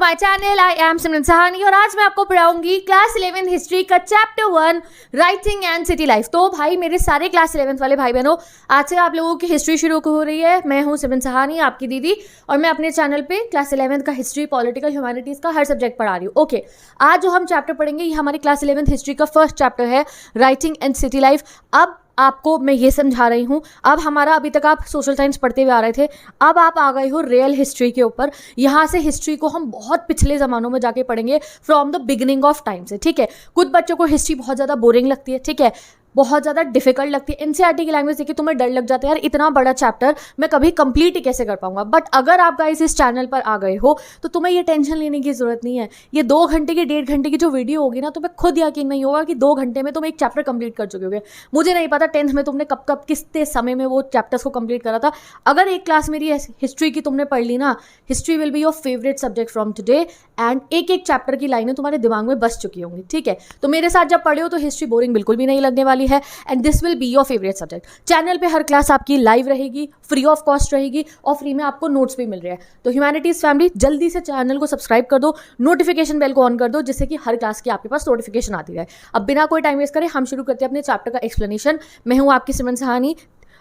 My channel. I am सिमरन सहानी और आज मैं आपको पढ़ाऊंगी क्लास 11 हिस्ट्री का chapter 1 writing and city life. तो भाई मेरे सारे क्लास 11 वाले भाई बहनों, आज से आप लोगों की हिस्ट्री शुरू हो रही है। मैं हूं सिमरन सहानी, आपकी दीदी, और मैं अपने चैनल पे क्लास 11 का हिस्ट्री, पॉलिटिकल, ह्यूमैनिटीज़ का हर सब्जेक्ट पढ़ा रही हूँ। ओके, आज जो हम चैप्टर पढ़ेंगे ये हमारी क्लास 11 हिस्ट्री का फर्स्ट चैप्टर है, राइटिंग एंड सिटी लाइफ। अब आपको मैं ये समझा रही हूँ, अब हमारा अभी तक आप सोशल साइंस पढ़ते हुए आ रहे थे, अब आप आ गए हो रियल हिस्ट्री के ऊपर। यहाँ से हिस्ट्री को हम बहुत पिछले ज़मानों में जाके पढ़ेंगे, from the beginning of time से। ठीक है, कुछ बच्चों को हिस्ट्री बहुत ज़्यादा बोरिंग लगती है, ठीक है, बहुत ज़्यादा डिफिकल्ट लगती है। एनसीईआरटी की लैंग्वेज देखिए तुम्हें डर लग जाता है, यार इतना बड़ा चैप्टर मैं कभी कंप्लीट ही कैसे कर पाऊंगा। बट अगर आप गाइस इस चैनल पर आ गए हो तो तुम्हें ये टेंशन लेने की जरूरत नहीं है। ये 2 घंटे की 1.5 घंटे की जो वीडियो होगी ना, तुम्हें खुद यकीन नहीं होगा कि 2 घंटे में तुम एक चैप्टर कंप्लीट कर चुके होगे। मुझे नहीं पता 10th में तुमने कब कब कितने समय में वो चैप्टर्स को कंप्लीट करा था। अगर एक क्लास मेरी हिस्ट्री की तुमने पढ़ ली ना, history will be your favourite subject from today, and एक एक चैप्टर की लाइनें तुम्हारे दिमाग में बस चुकी होंगी। ठीक है, तो मेरे साथ जब पढ़े हो तो हिस्ट्री बोरिंग बिल्कुल भी नहीं लगने वाली है, and this will be your favourite subject. Channel पे हर क्लास आपकी लाइव रहेगी, फ्री ऑफ कॉस्ट रहेगी, और फ्री में आपको नोट्स भी मिल रहे हैं। तो ह्यूमैनिटीज फैमिली, जल्दी से चैनल को सब्सक्राइब कर दो, नोटिफिकेशन बेल को ऑन कर दो, जिससे कि हर क्लास की आपके पास नोटिफिकेशन आती रहे। अब बिना कोई टाइम वेस्ट करें हम शुरू करते हैं अपने चैप्टर का एक्सप्लेनेशन। मैं हूँ आपकी सिमरन सहानी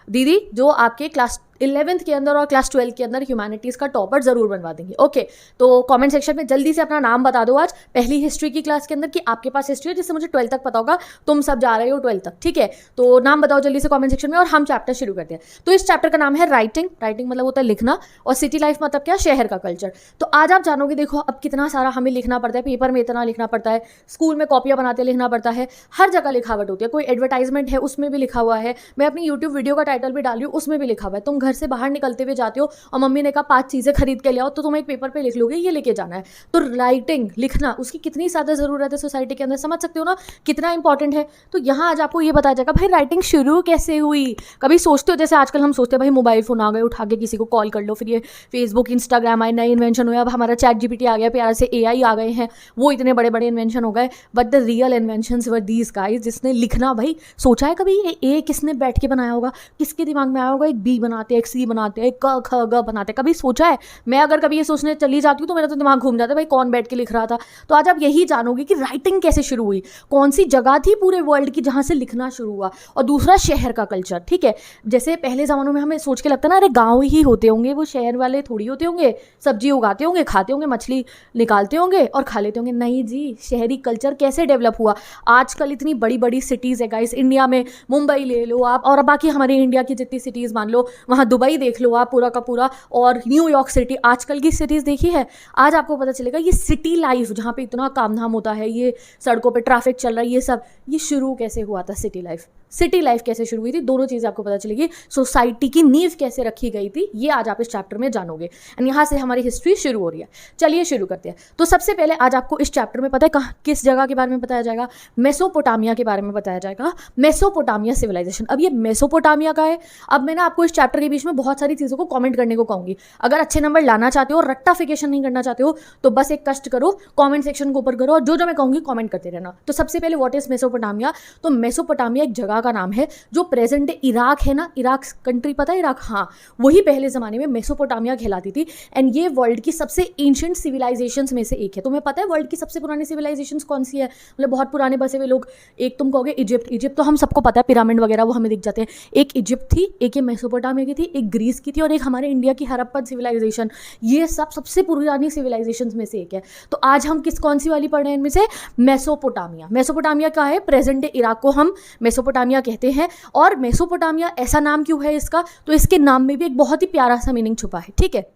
दीदी, जो आपके क्लास 11th के अंदर और क्लास 12 के अंदर ह्यूमैनिटीज़ का टॉपर जरूर बनवा देंगे। ओके, तो कमेंट सेक्शन में जल्दी से अपना नाम बता दो आज पहली हिस्ट्री की क्लास के अंदर कि आपके पास हिस्ट्री है, जिससे मुझे 12th तक पता होगा तुम सब जा रहे हो 12th तक। ठीक है, तो नाम बताओ जल्दी से कमेंट सेक्शन में और हम चैप्टर शुरू करते हैं। तो इस चैप्टर का नाम है राइटिंग। राइटिंग मतलब होता है लिखना, और सिटी लाइफ मतलब क्या, शहर का कल्चर। तो आज आप जानोगे, देखो अब कितना सारा हमें लिखना पड़ता है, पेपर में इतना लिखना पड़ता है, स्कूल में कॉपियाँ बनाते लिखना पड़ता है, हर जगह लिखावट होती है। कोई एडवर्टाइजमेंट है उसमें भी लिखा हुआ है, मैं अपनी यूट्यूब वीडियो का टाइटल भी डाली हूँ उसमें भी लिखा हुआ है। तुम घर से बाहर निकलते जाते हो और मम्मी ने कहा 5 चीजें खरीद के ले आओ, तो तुम एक पेपर पे लिख लोगे ये लेके जाना है। तो राइटिंग, लिखना, उसकी कितनी ज्यादा जरूरत है सोसाइटी के अंदर, समझ सकते हो ना कितना इंपॉर्टेंट है। तो यहाँ आज आपको ये बताया जाएगा भाई राइटिंग शुरू कैसे हुई। कभी सोचते हो, जैसे आजकल हम सोचते हैं भाई मोबाइल फोन आ गए, उठा के किसी को कॉल कर लो, फिर ये फेसबुक इंस्टाग्राम आए, नए इन्वेंशन हुए, अब हमारा चैट जीपीटी आ गया, प्यार से एआई आ गए हैं, वो इतने बड़े बड़े इन्वेंशन हो गए। But the real inventions were these guys, जिसने लिखना, भाई सोचा है कभी ये ए किसने बैठ के बनाया होगा, किसके दिमाग में आया होगा एक बी बनाते, एक सी बनाते, एक क ख ग बनाते, कभी सोचा है? मैं अगर कभी ये सोचने चली जाती हूँ तो मेरा तो दिमाग घूम जाता है, भाई कौन बैठ के लिख रहा था। तो आज आप यही जानोगे कि राइटिंग कैसे शुरू हुई, कौन सी जगह थी पूरे वर्ल्ड की जहाँ से लिखना शुरू हुआ, और दूसरा शहर का कल्चर। ठीक है, जैसे पहले ज़मानों में हमें सोच के लगता है ना, अरे गाँव ही होते होंगे, वो शहर वाले थोड़ी होते होंगे, सब्जी उगाते होंगे, खाते होंगे, मछली निकालते होंगे और खा लेते होंगे। नहीं जी, शहरी कल्चर कैसे डेवलप हुआ। आजकल इतनी बड़ी बड़ी सिटीज़ है गाइस, इंडिया में मुंबई ले लो आप, और बाकी हमारी इंडिया की जितनी सिटीज़ मान लो, वहाँ दुबई देख लो आप पूरा का पूरा, और न्यूयॉर्क सिटी, आजकल की सिटीज़ देखी है। आज आपको पता चलेगा ये सिटी लाइफ जहाँ पे इतना काम धाम होता है, ये सड़कों पे ट्रैफिक चल रहा है, ये सब, ये शुरू कैसे हुआ था। सिटी लाइफ कैसे शुरू हुई थी, दोनों चीज़ें आपको पता चलेगी। सोसाइटी की नींव कैसे रखी गई थी, ये आज आप इस चैप्टर में जानोगे, एंड यहाँ से हमारी हिस्ट्री शुरू हो रही है। चलिए शुरू करते हैं। तो सबसे पहले आज आपको इस चैप्टर में पता है कहाँ, किस जगह के बारे में बताया जाएगा, मेसोपोटामिया के बारे में बताया जाएगा। Mesopotamia civilisation. अब ये मेसोपोटामिया का है। अब मैं ना आपको इस चैप्टर के बीच में बहुत सारी चीज़ों को कॉमेंट करने को कहूँगी। अगर अच्छे नंबर लाना चाहते हो, रट्टाफिकेशन नहीं करना चाहते हो, तो बस एक कष्ट करो, कमेंट सेक्शन को ऊपर करो और जो जो मैं कहूँगी कमेंट करते रहना। तो सबसे पहले व्हाट इज मेसोपोटामिया। तो मेसोपोटामिया एक जगह का नाम है जो प्रेजेंट डे इराक है ना, इराक कंट्री पता है, इराक, हाँ, वही पहले ज़माने में मेसोपोटामिया कहलाती थी। एंड ये वर्ल्ड की सबसे एंशिएंट सिविलाइजेशंस में से एक है। तुम्हें पता है वर्ल्ड की सबसे पुरानी सिविलाइजेशंस कौन सी है, मतलब बहुत पुराने बसे हुए लोग। एक तुम कहोगे इजिप्ट, इजिप्ट तो हम सबको पता है, पिरामिड वगैरह वो हमें दिख जाते हैं। एक इजिप्ट थी, एक ये मेसोपोटामिया की थी, एक ग्रीस की थी, और एक हमारे इंडिया की हड़प्पन सिविलाइजेशन। ये सब सबसे पुरानी सिविलाइजेशंस में से एक है। तो आज हम कौन सी वाली पढ़ रहे हैं इनमें से, मेसोपोटामिया। मेसोपोटामिया का है, प्रेजेंट डे इराक को हम मेसोपोटामिया कहते हैं। और मेसोपोटामिया ऐसा नाम क्यों है इसका, तो इसके नाम में भी एक बहुत ही प्यारा सा मीनिंग छुपा है। ठीक है,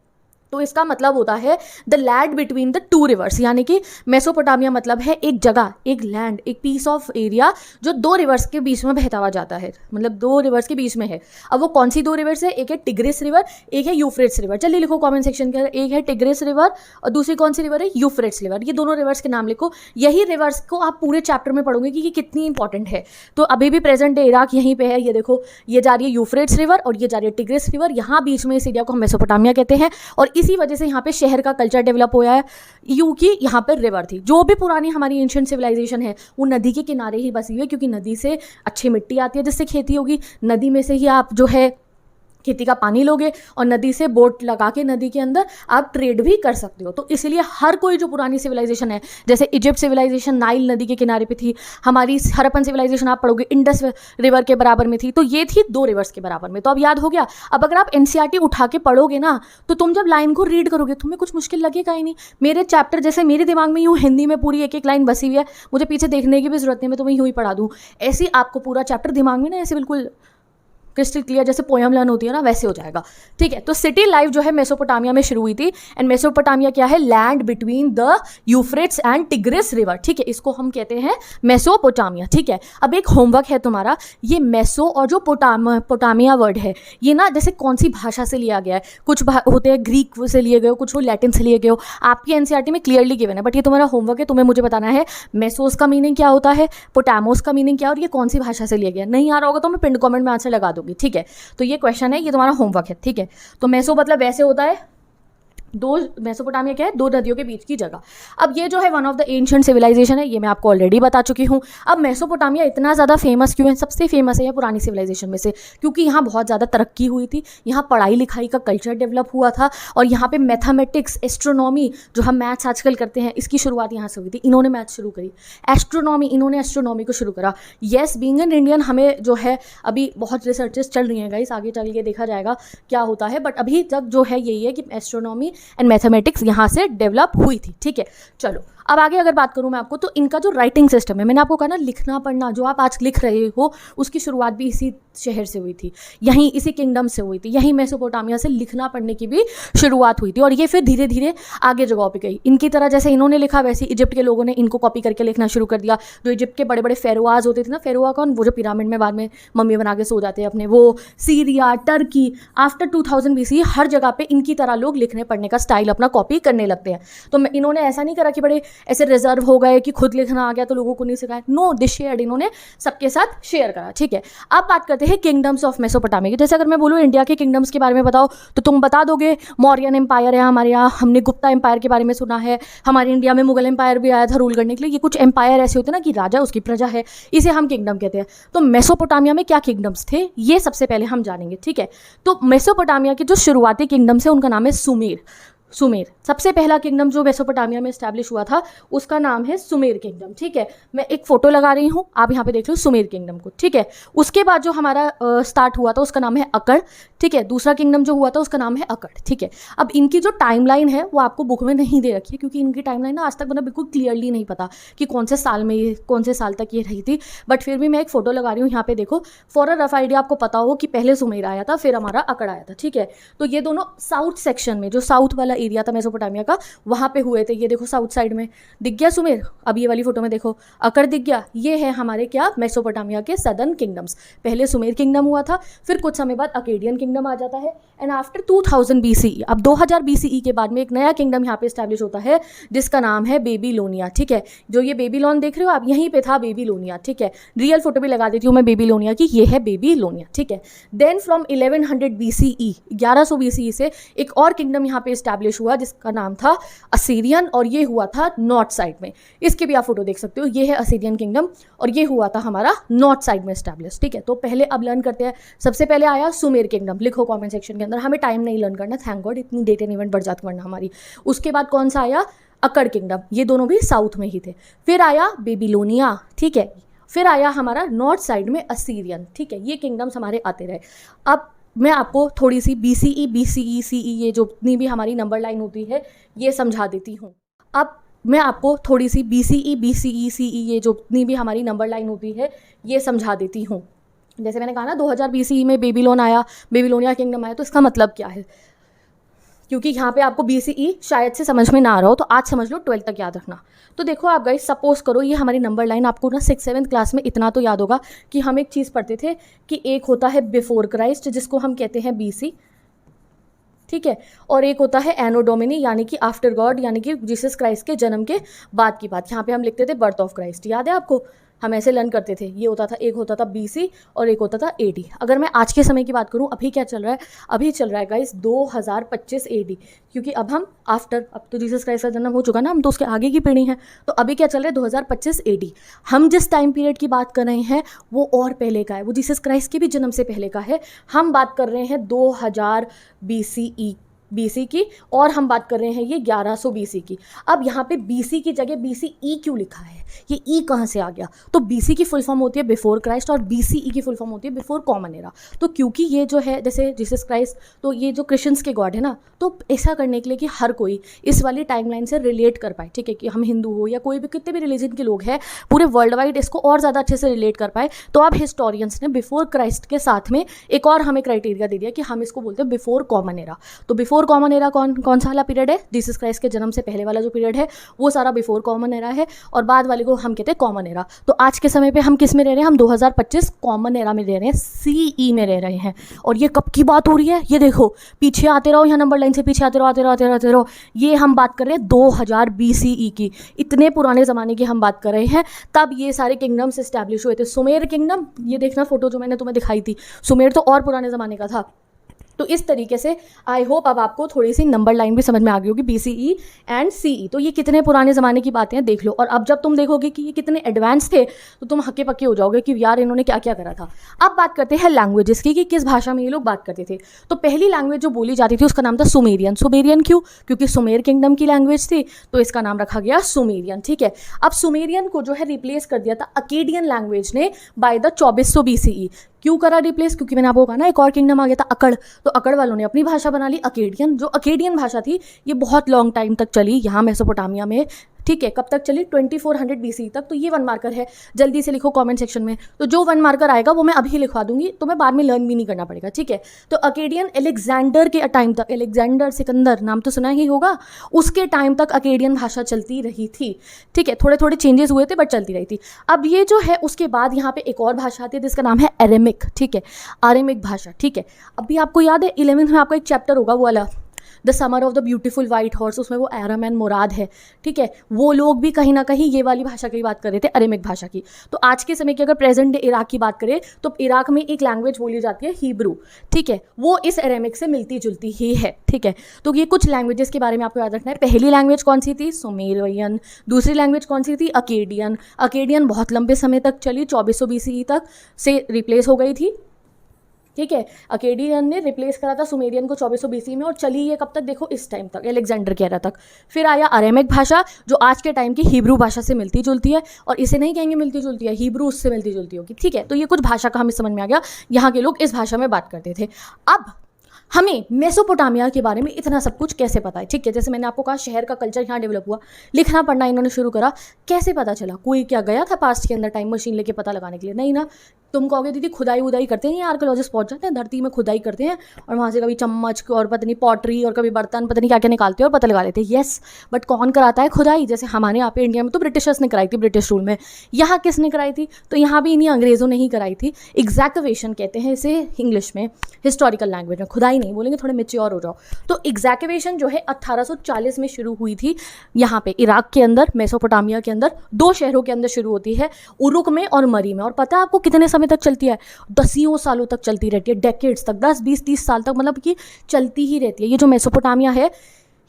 तो इसका मतलब होता है the land between the 2 reverse, यानी कि मेसोपोटामिया मतलब है एक जगह, एक लैंड, एक पीस ऑफ एरिया जो 2 रिवर्स के बीच में बहता हुआ जाता है, मतलब 2 रिवर्स के बीच में है। अब वो कौन सी 2 रिवर्स है, एक है टिग्रिस रिवर, एक है यूफ्रेट्स रिवर। जल्दी लिखो कमेंट सेक्शन के अंदर, एक है टिग्रिस रिवर और दूसरी कौन सी रिवर है, यूफ्रेट्स रिवर। ये दोनों रिवर्स के नाम लिखो। यही रिवर्स को आप पूरे चैप्टर में पढ़ोगे कि ये कितनी इंपॉर्टेंट है। तो अभी भी प्रेजेंट डे इराक यहीं पे है, ये देखो, ये जा रही है यूफ्रेट्स रिवर और ये जा रही है टिग्रिस रिवर। यहाँ बीच में इस एरिया को हम मेसोपोटामिया कहते हैं, और इसी वजह से यहाँ पे शहर का कल्चर डेवलप हुआ है, क्योंकि यहाँ पर रिवर थी। जो भी पुरानी हमारी एंशिएंट सिविलाइजेशन है वो नदी के किनारे ही बसी हुई है, क्योंकि नदी से अच्छी मिट्टी आती है जिससे खेती होगी, नदी में से ही आप जो है खेती का पानी लोगे और नदी से बोट लगा के नदी के अंदर आप ट्रेड भी कर सकते हो। तो इसलिए हर कोई जो पुरानी सिविलाइजेशन है, जैसे इजिप्ट सिविलाइजेशन नाइल नदी के किनारे पे थी, हमारी हड़प्पन सिविलाइजेशन आप पढ़ोगे इंडस रिवर के बराबर में थी, तो ये थी 2 रिवर्स के बराबर में। तो अब याद हो गया। अब अगर आप एनसीईआरटी उठा के पढ़ोगे ना, तो तुम जब लाइन को रीड करोगे तुम्हें कुछ मुश्किल लगेगा ही नहीं। मेरे चैप्टर जैसे मेरे दिमाग में यूँ हिंदी में पूरी एक एक लाइन बसी हुई है, मुझे पीछे देखने की भी जरूरत नहीं, मैं तुम्हें यूँ ही पढ़ा दूँ। ऐसे आपको पूरा चैप्टर दिमाग में ना ऐसे बिल्कुल क्रिस्टल क्लियर जैसे पोयम लर्न होती है ना, वैसे हो जाएगा। ठीक है, तो सिटी लाइफ जो है मेसोपोटामिया में शुरू हुई थी। एंड मेसोपोटामिया क्या है? Land between the Euphrates and Tigris river. ठीक है, इसको हम कहते हैं मेसोपोटामिया। ठीक है, अब एक होमवर्क है तुम्हारा, ये मेसो और जो पोटामिया वर्ड है ये ना जैसे कौन सी भाषा से लिया गया है। कुछ होते हैं ग्रीक से लिए गए हो, कुछ वो लैटिन से लिए गए हो, आपकी एनसीईआरटी में क्लियरली गिवन है। बट ये तुम्हारा होमवर्क है, तुम्हें मुझे बताना है मेसोस का मीनिंग क्या होता है, पोटामोस का मीनिंग क्या, और ये कौन सी भाषा से लिया गया। नहीं आ रहा होगा तो मैं पिन कमेंट में आंसर लगा दूंगी। ठीक है, तो ये क्वेश्चन है, ये तुम्हारा होमवर्क है। ठीक है, तो मेसो मतलब वैसे होता है मेसोपोटामिया क्या है? 2 नदियों के बीच की जगह। अब ये जो है one of the ancient civilisation है, ये मैं आपको ऑलरेडी बता चुकी हूँ। अब मेसोपोटामिया इतना ज़्यादा फेमस क्यों है? सबसे फेमस है ये पुरानी सिविलाइजेशन में से, क्योंकि यहाँ बहुत ज़्यादा तरक्की हुई थी, यहाँ पढ़ाई लिखाई का कल्चर डेवलप हुआ था, और यहाँ पे मैथमेटिक्स, एस्ट्रोनॉमी, जो हम मैथ्स आजकल करते हैं, इसकी शुरुआत यहाँ से हुई थी। इन्होंने मैथ्स शुरू करी, एस्ट्रोनॉमी, इन्होंने एस्ट्रोनॉमी को शुरू करा। येस, बीइंग एन इंडियन हमें जो है अभी बहुत रिसर्चेस चल रही हैं गाइस, आगे चल के देखा जाएगा क्या होता है, बट अभी तक जो है यही है कि एस्ट्रोनॉमी एंड मैथमेटिक्स यहाँ से डेवलप हुई थी। ठीक है, चलो अब आगे अगर बात करूँ मैं आपको, तो इनका जो राइटिंग सिस्टम है, मैंने आपको कहा ना लिखना पढ़ना, जो आप आज लिख रहे हो उसकी शुरुआत भी इसी शहर से हुई थी, यहीं इसी किंगडम से हुई थी, यहीं मेसोपोटामिया से लिखना पढ़ने की भी शुरुआत हुई थी, और ये फिर धीरे धीरे आगे जगह पे गई। इनकी तरह जैसे इन्होंने लिखा वैसे इजिप्ट के लोगों ने इनको कॉपी करके लिखना शुरू कर दिया। जो इजिप्ट के बड़े बड़े फेरोआज होते थे ना, फेरोआ कौन? वो जो पिरामिड में बाद में मम्मी बना के सो जाते हैं अपने, वो सीरिया, टर्की, आफ्टर 2000 BC हर जगह पे इनकी तरह लोग लिखने पढ़ने का स्टाइल अपना कॉपी करने लगते हैं। तो इन्होंने ऐसा नहीं करा कि बड़े ऐसे रिजर्व हो गए कि खुद लिखना आ गया तो लोगों को नहीं सिखाया। नो, दिस शेयर्ड, इन्होंने सबके साथ शेयर करा। ठीक है, अब बात करते हैं किंगडम्स ऑफ मेसोपोटामिया की। जैसे अगर मैं बोलूँ इंडिया के किंगडम्स के बारे में बताओ, तो तुम बता दोगे मौर्यन एम्पायर है हमारे यहाँ, हमने गुप्ता एम्पायर के बारे में सुना है, हमारे इंडिया में मुगल एम्पायर भी आया था रूल करने के लिए। ये कुछ एम्पायर ऐसे होते हैं ना कि राजा उसकी प्रजा है, इसे हम किंगडम कहते हैं। तो मेसोपोटामिया में क्या किंगडम्स थे ये सबसे पहले हम जानेंगे। ठीक है, तो मेसोपोटामिया के जो शुरुआती किंगडम्स है उनका नाम है सुमेर। सुमेर सबसे पहला किंगडम जो मेसोपोटामिया में एस्टैब्लिश हुआ था उसका नाम है सुमेर किंगडम। ठीक है, मैं एक फोटो लगा रही हूँ, आप यहाँ पे देख लो सुमेर किंगडम को। ठीक है, उसके बाद जो हमारा स्टार्ट हुआ था उसका नाम है अकड़। ठीक है, दूसरा किंगडम जो हुआ था उसका नाम है अकड़। ठीक है, अब इनकी जो टाइमलाइन है वो आपको बुक में नहीं दे रखी है, क्योंकि इनकी टाइमलाइन ना आज तक मतलब बिल्कुल क्लियरली नहीं पता कि कौन से साल में ये, कौन से साल तक ये रही थी। बट फिर भी मैं एक फोटो लगा रही हूँ, यहाँ पे देखो, फॉर अ रफ आइडिया आपको पता हो कि पहले सुमेर आया था फिर हमारा अकड़ आया था। ठीक है, तो ये दोनों साउथ सेक्शन में, जो साउथ वाला एरिया था मेसोपोटामिया का, वहाँ पे हुए थे। ये देखो साउथ साइड में दिख गया सुमेर, अब ये वाली फोटो में देखो अकड़ दिख गया। ये है हमारे क्या मेसोपोटामिया के सदर्न किंगडम्स। पहले सुमेर किंगडम हुआ था, फिर कुछ समय बाद अकेडियन किंगडम आ जाता है, एंड आफ्टर 2000 BCE, अब 2000 BCE के बाद में एक नया किंगडम यहाँ पे स्टैब्लिश होता है जिसका नाम है बेबीलोनिया। ठीक है, जो ये बेबीलोन देख रहे हो आप, यहीं पे था बेबीलोनिया। ठीक है, रियल फोटो भी लगा देती हूँ मैं बेबीलोनिया की, ये है बेबीलोनिया। ठीक है, देन फ्रॉम 1100 BCE, 1100 BCE से एक और किंगडम यहाँ पे स्टैब्लिश हुआ जिसका नाम था असीरियन, और ये हुआ था नॉर्थ साइड में। इसके भी आप फोटो देख सकते हो, ये है असीरियन किंगडम और ये हुआ था हमारा नॉर्थ साइड में स्टैब्लिश। ठीक है, तो पहले अब लर्न करते हैं। सबसे पहले आया सुमेर किंगडम, लिखो कमेंट सेक्शन के अंदर, हमें टाइम नहीं लर्न करना, थैंक गॉड, इतनी डेट एंड इवेंट बढ़ जाती वरना हमारी। उसके बाद कौन सा आया? अकड़ किंगडम, ये दोनों भी साउथ में ही थे। फिर आया बेबीलोनिया। ठीक है, फिर आया हमारा नॉर्थ साइड में असीरियन। ठीक है, ये किंगडम्स हमारे आते रहे। अब मैं आपको थोड़ी सी BCE, CE, ये जो जितनी भी हमारी नंबर लाइन होती है ये समझा देती हूँ। अब मैं आपको थोड़ी सी BCE, CE, ये जो जितनी भी हमारी नंबर लाइन होती है ये समझा देती हूँ। जैसे मैंने कहा ना 2000 BCE में बेबीलोन आया, बेबीलोनिया किंगडम आया, तो इसका मतलब क्या है? क्योंकि यहाँ पे आपको BCE शायद से समझ में ना आ रहा हो, तो आज समझ लो, 12 तक याद रखना। तो देखो आप गाइस, सपोज करो ये हमारी नंबर लाइन, आपको ना 6th-7th क्लास में इतना तो याद होगा कि हम एक चीज़ पढ़ते थे कि एक होता है बिफोर क्राइस्ट जिसको हम कहते हैं BC, ठीक है, और एक होता है एनो डोमिनी यानी कि आफ्टर गॉड, यानी कि जीसस क्राइस्ट के जन्म के बाद की बात। यहाँ पे हम लिखते थे बर्थ ऑफ क्राइस्ट, याद है आपको? हम ऐसे लर्न करते थे, ये होता था, एक होता था BC और एक होता था AD। अगर मैं आज के समय की बात करूँ, अभी क्या चल रहा है, अभी चल रहा है गाइस 2025 AD, क्योंकि अब हम अब तो जीसस क्राइस्ट का जन्म हो चुका ना, हम तो उसके आगे की पीढ़ी हैं। तो अभी क्या चल रहा है 2025 AD। हम जिस टाइम पीरियड की बात कर रहे हैं वो और पहले का है, वो जीसस क्राइस्ट के भी जन्म से पहले का है। हम बात कर रहे हैं 2000 BC की, और हम बात कर रहे हैं ये 1100 BC की। अब यहाँ पे BC की जगह BCE क्यों लिखा है, ये E कहाँ से आ गया? तो BC की फुल फॉर्म होती है बिफोर क्राइस्ट और BCE की फुल फॉर्म होती है बिफोर कॉमन एरा। तो क्योंकि ये जो है जैसे जीसस क्राइस्ट, तो ये जो क्रिश्चियंस के गॉड है ना, तो ऐसा करने के लिए कि हर कोई इस वाली टाइमलाइन से रिलेट कर पाए, ठीक है, कि हम हिंदू हो या कोई भी कितने भी रिलीजन के लोग हैं पूरे वर्ल्ड वाइड इसको और ज़्यादा अच्छे से रिलेट कर पाए, तो अब हिस्टोरियंस ने बिफोर क्राइस्ट के साथ में एक और हमें क्राइटेरिया दे दिया कि हम इसको बोलते हैं बिफोर कॉमन एरा। तो बिफोर कॉमन एरा कौन सा वाला पीरियड है? जीसस क्राइस्ट के जन्म से पहले वाला जो पीरियड है वो सारा बिफोर कॉमन एरा है, और बाद वाले को हम कहते हैं कॉमन एरा। तो आज के समय पे हम किस में रह रहे हैं? हम 2025 कॉमन एरा में रह रहे हैं, CE में रह रहे हैं। और ये कब की बात हो रही है? ये देखो, पीछे आते रहो, यहाँ नंबर लाइन से पीछे आते रहो। ये हम बात कर रहे हैं 2000 BCE की, इतने पुराने ज़माने की हम बात कर रहे हैं। तब ये सारे किंगडम्स इस्टेब्लिश हुए थे। सुमेर किंगडम, ये देखना फोटो जो मैंने तुम्हें दिखाई थी, सुमेर तो और पुराने ज़माने का था। तो इस तरीके से आई होप अब आपको थोड़ी सी नंबर लाइन भी समझ में आ गई होगी, BCE एंड CE। तो ये कितने पुराने ज़माने की बातें हैं देख लो। और अब जब तुम देखोगे कि ये कितने एडवांस थे तो तुम हक्के पक्के हो जाओगे कि यार इन्होंने क्या क्या करा था। अब बात करते हैं लैंग्वेजेस की, कि किस भाषा में ये लोग बात करते थे। तो पहली लैंग्वेज जो बोली जाती थी उसका नाम था सुमेरियन। सुमेरियन क्यों? क्योंकि सुमेर किंगडम की लैंग्वेज थी, तो इसका नाम रखा गया सुमेरियन, ठीक है। अब सुमेरियन को जो है रिप्लेस कर दिया था अकेडियन लैंग्वेज ने बाय द 2400 BCE। क्यों करा रिप्लेस? क्योंकि मैंने आपको कहा ना एक और किंगडम आ गया था अकड़, तो अकड़ वालों ने अपनी भाषा बना ली अकेडियन। जो अकेडियन भाषा थी ये बहुत लॉन्ग टाइम तक चली यहाँ मेसोपोटामिया में, ठीक है। कब तक चली? 2400 BC तक। तो ये 1 मार्कर है, जल्दी से लिखो कमेंट सेक्शन में। तो जो 1 मार्कर आएगा वो मैं अभी लिखवा दूंगी, तो मैं बाद में लर्न भी नहीं करना पड़ेगा, ठीक है। तो अकेडियन अलेक्जेंडर के टाइम तक, अलेक्जेंडर सिकंदर नाम तो सुना ही होगा, उसके टाइम तक अकेडियन भाषा चलती रही थी, ठीक है। थोड़े थोड़े चेंजेस हुए थे बट चलती रही थी। अब ये जो है उसके बाद यहाँ पे एक और भाषा आती है जिसका नाम है अरेमिक, ठीक है, अरेमिक भाषा, ठीक है। अभी आपको याद है 11th में आपका एक चैप्टर होगा वो वाला the summer of the beautiful white horse, उसमें वो एरम एंड मुराद है, ठीक है। वो लोग भी कहीं ना कहीं ये वाली भाषा की बात कर रहे थे, अरेमिक भाषा की। तो आज के समय की अगर प्रेजेंट इराक की बात करें तो इराक में एक लैंग्वेज बोली जाती है हिब्रू, ठीक है, वो इस अरेमिक से मिलती जुलती ही है, ठीक है। तो ये कुछ लैंग्वेजेस के बारे में आपको याद रखना है। पहली लैंग्वेज कौन सी थी? सुमेरियन। दूसरी लैंग्वेज कौन सी थी? अकेडियन। अकेडियन बहुत लंबे समय तक चली, 2400 BCE तक से रिप्लेस हो गई थी, ठीक है। अकेडियन ने रिप्लेस करा था सुमेरियन को 2400 BC में, और चली ये कब तक? देखो इस टाइम तक, अलेक्जेंडर के एरा तक। फिर आया अरेमिक भाषा जो आज के टाइम की हिब्रू भाषा से मिलती जुलती है, और इसे नहीं कहेंगे मिलती जुलती है, हिब्रू उससे मिलती जुलती होगी, ठीक है। तो ये कुछ भाषा का हमें समझ में आ गया, यहाँ के लोग इस भाषा में बात करते थे। अब हमें मेसोपोटामिया के बारे में इतना सब कुछ कैसे पता है, ठीक है। जैसे मैंने आपको कहा शहर का कल्चर यहाँ डेवलप हुआ, लिखना पढ़ना इन्होंने शुरू करा, कैसे पता चला? कोई क्या गया था पास्ट के अंदर टाइम मशीन लेके पता लगाने के लिए? नहीं ना। तुम कहोगे दीदी खुदाई उदाई करते हैं, आर्कोलॉजिस्ट पहुंच जाते हैं धरती में, खुदाई करते हैं और वहाँ से कभी चम्मच और पता नहीं पॉटरी और कभी बर्तन पता नहीं क्या क्या निकालते हैं और पता लगा लेते हैं। येस, बट कौन कराता है खुदाई? जैसे हमारे यहाँ पे इंडिया में तो ब्रिटिशर्स ने कराई थी, ब्रिटिश रूल में। यहाँ किसने कराई थी? तो यहाँ भी इन्हीं अंग्रेज़ों ने ही कराई थी। एग्जैकवेशन कहते हैं इसे इंग्लिश में, हिस्टोरिकल लैंग्वेज में। खुदाई नहीं बोलेंगे, थोड़े मेच्योर हो जाओ। तो एग्जैकवेशन जो है 1840 में शुरू हुई थी यहाँ पे इराक के अंदर, मेसोपोटामिया के अंदर। 2 शहरों के अंदर शुरू होती है, उरुक में और मरी में। और पता है आपको कितने समय तक चलती है? दसियों सालों तक चलती रहती है, डेकेड्स तक, 10 20 30 साल तक, मतलब कि चलती ही रहती है। ये जो मेसोपोटामिया है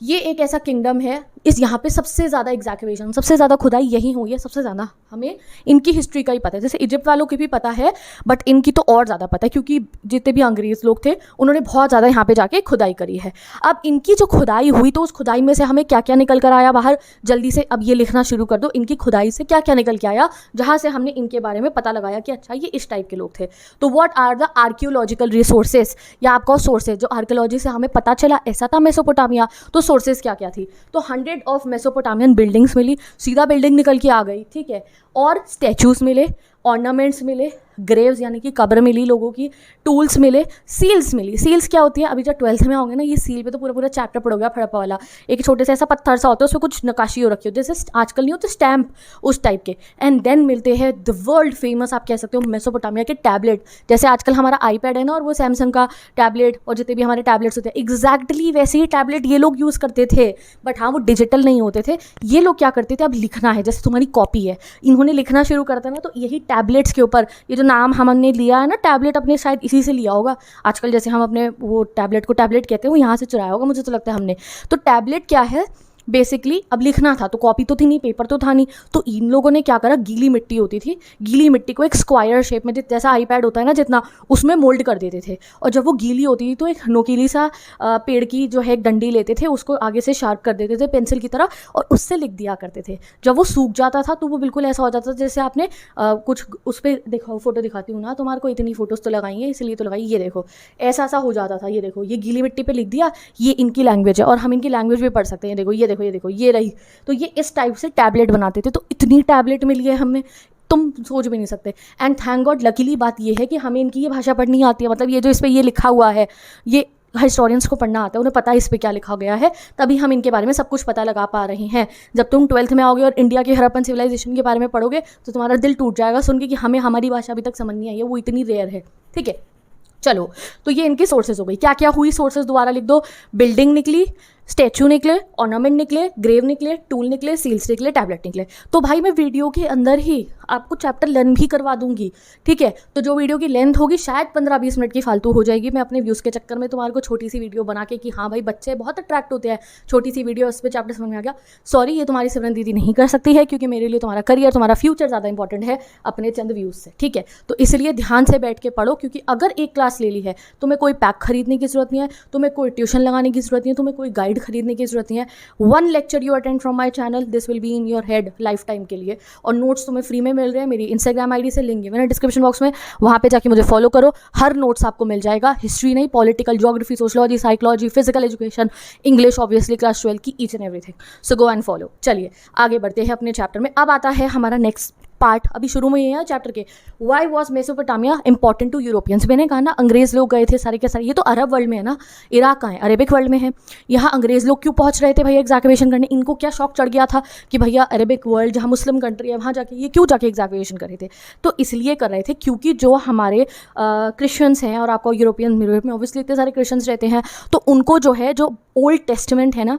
ये एक ऐसा किंगडम है, इस यहाँ पे सबसे ज़्यादा एग्जैकवेशन, सबसे ज़्यादा खुदाई यहीं हुई है, सबसे ज़्यादा हमें इनकी हिस्ट्री का ही पता है। जैसे इजिप्ट वालों की भी पता है बट इनकी तो और ज़्यादा पता है, क्योंकि जितने भी अंग्रेज़ लोग थे उन्होंने बहुत ज़्यादा यहाँ पे जाके खुदाई करी है। अब इनकी जो खुदाई हुई तो उस खुदाई में से हमें क्या क्या निकल कर आया बाहर, जल्दी से अब ये लिखना शुरू कर दो। इनकी खुदाई से क्या क्या निकल के आया, जहाँ से हमने इनके बारे में पता लगाया कि अच्छा ये इस टाइप के लोग थे। तो what are the archaeological resources, या आपका सोर्सेज जो आर्कियोलॉजी से हमें पता चला ऐसा था मेसोपोटामिया। तो सोर्सेज क्या क्या थी? तो 100 ऑफ मेसोपोटामियन बिल्डिंग्स मिली, सीधा बिल्डिंग निकल के आ गई, ठीक है। और स्टैचूज मिले, ऑर्नामेंट्स मिले, ग्रेव्स यानी कि कब्र मिली लोगों की, टूल्स मिले, सील्स मिली। सील्स क्या होती है, अभी जब 12th में आओगे ना, ये सील पे तो पूरा पूरा चैप्टर पढ़ोगे हड़प्पा वाला। एक छोटे से ऐसा पत्थर सा होता है, उसमें कुछ नकाशी हो रखी होती है, जैसे आजकल नहीं होते स्टैम्प, उस टाइप के। एंड देन मिलते हैं द वर्ल्ड फेमस, आप कह सकते हो, मेसोपोटामिया के टैबलेट। जैसे आजकल हमारा आईपैड है ना, और वो सैमसंग का टैबलेट और जितने भी हमारे टैबलेट्स होते हैं, एग्जैक्टली वैसे ही टैबलेट ये लोग यूज़ करते थे, बट हाँ वो डिजिटल नहीं होते थे। ये लोग क्या करते थे, अब लिखना है, जैसे तुम्हारी कॉपी है, इन्होंने लिखना शुरू करता ना, तो यही टैबलेट्स के ऊपर, ये जो नाम हमने लिया है ना टैबलेट, अपने शायद इसी से लिया होगा। आजकल जैसे हम अपने वो टैबलेट को टैबलेट कहते हैं, वो यहाँ से चुराया होगा, मुझे तो लगता है हमने। तो टैबलेट क्या है बेसिकली, अब लिखना था तो कॉपी तो थी नहीं, पेपर तो था नहीं, तो इन लोगों ने क्या करा, गीली मिट्टी होती थी, गीली मिट्टी को एक स्क्वायर शेप में, जैसा आईपैड होता है ना जितना, उसमें मोल्ड कर देते थे। और जब वो गीली होती थी तो एक नोकीली सा पेड़ की जो है एक डंडी लेते थे, उसको आगे से शार्प कर देते थे पेंसिल की तरह, और उससे लिख दिया करते थे। जब वो सूख जाता था तो वो बिल्कुल ऐसा हो जाता था जैसे आपने कुछ उस पर देखो, फोटो दिखाती हूँ ना तुम्हारे को, इतनी फोटोज़ तो लगाई हैं इसलिए तो लगाई, ये देखो ऐसा सा हो जाता था। ये देखो, ये गीली मिट्टी पर लिख दिया, ये इनकी लैंग्वेज है और हम इनकी लैंग्वेज भी पढ़ सकते हैं। देखो ये देखो, ये देखो, ये रही। तो ये इस टाइप से टैबलेट बनाते थे। तो इतनी टैबलेट मिली है हमें, तुम सोच भी नहीं सकते। एंड थैंक गॉड, लकीली बात ये है कि हमें इनकी ये भाषा पढ़नी आती है, मतलब ये जो इस पर ये लिखा हुआ है, ये हिस्टोरियंस को पढ़ना आता है, उन्हें पता है इस पर क्या लिखा गया है, तभी हम इनके बारे में सब कुछ पता लगा पा रहे हैं। जब तुम 12th में आओगे और इंडिया के हड़प्पन सिविलाइजेशन के बारे में पढ़ोगे तो तुम्हारा दिल टूट जाएगा सुन के कि हमें हमारी भाषा अभी तक समझ नहीं आई है, वो इतनी रेयर है। ठीक है, चलो, तो ये इनकी सोर्सेज हो गई। क्या क्या हुई सोर्सेज, दोबारा लिख दो। बिल्डिंग निकली, स्टैचू निकले, ऑर्नामेंट निकले, ग्रेव निकले, टूल निकले, सील्स निकले, टैबलेट निकले। तो भाई मैं वीडियो के अंदर ही आपको चैप्टर लर्न भी करवा दूंगी, ठीक है। तो जो वीडियो की लेंथ होगी शायद 15-20 मिनट की फालतू हो जाएगी। मैं अपने व्यूज़ के चक्कर में तुम्हारे को छोटी सी वीडियो बना के कि हाँ भाई बच्चे बहुत अट्रैक्ट होते हैं, छोटी सी वीडियो उस पर चैप्टर समझ में आ गया। सॉरी, ये तुम्हारी सिमरन दीदी नहीं कर सकती है, क्योंकि मेरे लिए तुम्हारा करियर, तुम्हारा फ्यूचर ज़्यादा इंपॉर्टेंट है अपने चंद व्यूज़ से, ठीक है। तो इसलिए ध्यान से बैठ के पढ़ो, क्योंकि अगर एक क्लास ले ली है, तुम्हें कोई पैक खरीदने की जरूरत नहीं है, तुम्हें कोई ट्यूशन लगाने की जरूरत नहीं है, तुम्हें कोई गाइड खरीदने की जरूरत नहीं है। 1 lecture you attend from my channel, this will be in your head life time के लिए। और नोट्स तुम्हें फ्री में मिल रहे हैं, मेरी इंस्टाग्राम आईडी से, लिंक गिवन है डिस्क्रिप्शन बॉक्स में, वहाँ पे जाके मुझे फॉलो करो। हर नोट्स आपको मिल जाएगा, हिस्ट्री नहीं, political, geography, sociology, psychology, physical education, English obviously class 12 की, each and everything. So go and follow. चलिए आगे बढ़ते हैं अपने चैप्टर में। अब आता है हमारा नेक्स्ट पार्ट, अभी शुरू में ये है चैप्टर के, why was Mesopotamia important to Europeans. मैंने कहा ना अंग्रेज लोग गए थे सारे के सारे, ये तो अरब वर्ल्ड में है ना, इराक का है, अरेबिक वर्ल्ड में है। यहाँ अंग्रेज लोग क्यों पहुंच रहे थे भैया एग्जैक्टिवेशन करने, इनको क्या शौक चढ़ गया था कि भैया अरेबिक वर्ल्ड जहाँ मुस्लिम कंट्री है वहाँ जाके ये क्यों जाके एग्जैक्टिवेशन कर रहे थे। तो इसलिए कर रहे थे क्योंकि जो हमारे क्रिश्चियंस हैं, और आपको यूरोपियन में ऑब्वियसली इतने सारे क्रिश्चियंस रहते हैं, तो उनको जो है, जो ओल्ड टेस्टामेंट है ना,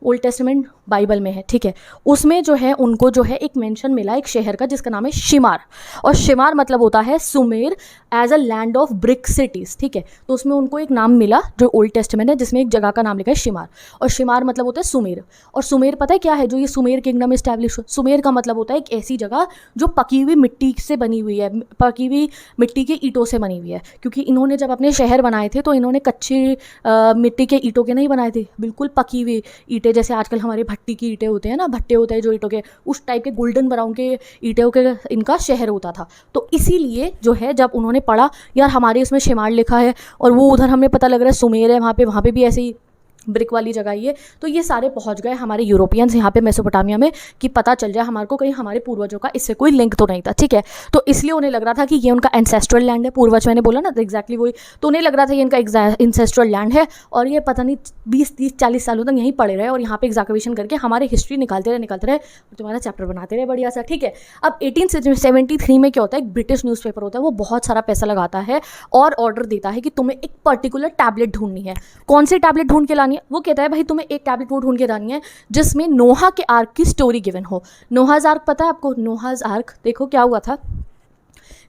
ओल्ड टेस्टामेंट बाइबल में है, ठीक है, उसमें जो है उनको जो है एक मेंशन मिला एक शहर का जिसका नाम है शिमार। और शिमार मतलब होता है Sumer as a land of brick cities, ठीक है। तो उसमें उनको एक नाम मिला जो ओल्ड टेस्टामेंट है, जिसमें एक जगह का नाम लिखा है शिमार। और शिमार मतलब होता है सुमेर। और सुमेर पता है क्या है, जो ये सुमेर किंगडम इस्टेब्लिश, सुमेर का मतलब होता है एक ऐसी जगह जो पकी हुई मिट्टी से बनी हुई है, पकी हुई मिट्टी के ईंटों से बनी हुई है। क्योंकि इन्होंने जब अपने शहर बनाए थे तो इन्होंने कच्चे मिट्टी के ईंटों के नहीं बनाए थे, बिल्कुल पकी हुई ईंटें, जैसे आजकल हमारे भट्टी की ईंटें होते हैं ना, भट्टे होते हैं जो ईंटों के, उस टाइप के गोल्डन ब्राउन के ईंटों के इनका शहर होता था। तो इसीलिए जो है जब उन्होंने पढ़ा यार हमारे इसमें शिमार लिखा है और वो उधर हमें पता लग रहा है सुमेर है, वहाँ पे भी ऐसे ही ब्रिक वाली जगह ही है, तो ये सारे पहुंच गए हमारे यूरोपियंस यहाँ पे मेसोपोटामिया में कि पता चल जाए हमारे को कहीं हमारे पूर्वजों का इससे कोई लिंक तो नहीं था, ठीक है। तो इसलिए उन्हें लग रहा था कि ये उनका एंसेस्ट्रल लैंड है, पूर्वज मैंने बोला ना, तो एग्जैक्टली वही, तो उन्हें लग रहा था ये इनका एंसेस्ट्रल लैंड है और ये पता नहीं 20-30-40 सालों तक यहीं पड़े रहे और यहाँ पे एग्जैक्टिवेशन करके हमारे हिस्ट्री निकालते रहे और तुम्हारा चैप्टर बनाते रहे बढ़िया सा, ठीक है। अब 1873 में क्या होता है, एक ब्रिटिश न्यूज़पेपर होता है, वो बहुत सारा पैसा लगाता है और ऑर्डर देता है कि तुम्हें एक पर्टिकुलर टैबलेट ढूंढनी है। कौन सी टैबलेट ढूंढ के लानी है, वो कहता है भाई तुम्हें एक टैबलेट वो ढूंढ के लानी है जिसमें नोहा के आर्क की स्टोरी गिवन हो। नोहाज आर्क पता है आपको, नोहाज आर्क देखो क्या हुआ था,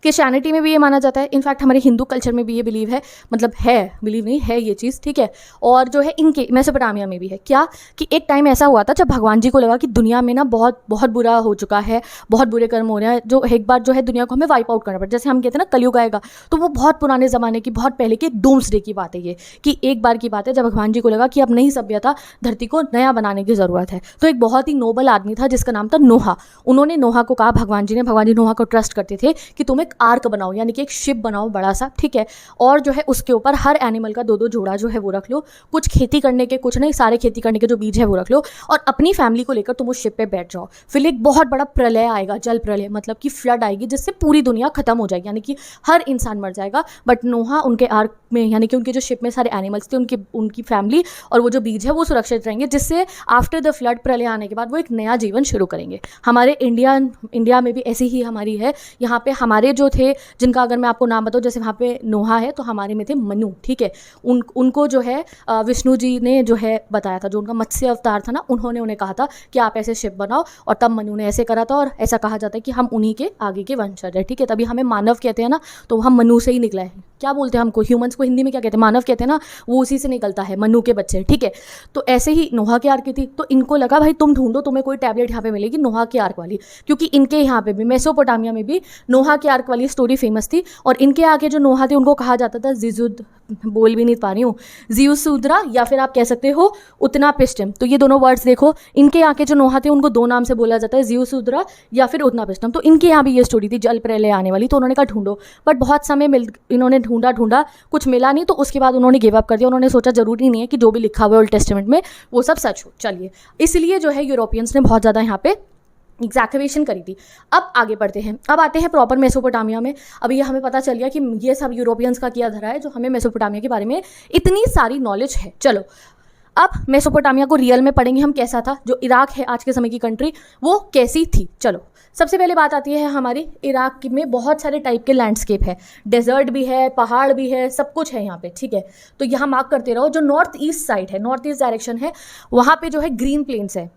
क्रिश्चियनिटी में भी ये माना जाता है, इनफैक्ट हमारे हिंदू कल्चर में भी ये बिलीव है, मतलब है, बिलीव नहीं है ये चीज़, ठीक है। और जो है इनके मेसोपोटामिया में भी है क्या कि एक टाइम ऐसा हुआ था जब भगवान जी को लगा कि दुनिया में ना बहुत बहुत बुरा हो चुका है, बहुत बुरे कर्म हो रहे हैं, जो एक बार जो है दुनिया को हमें वाइप आउट करना पड़ा, जैसे हम कहते हैं ना कलयुग आएगा, तो वो बहुत पुराने ज़माने की, बहुत पहले की डूम्सडे की बात है ये, कि एक बार की बात है जब भगवान जी को लगा कि अब नई सभ्यता, धरती को नया बनाने की ज़रूरत है। तो एक बहुत ही नोबल आदमी था जिसका नाम था नोहा। उन्होंने नोहा को कहा, भगवान जी नोहा को ट्रस्ट करते थे कि तुम्हें एक आर्क बनाओ, यानी कि एक शिप बनाओ बड़ा सा, ठीक है, और जो है उसके ऊपर हर एनिमल का 2-2 जोड़ा जो है वो रख लो, कुछ खेती करने के, कुछ नहीं, सारे खेती करने के जो बीज है वो रख लो, और अपनी फैमिली को लेकर तुम उस शिप पे बैठ जाओ। फिर एक बहुत बड़ा प्रलय आएगा, जल प्रलय, मतलब कि फ्लड आएगी, जिससे पूरी दुनिया खत्म हो जाएगी, यानी कि हर इंसान मर जाएगा। बट नोहा उनके आर्क में, यानी कि उनके जो शिप में सारे एनिमल्स थे, उनकी फैमिली और वो जो बीज है वो सुरक्षित रहेंगे, जिससे आफ्टर द फ्लड, प्रलय आने के बाद वो एक नया जीवन शुरू करेंगे। हमारे इंडिया में भी ऐसी ही हमारी है। यहाँ पे हमारे जो थे, जिनका अगर मैं आपको नाम बताऊँ, जैसे वहाँ पे नोहा है, तो हमारे में थे मनु, ठीक है। उनको जो है विष्णु जी ने जो है बताया था, जो उनका मत्स्य अवतार था ना, उन्होंने उन्हें कहा था कि आप ऐसे शिप बनाओ, और तब मनु ने ऐसे करा था, और ऐसा कहा जाता है कि हम उन्हीं के आगे के वंशज है, ठीक है। तभी हमें मानव कहते हैं ना, तो हम मनु से ही निकला है। क्या बोलते हैं हमको, ह्यूमंस को हिंदी में क्या कहते हैं, मानव कहते हैं ना, वो उसी से निकलता है, मनु के बच्चे, ठीक है। तो ऐसे ही नोहा के आर्क की थी, तो इनको लगा भाई तुम ढूंढो, तुम्हें कोई टैबलेट यहाँ पे मिलेगी नोहा के आर्क वाली, क्योंकि इनके यहाँ पे भी मेसोपोटामिया में भी नोहा के आर्क वाली स्टोरी फेमस थी। और इनके आगे जो नोहा थे उनको कहा जाता था जिजुद, बोल भी नहीं पा रही हूँ, जियुसूद्रा, या फिर आप कह सकते हो उतनापिष्टम। तो ये दोनों वर्ड्स देखो, इनके यहाँ के जो नोहा थे उनको 2 नाम से बोला जाता है, जियुसूद्रा या फिर उतनापिष्टम। तो इनके यहाँ भी ये स्टोरी थी जल प्रलय आने वाली, तो उन्होंने कहा ढूंढो, बट बहुत समय इन्होंने ढूंढा, कुछ मिला नहीं, तो उसके बाद उन्होंने गिव अप कर दिया। उन्होंने सोचा जरूरी नहीं है कि जो भी लिखा हुआ है ओल्ड टेस्टामेंट में वो सब सच हो, चलिए, इसलिए जो है यूरोपियंस ने बहुत ज़्यादा यहाँ पे एग्जैक्टिवेशन करी थी। अब आगे बढ़ते हैं, अब आते हैं प्रॉपर मेसोपोटामिया में। अभी ये हमें पता चल गया कि ये सब यूरोपियंस का किया धरा है, जो हमें मेसोपोटामिया के बारे में इतनी सारी नॉलेज है। चलो अब मेसोपोटामिया को रियल में पढ़ेंगे हम, कैसा था, जो इराक है आज के समय की कंट्री, वो कैसी थी। चलो सबसे पहले बात आती है हमारी, इराक में बहुत सारे टाइप के लैंडस्केप है, डेजर्ट भी है, पहाड़ भी है, सब कुछ है यहाँ पे, ठीक है। तो यहाँ मार्क करते रहो, जो नॉर्थ ईस्ट साइड है, नॉर्थ ईस्ट डायरेक्शन है, वहाँ पे जो है ग्रीन प्लेन्स है,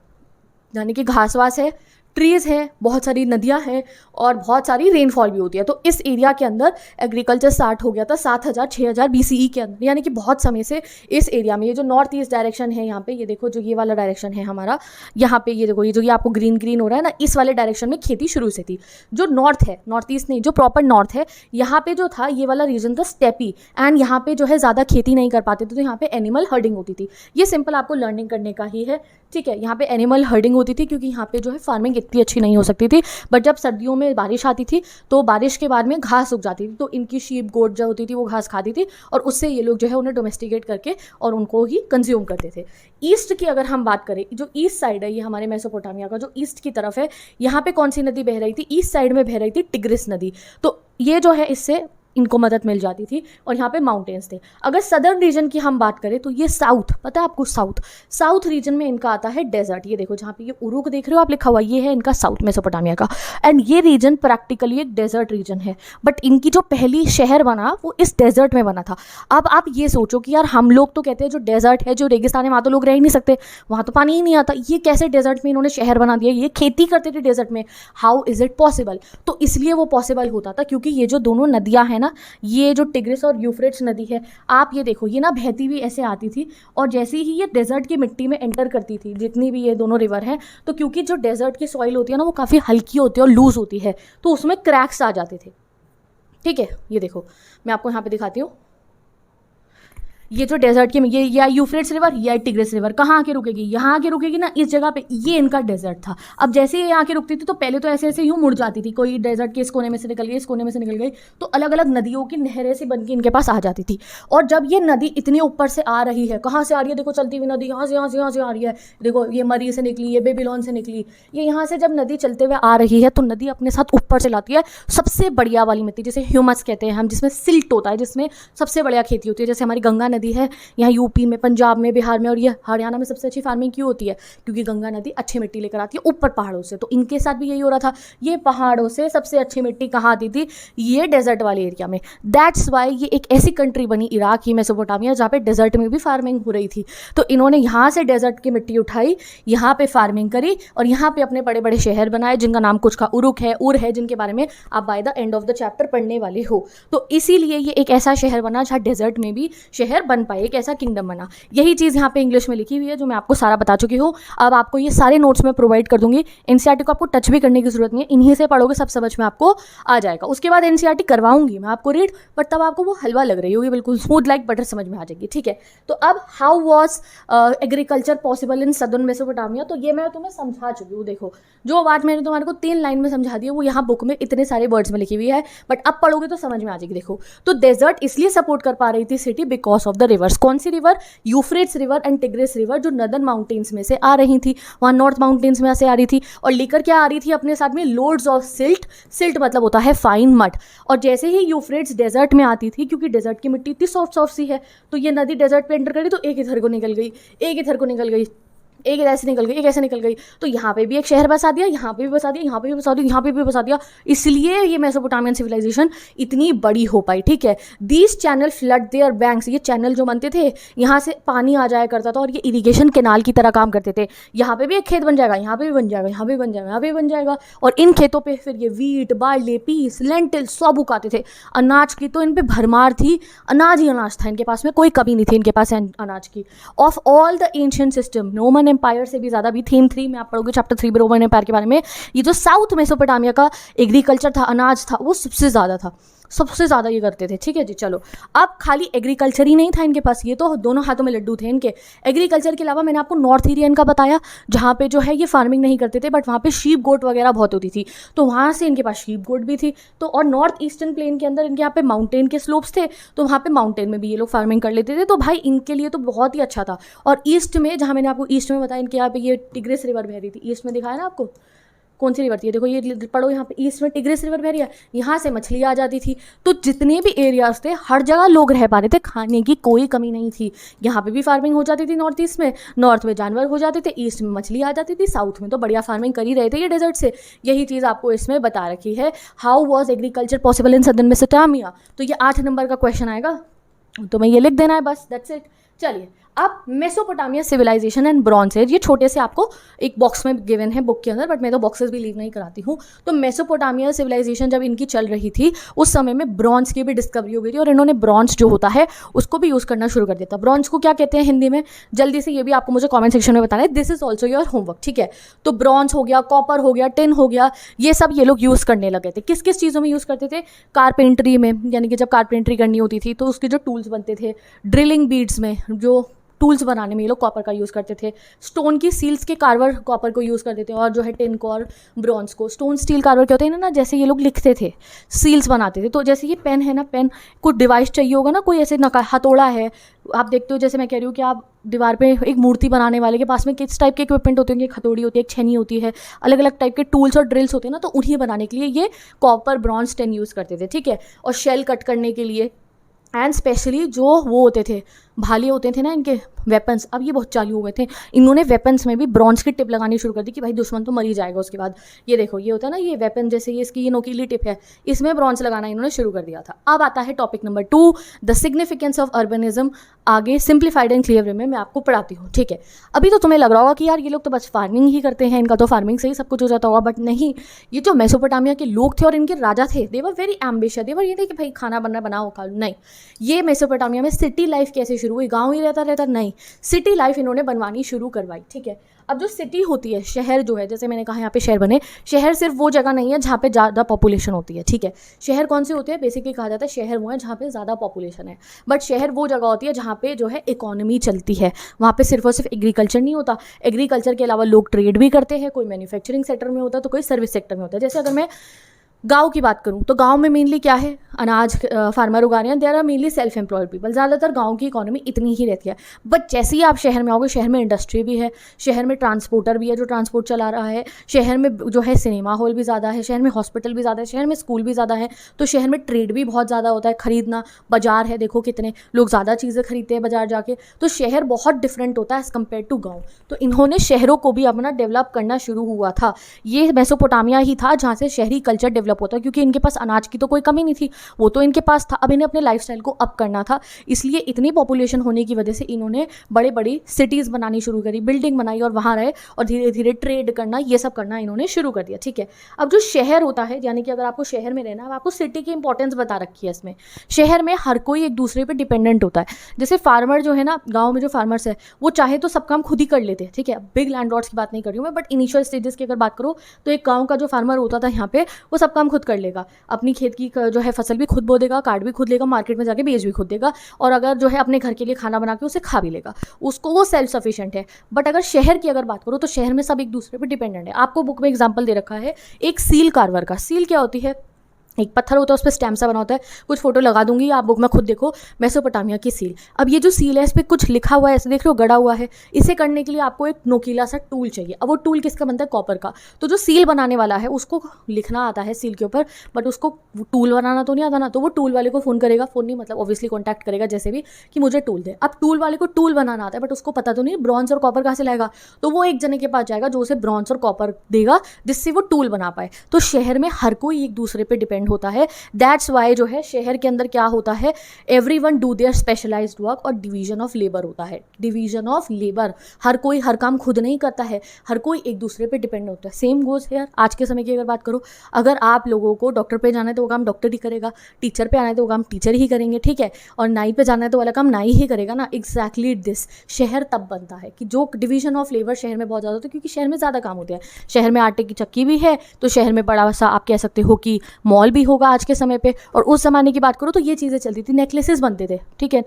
यानी कि घासवास है, ट्रीज़ हैं, बहुत सारी नदियाँ हैं, और बहुत सारी रेनफॉल भी होती है। तो इस एरिया के अंदर एग्रीकल्चर स्टार्ट हो गया था 7000-6000 BCE के अंदर, यानी कि बहुत समय से इस एरिया में, ये जो नॉर्थ ईस्ट डायरेक्शन है यहाँ पे, ये देखो जो ये वाला डायरेक्शन है हमारा, यहाँ पे ये देखो, ये जो ये आपको ग्रीन ग्रीन हो रहा है ना, इस वाले डायरेक्शन में खेती शुरू से थी। जो नॉर्थ है, नॉर्थ ईस्ट नहीं, जो प्रॉपर नॉर्थ है, यहाँ पे जो था ये वाला रीजन था स्टेपी, एंड यहाँ पे जो है ज़्यादा खेती नहीं कर पाते थे, तो यहाँ पे एनिमल हर्डिंग होती थी। ये सिंपल आपको लर्निंग करने का ही है, ठीक है। यहाँ पे एनिमल हर्डिंग होती थी, क्योंकि यहाँ पे जो है फार्मिंग इतनी अच्छी नहीं हो सकती थी, बट जब सर्दियों में बारिश आती थी तो बारिश के बाद में घास उग जाती थी, तो इनकी शीप गोट जो होती थी वो घास खाती थी, और उससे ये लोग जो है उन्हें डोमेस्टिकेट करके और उनको ही कंज्यूम करते थे। ईस्ट की अगर हम बात करें, जो ईस्ट साइड है, ये हमारे मेसोपोटामिया का जो ईस्ट की तरफ है, यहाँ पे कौन सी नदी बह रही थी, ईस्ट साइड में बह रही थी टिग्रिस नदी। तो ये जो है इससे इनको मदद मिल जाती थी, और यहाँ पे माउंटेन्स थे। अगर सदर्न रीजन की हम बात करें तो ये साउथ, पता है आपको, साउथ रीजन में इनका आता है डेजर्ट। ये देखो जहाँ पे ये उरुक देख रहे हो आप लिखा हुआ, ये है इनका साउथ मेसोपोटामिया का, एंड ये रीजन प्रैक्टिकली एक डेजर्ट रीजन है। बट इनकी जो पहली शहर बना वो इस डेजर्ट में बना था। अब आप ये सोचो कि यार हम लोग तो कहते हैं जो डेजर्ट है, जो रेगिस्तान है, वहाँ तो लोग रह ही नहीं सकते, वहाँ तो पानी ही नहीं आता, ये कैसे डेजर्ट में इन्होंने शहर बना दिया, ये खेती करते थे डेजर्ट में, हाउ इज़ इट पॉसिबल। तो इसलिए वो पॉसिबल होता था क्योंकि ये जो दोनों नदियाँ हैं ना, ये जो टिग्रिस और यूफ्रेट्स नदी है, आप ये देखो, ये ना बहती हुई ऐसे आती थी, और जैसे ही ये डेजर्ट की मिट्टी में एंटर करती थी, जितनी भी ये दोनों रिवर हैं, तो क्योंकि जो डेजर्ट की सॉइल होती है ना वो काफ़ी हल्की होती है और लूज होती है, तो उसमें क्रैक्स आ जाते थे, ठीक है। ये देखो मैं आपको यहाँ पे दिखाती हूँ, ये जो डेजर्ट की, ये या यूफ्रेट्स रिवर या टिग्रिस रिवर कहाँ आके रुकेगी, यहाँ आके रुकेगी ना, इस जगह पे, ये इनका डेजर्ट था। अब जैसे ये यहाँ के रुकती थी तो पहले तो ऐसे ऐसे यूँ मुड़ जाती थी, कोई डेजर्ट के इस कोने में से निकल गई, इस कोने में से निकल गई, तो अलग अलग नदियों की नहरें से बन के इनके पास आ जाती थी। और जब ये नदी इतनी ऊपर से आ रही है, कहाँ से आ रही है, देखो चलती हुई नदी यहाँ से आ रही है, देखो ये मरी से निकली, ये बेबीलोन से निकली, ये यहाँ से जब नदी चलते हुए आ रही है तो नदी अपने साथ ऊपर से लाती है सबसे बढ़िया वाली मिट्टी, जिसे ह्यूमस कहते हैं हम, जिसमें सिल्ट होता है, जिसमें सबसे बढ़िया खेती होती है। जैसे हमारी गंगा नदी है, यहाँ यूपी में, पंजाब में, बिहार में और ये हरियाणा में सबसे अच्छी फार्मिंग क्यों होती है, क्योंकि गंगा नदी अच्छी मिट्टी लेकर आती है ऊपर पहाड़ों से। तो इनके साथ भी यही हो रहा था, ये पहाड़ों से सबसे अच्छी मिट्टी कहाँ आती थी, ये डेजर्ट वाले एरिया में। दैट्स वाई ये एक ऐसी कंट्री बनी, इराक ही मेसोपोटामिया, जहाँ पे डेजर्ट में भी फार्मिंग हो रही थी। तो इन्होंने यहाँ से डेजर्ट की मिट्टी उठाई, यहाँ पे फार्मिंग करी, और यहाँ पे अपने बड़े बड़े शहर बनाए, जिनका नाम कुछ का उरुक है, उर है, जिनके बारे में आप by the end of the chapter पढ़ने वाले हो। तो इसीलिए ये एक ऐसा शहर बना जहाँ डेजर्ट में भी शहर बन पाए, एक ऐसा किंगडम बना। यही चीज़ यहाँ पे इंग्लिश में लिखी हुई है जो मैं आपको सारा बता चुकी हूँ। अब आपको ये सारे नोट्स में प्रोवाइड कर दूंगी। एनसीईआरटी को आपको टच भी करने की जरूरत नहीं है, इन्हीं से पढ़ोगे सब समझ में आपको आ जाएगा। उसके बाद एनसीईआरटी करवाऊंगी मैं आपको रीड, बट तब आपको वो हलवा लग रही होगी, बिल्कुल स्मूथ लाइक बटर समझ में आ जाएगी, ठीक है। तो अब how was agriculture possible in southern Mesopotamia, तो ये मैं तुम्हें समझा चुकी हूँ। देखो जो बात मैंने तुम्हारे को 3 लाइन में समझा दी है वो यहाँ बुक में इतने सारे वर्ड्स में लिखी हुई है, बट अब पढ़ोगे तो समझ में आ जाएगी। देखो तो डेजर्ट इसलिए सपोर्ट कर पा रही थी city because of the rivers. कौन सी river? Euphrates river and Tigris river, जो नदर्न माउंटेन्स में से आ रही थी, वहाँ नॉर्थ माउंटेन्स में से आ रही थी। और लेकर क्या आ रही थी अपने साथ में? Loads of silt. सिल्ट मतलब होता है फाइन मड। और जैसे ही यूफ्रेट्स डेजर्ट में आती थी, क्योंकि डेजर्ट की मिट्टी इतनी सॉफ्ट सॉफ्ट सी है, तो ये नदी डेजर्ट पे एंटर करी तो एक इधर को निकल गई, एक इधर को निकल गई, एक ऐसे निकल गई, एक ऐसे निकल गई, तो यहाँ पे भी एक शहर बसा दिया, यहाँ पे भी बसा दिया, यहाँ पे भी बसा दिया, यहाँ पे भी बसा दिया। इसलिए ये मेसोपोटामियन सिविलाइजेशन इतनी बड़ी हो पाई, ठीक है। These channel flood their banks, ये चैनल जो बनते थे यहाँ से पानी आ जाया करता था और ये इरिगेशन कैनाल की तरह काम करते थे। यहाँ पे भी एक खेत बन जाएगा, यहाँ पे भी बन जाएगा, यहाँ पे भी बन जाएगा, यहाँ पे भी बन जाएगा, और इन खेतों पर फिर ये वीट, बार्ले, पीस, लेंटिल सब उगाते थे। अनाज की तो इन पर भरमार थी, अनाज ही अनाज था इनके पास में, कोई कमी नहीं थी इनके पास अनाज की। Of all the ancient system, Roman empire से भी ज़्यादा भी, थीम 3 में आप पढ़ोगे चैप्टर 3 रोमन एम्पायर के बारे में, ये जो साउथ मेसोपोटामिया का एग्रीकल्चर था, अनाज था, वो सबसे ज़्यादा था, सबसे ज़्यादा ये करते थे, ठीक है जी। चलो अब खाली एग्रीकल्चर ही नहीं था इनके पास, ये तो दोनों हाथों में लड्डू थे इनके। एग्रीकल्चर के अलावा मैंने आपको नॉर्थ एरियन का बताया, जहाँ पे जो है ये फार्मिंग नहीं करते थे, बट वहाँ पे शीप गोट वगैरह बहुत होती थी, तो वहाँ से इनके पास शीप गोट भी थी। तो और नॉर्थ ईस्टर्न प्लेन के अंदर इनके यहाँ पे माउंटेन के स्लोप्स थे, तो वहाँ पे माउंटेन में भी ये लोग फार्मिंग कर लेते थे, तो भाई इनके लिए तो बहुत ही अच्छा था। और ईस्ट में, जहाँ मैंने आपको ईस्ट में बताया, इनके यहाँ पे ये टिग्रिस रिवर बह रही थी, ईस्ट में दिखाया ना आपको, कौन सी रिवर थी? देखो ये पढ़ो, यहाँ पे ईस्ट में टिग्रिस रिवर बह रही है, यहाँ से मछली आ जाती थी। तो जितने भी एरियाज थे हर जगह लोग रह पा रहे थे, खाने की कोई कमी नहीं थी। यहाँ पे भी फार्मिंग हो जाती थी नॉर्थ ईस्ट में, नॉर्थ में जानवर हो जाते थे, ईस्ट में मछली आ जाती थी, साउथ में तो बढ़िया फार्मिंग कर ही रहे थे ये डेजर्ट से। यही चीज़ आपको इसमें बता रखी है, how was agriculture possible in southern Mesopotamia. तो ये 8 नंबर का क्वेश्चन आएगा, तो मैं ये लिख देना है बस, दैट्स इट। चलिए अब Mesopotamia civilisation and bronze age, ये छोटे से आपको एक बॉक्स में गिवन है बुक के अंदर, बट मैं तो बॉक्सेस भी लीव नहीं कराती हूँ। तो मेसोपोटामिया सिविलाइजेशन जब इनकी चल रही थी उस समय में ब्रॉन्ज की भी डिस्कवरी हो गई थी, और इन्होंने ब्रॉन्ज जो होता है उसको भी यूज़ करना शुरू कर दिया था। ब्रॉन्ज को क्या कहते हैं हिंदी में, जल्दी से ये भी आपको मुझे कॉमेंट सेक्शन में बताना है, this is also your homework, ठीक है। तो ब्रॉन्ज हो गया, कॉपर हो गया, टिन हो गया, ये सब ये लोग यूज़ करने लगे थे। किस किस चीज़ों में यूज़ करते थे? कारपेंट्री में, यानी कि जब कारपेंट्री करनी होती थी तो उसके जो टूल्स बनते थे, ड्रिलिंग बीड्स में जो टूल्स बनाने में ये लोग कॉपर का यूज़ करते थे। स्टोन की सील्स के कार्वर कॉपर को यूज़ करते थे, और जो है टिन को और ब्रॉन्ज को। स्टोन स्टील कार्वर क्या होते हैं ना, जैसे ये लोग लिखते थे, सील्स बनाते थे। तो जैसे ये पेन है ना, पेन कुछ डिवाइस चाहिए होगा ना, कोई ऐसे हथौड़ा है, आप देखते हो, जैसे मैं कह रही हूँ कि आप दीवार पे एक मूर्ति बनाने वाले के पास में किस टाइप के इक्विपमेंट होते हैं, एक हथौड़ी होती है, एक छेनी होती है, अलग अलग टाइप के टूल्स और ड्रिल्स होते हैं ना, तो उन्हें बनाने के लिए ये कॉपर, ब्रॉन्ज, टिन यूज़ करते थे, ठीक है। और शेल कट करने के लिए, एंड स्पेशली जो वो होते थे भाले होते थे ना इनके वेपन्स, अब ये बहुत चालू हो गए थे, इन्होंने वेपन्स में भी ब्रॉन्ज की टिप लगानी शुरू कर दी कि भाई दुश्मन तो मर ही जाएगा उसके बाद। ये देखो, ये होता है ना, ये वेपन जैसे ये इसकी ये नोकीली टिप है, इसमें ब्रॉन्ज लगाना इन्होंने शुरू कर दिया था। अब आता है topic number 2, the significance of urbanism. आगे सिंप्लीफाइड एंड क्लियर वे में मैं आपको पढ़ाती हूँ, ठीक है। अभी तो तुम्हें लग रहा होगा कि यार ये लोग तो बस फार्मिंग ही करते हैं, इनका तो फार्मिंग से ही सब कुछ हो जाता होगा, बट नहीं, ये जो मेसोपोटामिया के लोग थे और इनके राजा थे, दे वर वेरी एम्बिशियस। दे वर ये नहीं कि भाई खाना बनना बनाओ खा लो, नहीं। ये मेसोपोटामिया में सिटी लाइफ कैसे शुरू हुई, गाँव ही रहता नहीं, सिटी लाइफ इन्होंने बनवानी शुरू करवाई, ठीक है। अब जो सिटी होती है, शहर जो है, जैसे मैंने कहा यहाँ पे शहर बने, शहर सिर्फ वो जगह नहीं है जहाँ पे ज़्यादा पॉपुलेशन होती है, ठीक है। शहर कौन से होते हैं? बेसिकली कहा जाता है शहर वो है जहाँ पे ज़्यादा पॉपुलेशन है, बट शहर वो जगह होती है जहाँ पे जो है इकोनॉमी चलती है। वहाँ पे सिर्फ और सिर्फ एग्रीकल्चर नहीं होता, एग्रीकल्चर के अलावा लोग ट्रेड भी करते हैं, कोई मैन्युफैक्चरिंग सेक्टर में होता है तो कोई सर्विस सेक्टर में होता है। जैसे अगर मैं गांव की बात करूं तो गांव में मेनली क्या है, अनाज फार्मर उगा रहे हैं, there are mainly self employed people, ज़्यादातर गांव की इकोनॉमी इतनी ही रहती है। बट जैसे ही आप शहर में आओगे, शहर में इंडस्ट्री भी है, शहर में ट्रांसपोर्टर भी है जो ट्रांसपोर्ट चला रहा है, शहर में जो है सिनेमा हॉल भी ज़्यादा है, शहर में हॉस्पिटल भी ज़्यादा है, शहर में स्कूल भी ज़्यादा है, तो शहर में ट्रेड भी बहुत ज़्यादा होता है, खरीदना, बाजार है, देखो कितने लोग ज़्यादा चीज़ें खरीदते हैं बाजार जाके। तो शहर बहुत डिफरेंट होता है एज़ कम्पेयर टू गाँव। तो इन्होंने शहरों को भी अपना डेवलप करना शुरू हुआ था। ये मेसोपोटामिया ही था जहाँ से शहरी कल्चर डेवलप डेवलप हुआ था, क्योंकि इनके पास अनाज की तो कोई कमी नहीं थी, वो तो इनके पास था। अब इन्हें अपने लाइफस्टाइल को अप करना था, इसलिए इतनी पॉपुलेशन होने की वजह से इन्होंने बड़े बड़ी सिटीज़ बनानी शुरू करी, बिल्डिंग बनाई और वहाँ रहे और धीरे धीरे ट्रेड करना, ये सब करना इन्होंने शुरू कर दिया। ठीक है, अब जो शहर होता है, यानी कि अगर आपको शहर में रहना है, आपको सिटी की इंपॉर्टेंस बता रखी है इसमें। शहर में हर कोई एक दूसरे पर डिपेंडेंट होता है। जैसे फार्मर जो है ना, गाँव में जो फार्मर्स है वो चाहे तो सब काम खुद ही कर लेते हैं। ठीक है, बिग लैंडलॉर्ड्स की बात नहीं कर रही हूँ मैं, बट इनिशियल स्टेजेस की अगर बात करो तो एक गाँव का जो फार्मर होता था यहाँ पे, वो सब काम खुद कर लेगा, अपनी खेत की जो है फसल भी खुद बो देगा, काट भी खुद लेगा, मार्केट में जाके बेच भी खुद देगा, और अगर जो है अपने घर के लिए खाना बना के उसे खा भी लेगा, उसको वो सेल्फ सफिशिएंट है। बट अगर शहर की अगर बात करो तो शहर में सब एक दूसरे पर डिपेंडेंट है। आपको बुक में एग्जाम्पल दे रखा है एक सील कार्वर का। सील क्या होती है? एक पत्थर होता है, उस पर स्टैम्प सा बना होता है, कुछ फोटो लगा दूंगी, आप बुक में खुद देखो, मेसोपोटामिया की सील। अब ये जो सील है इस पर कुछ लिखा हुआ है, ऐसे देख रहे हो, गड़ा हुआ है। इसे करने के लिए आपको एक नोकीला सा टूल चाहिए। अब वो टूल किसका बनता है? कॉपर का। तो जो सील बनाने वाला है उसको लिखना आता है सील के ऊपर, बट उसको टूल बनाना तो नहीं आता ना, तो वो टूल वाले को फ़ोन करेगा, फ़ोन नहीं मतलब ऑब्वियसली कॉन्टैक्ट करेगा जैसे भी, कि मुझे टूल दे। अब टूल वाले को टूल बनाना आता है, बट उसको पता तो नहीं ब्रॉन्ज और कॉपर कहाँ से लाएगा, तो वो एक जने के पास जाएगा जो उसे ब्रॉन्ज और कॉपर देगा, जिससे वो टूल बना पाए। तो शहर में हर कोई एक दूसरे पर डिपेंड होता है। दैट्स वाई जो है शहर के अंदर क्या होता है, everyone do their specialised work, और डिवीजन ऑफ लेबर होता है। डिवीजन ऑफ लेबर, हर कोई हर काम खुद नहीं करता है, हर कोई एक दूसरे पे डिपेंड होता है। सेम गोज है आज के समय की अगर बात करो, अगर आप लोगों को डॉक्टर पे जाना है तो वो काम डॉक्टर ही करेगा, टीचर पे आना है तो वो काम टीचर ही करेंगे, ठीक है, और नाई पे जाना है तो वाला काम नाई ही करेगा ना। एग्जैक्टली दिस शहर तब बनता है कि जो डिवीजन ऑफ लेबर शहर में बहुत ज़्यादा होता है, क्योंकि शहर में ज़्यादा काम होते हैं। शहर में आटे की चक्की भी है, तो शहर में बड़ा सा आप कह सकते हो कि मॉल भी होगा आज के समय पे। और उस ज़माने की बात करो तो ये चीज़ें चलती थी, नेकलेसेस बनते थे, ठीक है,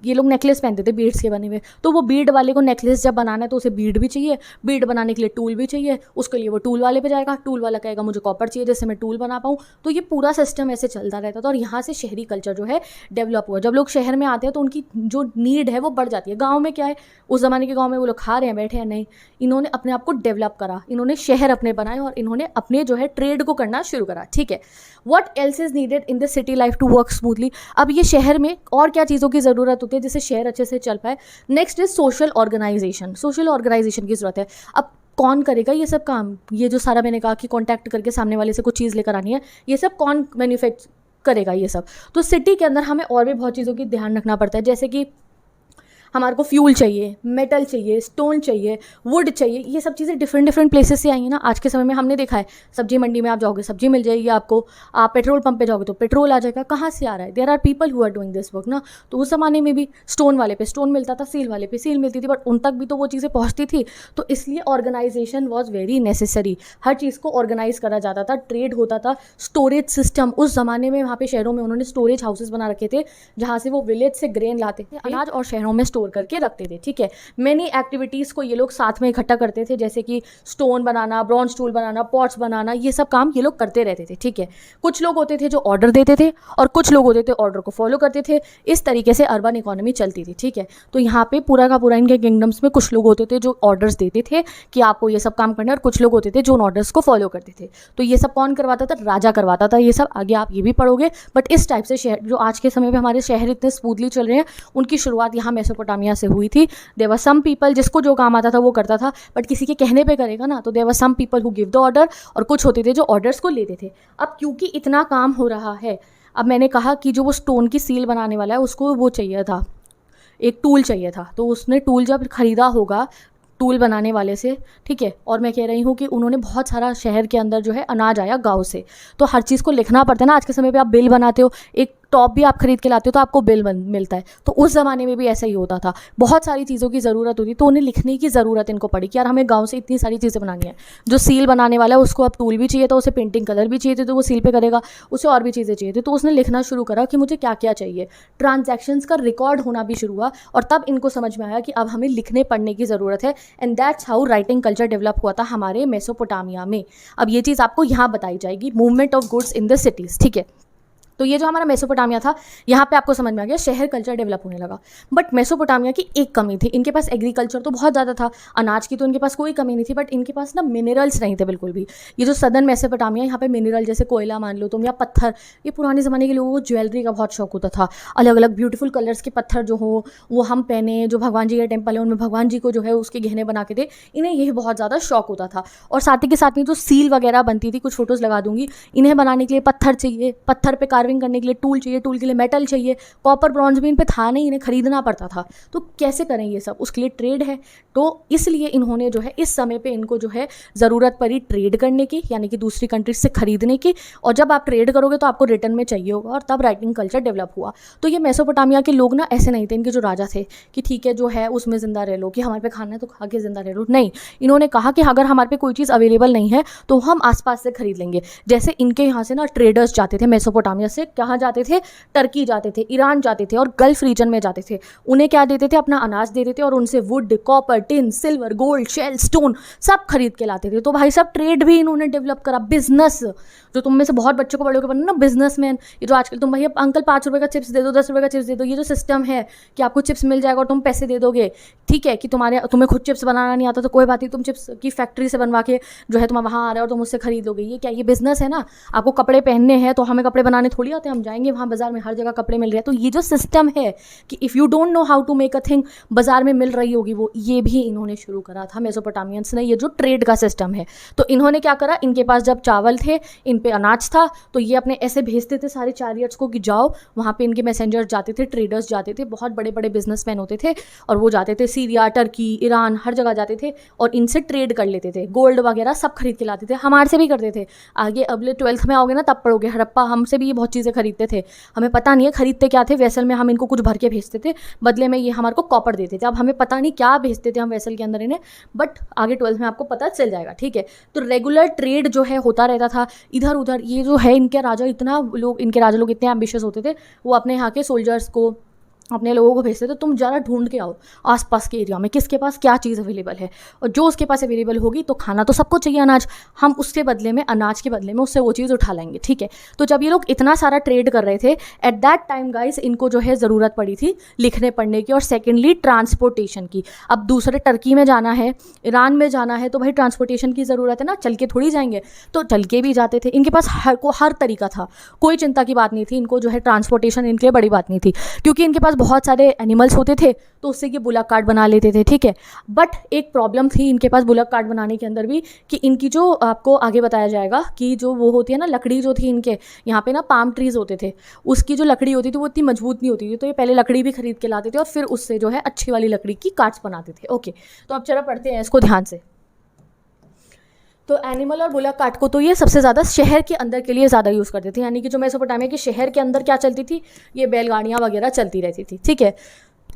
ये लोग नेकलेस पहनते थे बीड्स के बने हुए, तो वो बीड वाले को नेकलेस जब बनाना है तो उसे बीड भी चाहिए, बीड बनाने के लिए टूल भी चाहिए, उसके लिए वो टूल वाले पे जाएगा, टूल वाला कहेगा मुझे कॉपर चाहिए जिससे मैं टूल बना पाऊँ। तो ये पूरा सिस्टम ऐसे चलता रहता था, और यहाँ से शहरी कल्चर जो है डेवलप हुआ। जब लोग शहर में आते हैं तो उनकी जो नीड है वो बढ़ जाती है। गाँव में क्या है, उस ज़माने के गाँव में वो लोग खा रहे हैं, बैठे हैं, नहीं, इन्होंने अपने आप को डेवलप करा, इन्होंने शहर अपने बनाए और इन्होंने अपने जो है ट्रेड को करना शुरू करा, ठीक है। What else is needed in the city life to work smoothly? अब ये शहर में और क्या चीज़ों की ज़रूरत होती है जिससे शहर अच्छे से चल पाए? Next is social organisation. Social organisation की ज़रूरत है। अब कौन करेगा ये सब काम? ये जो सारा मैंने कहा कि कॉन्टैक्ट करके सामने वाले से कुछ चीज़ लेकर आनी है, ये सब कौन मैन्युफैक्चर करेगा ये सब? तो सिटी के अंदर हमें और भी बहुत चीज़ों की ध्यान रखना पड़ता है, जैसे कि हमारे को फ्यूल चाहिए, मेटल चाहिए, स्टोन चाहिए, वुड चाहिए, ये सब चीज़ें डिफरेंट डिफरेंट प्लेसेस से आई हैं ना। आज के समय में हमने देखा है, सब्जी मंडी में आप जाओगे सब्जी मिल जाएगी आपको, आप पेट्रोल पंप पे जाओगे तो पेट्रोल आ जाएगा। कहाँ से आ रहा है? There are people who are doing this work ना। तो उस ज़माने में भी स्टोन वाले पे स्टोन मिलता था, सील वाले पे सील मिलती थी, बट उन तक भी तो वो चीज़ें पहुँचती थी। तो इसलिए ऑर्गेनाइजेशन वॉज वेरी नेसेसरी। हर चीज़ को ऑर्गेनाइज करा जाता था, ट्रेड होता था, स्टोरेज सिस्टम उस ज़माने में वहाँ पे शहरों में उन्होंने स्टोरेज हाउसेज बना रखे थे, जहाँ से वो विलेज से ग्रेन लाते थे अनाज और शहरों में स्टोर करके रखते थे, ठीक है। मैनी एक्टिविटीज़ को ये लोग साथ में इकट्ठा करते थे, जैसे कि स्टोन बनाना, ब्रॉन्ज टूल बनाना, पॉट्स बनाना, ये सब काम ये लोग करते रहते थे, ठीक है। कुछ लोग होते थे जो ऑर्डर देते थे और कुछ लोग होते थे ऑर्डर को फॉलो करते थे। इस तरीके से अर्बन इकोनॉमी चलती थी, ठीक है। तो यहाँ पे पूरा का पूरा इनके किंगडम्स में कुछ लोग होते थे जो ऑर्डर्स देते थे कि आपको ये सब काम करना है, और कुछ लोग होते थे जो उन ऑर्डर्स को फॉलो करते थे। तो ये सब कौन करवाता था? राजा करवाता था ये सब। आगे आप ये भी पढ़ोगे। बट इस टाइप से शहर जो आज के समय में हमारे शहर इतने स्मूथली चल रहे हैं, उनकी शुरुआत यहाँ मेसोपोटामिया से हुई थी। देयर वर सम पीपल, जिसको जो काम आता था वो करता था, बट किसी के कहने पे करेगा ना, तो there were some people who give the order, और कुछ होते थे जो ऑर्डर्स को लेते थे। अब क्योंकि इतना काम हो रहा है, अब मैंने कहा कि जो वो स्टोन की सील बनाने वाला है उसको वो चाहिए था, एक टूल चाहिए था। तो उसने टूल जब खरीदा होगा टूल बनाने वाले से, ठीक है, और मैं कह रही हूँ कि उन्होंने बहुत सारा शहर के अंदर जो है अनाज आया गाँव से, तो हर चीज़ को लिखना पड़ता है ना। आज के समय पे आप बिल बनाते हो, एक टॉप भी आप खरीद के लाते हो तो आपको बिल मिलता है। तो उस ज़माने में भी ऐसा ही होता था, बहुत सारी चीज़ों की ज़रूरत होती, तो उन्हें लिखने की ज़रूरत इनको पड़ी कि यार हमें गाँव से इतनी सारी चीज़ें बनानी है। जो सील बनाने वाला है उसको अब टूल भी चाहिए था, उसे पेंटिंग कलर भी चाहिए थे तो वो सील पे करेगा, उसे और भी चीज़ें चाहिए थी, तो उसने लिखना शुरू करा कि मुझे क्या क्या चाहिए। ट्रांजैक्शंस का रिकॉर्ड होना भी शुरू हुआ, और तब इनको समझ में आया कि अब हमें लिखने पढ़ने की ज़रूरत है। And that's how writing culture develop हुआ था हमारे मेसोपोटामिया में। अब ये चीज़ आपको यहाँ बताई जाएगी, movement of goods in the cities, ठीक है। तो ये जो हमारा मेसोपोटामिया था, यहाँ पे आपको समझ में आ गया शहर कल्चर डेवलप होने लगा। बट मेसोपोटामिया की एक कमी थी, इनके पास एग्रीकल्चर तो बहुत ज़्यादा था, अनाज की तो इनके पास कोई कमी नहीं थी, बट इनके पास ना मिनरल्स नहीं थे बिल्कुल भी। ये जो सदर्न मेसोपोटामिया, यहाँ पे मिनरल जैसे कोयला मान लो तुम या पत्थर, ये पुराने ज़माने के लोगों को ज्वेलरी का बहुत शौक होता था, अलग अलग ब्यूटीफुल कलर्स के पत्थर जो हो वो हम पहने, जो भगवान जी के टेम्पल है उनमें भगवान जी को जो है उसके गहने बना के दे, इन्हें यही बहुत ज़्यादा शौक होता था। और साथ ही के साथ में जो सील वगैरह बनती थी, कुछ फोटोज़ लगा दूंगी, इन्हें बनाने के लिए पत्थर चाहिए, पत्थर पे कार्विंग करने के लिए टूल चाहिए, टूल के लिए मेटल चाहिए, कॉपर ब्रॉन्ज भी इन पे था नहीं, इन्हें खरीदना पड़ता था। तो कैसे करें ये सब, उसके लिए ट्रेड है, तो इसलिए इन्होंने जो है इस समय पे इनको जो है ज़रूरत पड़ी ट्रेड करने की, यानी कि दूसरी कंट्रीज से खरीदने की। और जब आप ट्रेड करोगे तो आपको रिटर्न में चाहिए होगा, और तब राइटिंग कल्चर डेवलप हुआ। तो ये मेसोपोटामिया के लोग ना ऐसे नहीं थे, इनके जो राजा थे कि ठीक है जो है उसमें ज़िंदा रह लो, कि हमारे पे खाना है तो खा के ज़िंदा रह लो, नहीं, इन्होंने कहा कि अगर हमारे पे कोई चीज़ अवेलेबल नहीं है तो हम आसपास से खरीद लेंगे। जैसे इनके यहाँ से ना ट्रेडर्स जाते थे मेसोपोटामिया से, कहाँ जाते थे, टर्की जाते थे, ईरान जाते थे और गल्फ रीजन में जाते थे। उन्हें क्या देते थे, अपना अनाज देते थे और उनसे wood, copper, tin, silver, gold, shell, stone सब खरीद के लाते थे। तो भाई सब ट्रेड भी इन्होंने डेवलप करा, बिजनेस। जो तुम में से बहुत बच्चों को बड़े होकर बनना ना बिजनेसमैन, ये जो आजकल तुम भैया अंकल 5 रुपये का चिप्स दे दो, 10 रुपये का चिप्स दे दो, ये जो सिस्टम है कि आपको चिप्स मिल जाएगा और तुम पैसे दे दोगे, ठीक है, कि तुम्हें खुद चिप्स बनाना नहीं आता तो कोई बात नहीं, तुम चिप्स की फैक्ट्री से बनवा के जो है तुम वहाँ आ रहे हो और तुम उससे खरीद लोगे, ये क्या, ये बिजनेस है ना। आपको कपड़े पहनने हैं तो हमें कपड़े बनाने थोड़ी आते हैं, हम जाएंगे वहाँ बाजार में, हर जगह कपड़े मिल रहे हैं। तो ये जो सिस्टम है कि if you don't know how to make a thing, बाजार में मिल रही होगी वो, ये भी इन्होंने शुरू करा था मेसोपोटामियंस ने, ये जो ट्रेड का सिस्टम है। तो इन्होंने क्या करा, इनके पास जब चावल थे, इन पे अनाज था, तो ये अपने ऐसे भेजते थे सारे चैरियट्स को कि जाओ, वहाँ पे इनके मैसेंजर्स जाते थे, ट्रेडर्स जाते थे, बहुत बड़े बड़े बिजनेसमैन होते थे, और वो जाते थे सीरिया, टर्की, ईरान, हर जगह जाते थे और इनसे ट्रेड कर लेते थे, गोल्ड वगैरह सब खरीद के लाते थे, हमारे से भी करते थे। आगे अगले 12th में आओगे ना तब पढ़ोगे, हड़प्पा हमसे भी ये बहुत चीज़ें खरीदते थे, हमें पता नहीं है खरीदते क्या थे, वेसल में हम इनको कुछ भर के भेजते थे, बदले में ये हमारे को कॉपर देते थे। अब हमें पता नहीं क्या भेजते थे हम वेसल के अंदर इन्हें, बट आगे 12th में आपको पता चल जाएगा, ठीक है। तो रेगुलर ट्रेड जो है होता रहता था इधर उधर। ये जो है इनके राजा इतने एम्बिशियस होते थे, वो अपने यहाँ के सोल्जर्स को, अपने लोगों को भेजते थे, तुम ज़रा ढूंढ के आओ आसपास के एरिया में किसके पास क्या चीज़ अवेलेबल है, और जो उसके पास अवेलेबल होगी, तो खाना तो सबको चाहिए अनाज, हम उसके बदले में, अनाज के बदले में उससे वो चीज़ उठा लेंगे, ठीक है। तो जब ये लोग इतना सारा ट्रेड कर रहे थे, एट दैट टाइम गाइस इनको जो है ज़रूरत पड़ी थी लिखने पढ़ने की, और सेकेंडली ट्रांसपोर्टेशन की। अब दूसरे टर्की में जाना है, ईरान में जाना है, तो भाई ट्रांसपोर्टेशन की ज़रूरत है ना, चल के थोड़ी जाएंगे, तो चल के भी जाते थे। इनके पास हर तरीका था, कोई चिंता की बात नहीं थी इनको, जो है ट्रांसपोर्टेशन इनके लिए बड़ी बात नहीं थी, क्योंकि इनके पास बहुत सारे एनिमल्स होते थे, तो उससे ये बुलक कार्ट बना लेते थे, ठीक है। बट एक प्रॉब्लम थी इनके पास बुलक कार्ट बनाने के अंदर भी, कि इनकी जो, आपको आगे बताया जाएगा कि जो वो होती है ना लकड़ी, जो थी इनके यहाँ पे ना पाम ट्रीज होते थे, उसकी जो लकड़ी होती थी वो इतनी मजबूत नहीं होती थी, तो ये पहले लकड़ी भी खरीद के लाते थे और फिर उससे जो है अच्छी वाली लकड़ी की कार्ट्स बनाते थे। ओके, तो अब चलो पढ़ते हैं इसको ध्यान से। तो एनिमल और बुलक कार्ट को तो ये सबसे ज़्यादा शहर के अंदर के लिए ज़्यादा यूज़ करते थे, यानी कि जो मेसोपोटामिया के शहर के अंदर क्या चलती थी, ये बैलगाड़ियाँ वगैरह चलती रहती थी, ठीक है।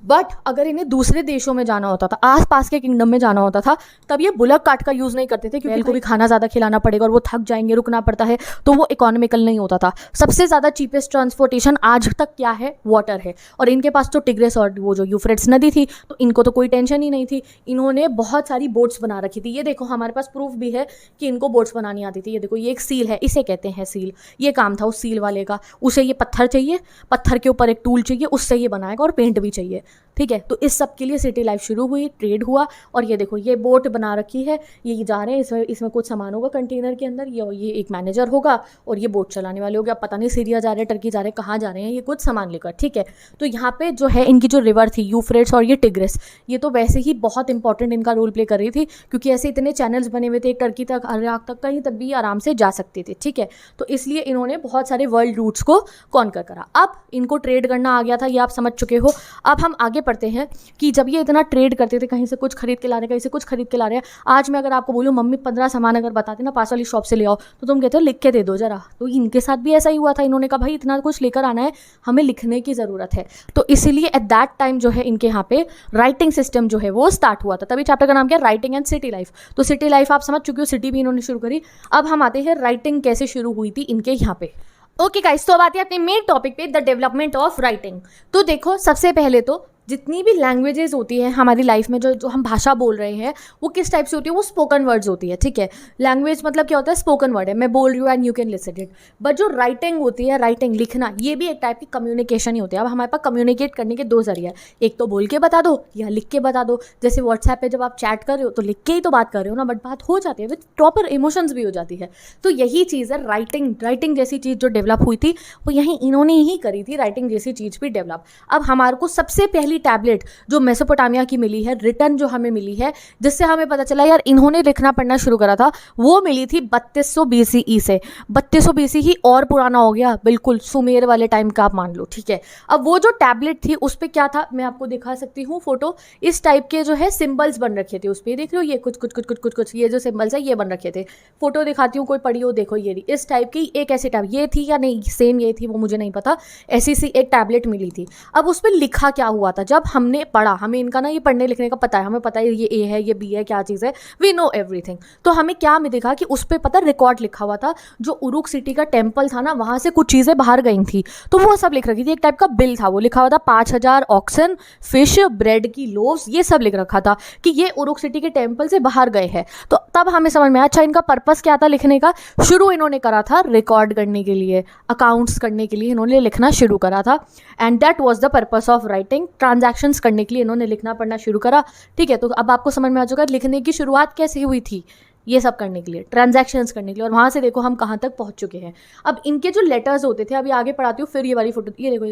बट अगर इन्हें दूसरे देशों में जाना होता था, आसपास के किंगडम में जाना होता था, तब ये बुलक कार्ट का यूज़ नहीं करते थे, क्योंकि इनको भी खाना ज़्यादा खिलाना पड़ेगा और वो थक जाएंगे, रुकना पड़ता है, तो वो इकोनॉमिकल नहीं होता था। सबसे ज़्यादा चीपेस्ट ट्रांसपोर्टेशन आज तक क्या है, वाटर है, और इनके पास तो टिग्रिस और वो जो यूफ्रेट्स नदी थी, तो इनको तो कोई टेंशन ही नहीं थी। इन्होंने बहुत सारी बोट्स बना रखी थी, ये देखो हमारे पास प्रूफ भी है कि इनको बोट्स बनानी आती थी। ये देखो, ये एक सील है, इसे कहते हैं सील, ये काम था उस सील वाले का। उसे ये पत्थर चाहिए, पत्थर के ऊपर एक टूल चाहिए, उससे ये बनाएगा, और पेंट भी चाहिए, ठीक है। तो इस सब के लिए सिटी लाइफ शुरू हुई, ट्रेड हुआ। और ये देखो, ये बोट बना रखी है, ये जा रहे हैं, इसमें कुछ सामान होगा कंटेनर के अंदर, ये एक मैनेजर होगा और ये बोट चलाने वाले हो गया। पता नहीं सीरिया जा रहे हैं, टर्की जा रहे हैं, कहाँ जा रहे हैं, ये कुछ सामान लेकर, ठीक है। तो यहाँ पे जो है इनकी जो रिवर थी, यूफ्रेट्स और ये टिग्रिस, ये तो वैसे ही बहुत इंपॉर्टेंट इनका रोल प्ले कर रही थी, क्योंकि ऐसे इतने चैनल्स बने हुए थे, टर्की तक, इराक तक, कहीं तक भी आराम से जा सकते थे, ठीक है। तो इसलिए इन्होंने बहुत सारे वर्ल्ड रूट्स को कॉन्कर करा। अब इनको ट्रेड करना आ गया था, ये आप समझ चुके हो। अब हम आगे पढ़ते हैं कि जब ये इतना ट्रेड करते थे, कहीं से कुछ खरीद के ला रहे, कहीं से कुछ खरीद के ला रहे हैं। आज मैं अगर आपको बोलूँ मम्मी 15 सामान अगर बताते ना पास वाली शॉप से ले आओ, तो तुम कहते हो लिख के दे दो जरा। तो इनके साथ भी ऐसा ही हुआ था, इन्होंने कहा भाई इतना कुछ लेकर आना है, हमें लिखने की ज़रूरत है। तो इसीलिए एट दैट टाइम जो है इनके यहाँ पे राइटिंग सिस्टम जो है वो स्टार्ट हुआ था। तभी चैप्टर का नाम क्या है, राइटिंग एंड सिटी लाइफ। तो सिटी लाइफ आप समझ चुके हो, सिटी भी इन्होंने शुरू करी। अब हम आते हैं राइटिंग कैसे शुरू हुई थी इनके यहाँ पे। ओके गाइस, तो अब आते हैं अपने मेन टॉपिक पे, द डेवलपमेंट ऑफ राइटिंग। तो देखो, सबसे पहले तो जितनी भी लैंग्वेजेस होती हैं हमारी लाइफ में, जो हम भाषा बोल रहे हैं, वो किस टाइप से होती है, वो स्पोकन वर्ड्स होती है, ठीक है। लैंग्वेज मतलब क्या होता है, स्पोकन वर्ड है, मैं बोल रही हूँ and you can listen it. But जो राइटिंग होती है, राइटिंग लिखना, ये भी एक टाइप की कम्युनिकेशन ही होती है। अब हमारे पास कम्युनिकेट करने के दो जरिए, एक तो बोल के बता दो या लिख के बता दो। जैसे व्हाट्सएप पे जब आप चैट कर रहे हो तो लिख के ही तो बात कर रहे हो ना, बट बात हो जाती है विद प्रॉपर इमोशंस भी हो जाती है। तो यही चीज़ है राइटिंग। राइटिंग जैसी चीज़ जो डेवलप हुई थी वो यहीं इन्होंने ही करी थी, राइटिंग जैसी चीज़ भी डेवलप। अब हमारे को सबसे पहली टैबलेट जो मेसोपोटामिया की मिली है, रिटर्न जो हमें मिली है, जिससे हमें पता चला यार इन्होंने लिखना पढ़ना शुरू करा था, वो मिली थी 3200 BCE से। 3200 BCE और पुराना हो गया, बिल्कुल सुमेर वाले टाइम का आप मान लो, ठीक है। अब वो जो टैबलेट थी उस पर क्या था, मैं आपको दिखा सकती हूँ फोटो। इस टाइप के जो है सिंबल्स बन रखे थे उस पर, देख रहे हो, ये कुछ कुछ कुछ कुछ कुछ कुछ ये जो सिंबल्स है ये बन रखे थे। फोटो दिखाती हूँ, कोई पढ़ी हो, देखो ये इस टाइप की एक ऐसी टैब, ये थी या नहीं सेम ये थी वो मुझे नहीं पता, ऐसी सी एक टैबलेट मिली थी। अब उस पर लिखा क्या हुआ था, जब हमने पढ़ा, हमें इनका ना ये पढ़ने लिखने का पता है, हमें पता है ये ए है, ये बी है, क्या चीज़ है, वी नो एवरीथिंग। तो हमें क्या में देखा कि उस पर पता रिकॉर्ड लिखा हुआ था, जो उरुक सिटी का टेम्पल था ना, वहाँ से कुछ चीज़ें बाहर गई थी, तो वो सब लिख रखी थी। एक टाइप का बिल था, वो लिखा हुआ था 5000 ऑक्सन, फिश, ब्रेड की लोव्स, ये सब लिख रखा था कि ये उरुक सिटी के टेम्पल से बाहर गए हैं। तो तब हमें समझ में आया अच्छा इनका पर्पस क्या था लिखने का। शुरू इन्होंने करा था रिकॉर्ड करने के लिए, अकाउंट्स करने के लिए इन्होंने लिखना शुरू करा था, and that was the purpose of writing. Transactions करने के लिए इन्होंने लिखना पढ़ना शुरू करा, ठीक है। तो अब आपको समझ में आ चुका है लिखने की शुरुआत कैसे हुई थी, ये सब करने के लिए, ट्रांजैक्शंस करने के लिए, और वहाँ से देखो हम कहाँ तक पहुँच चुके हैं। अब इनके जो लेटर्स होते थे, अभी आगे पढ़ाती हूँ, फिर ये वाली फोटो, ये देखो,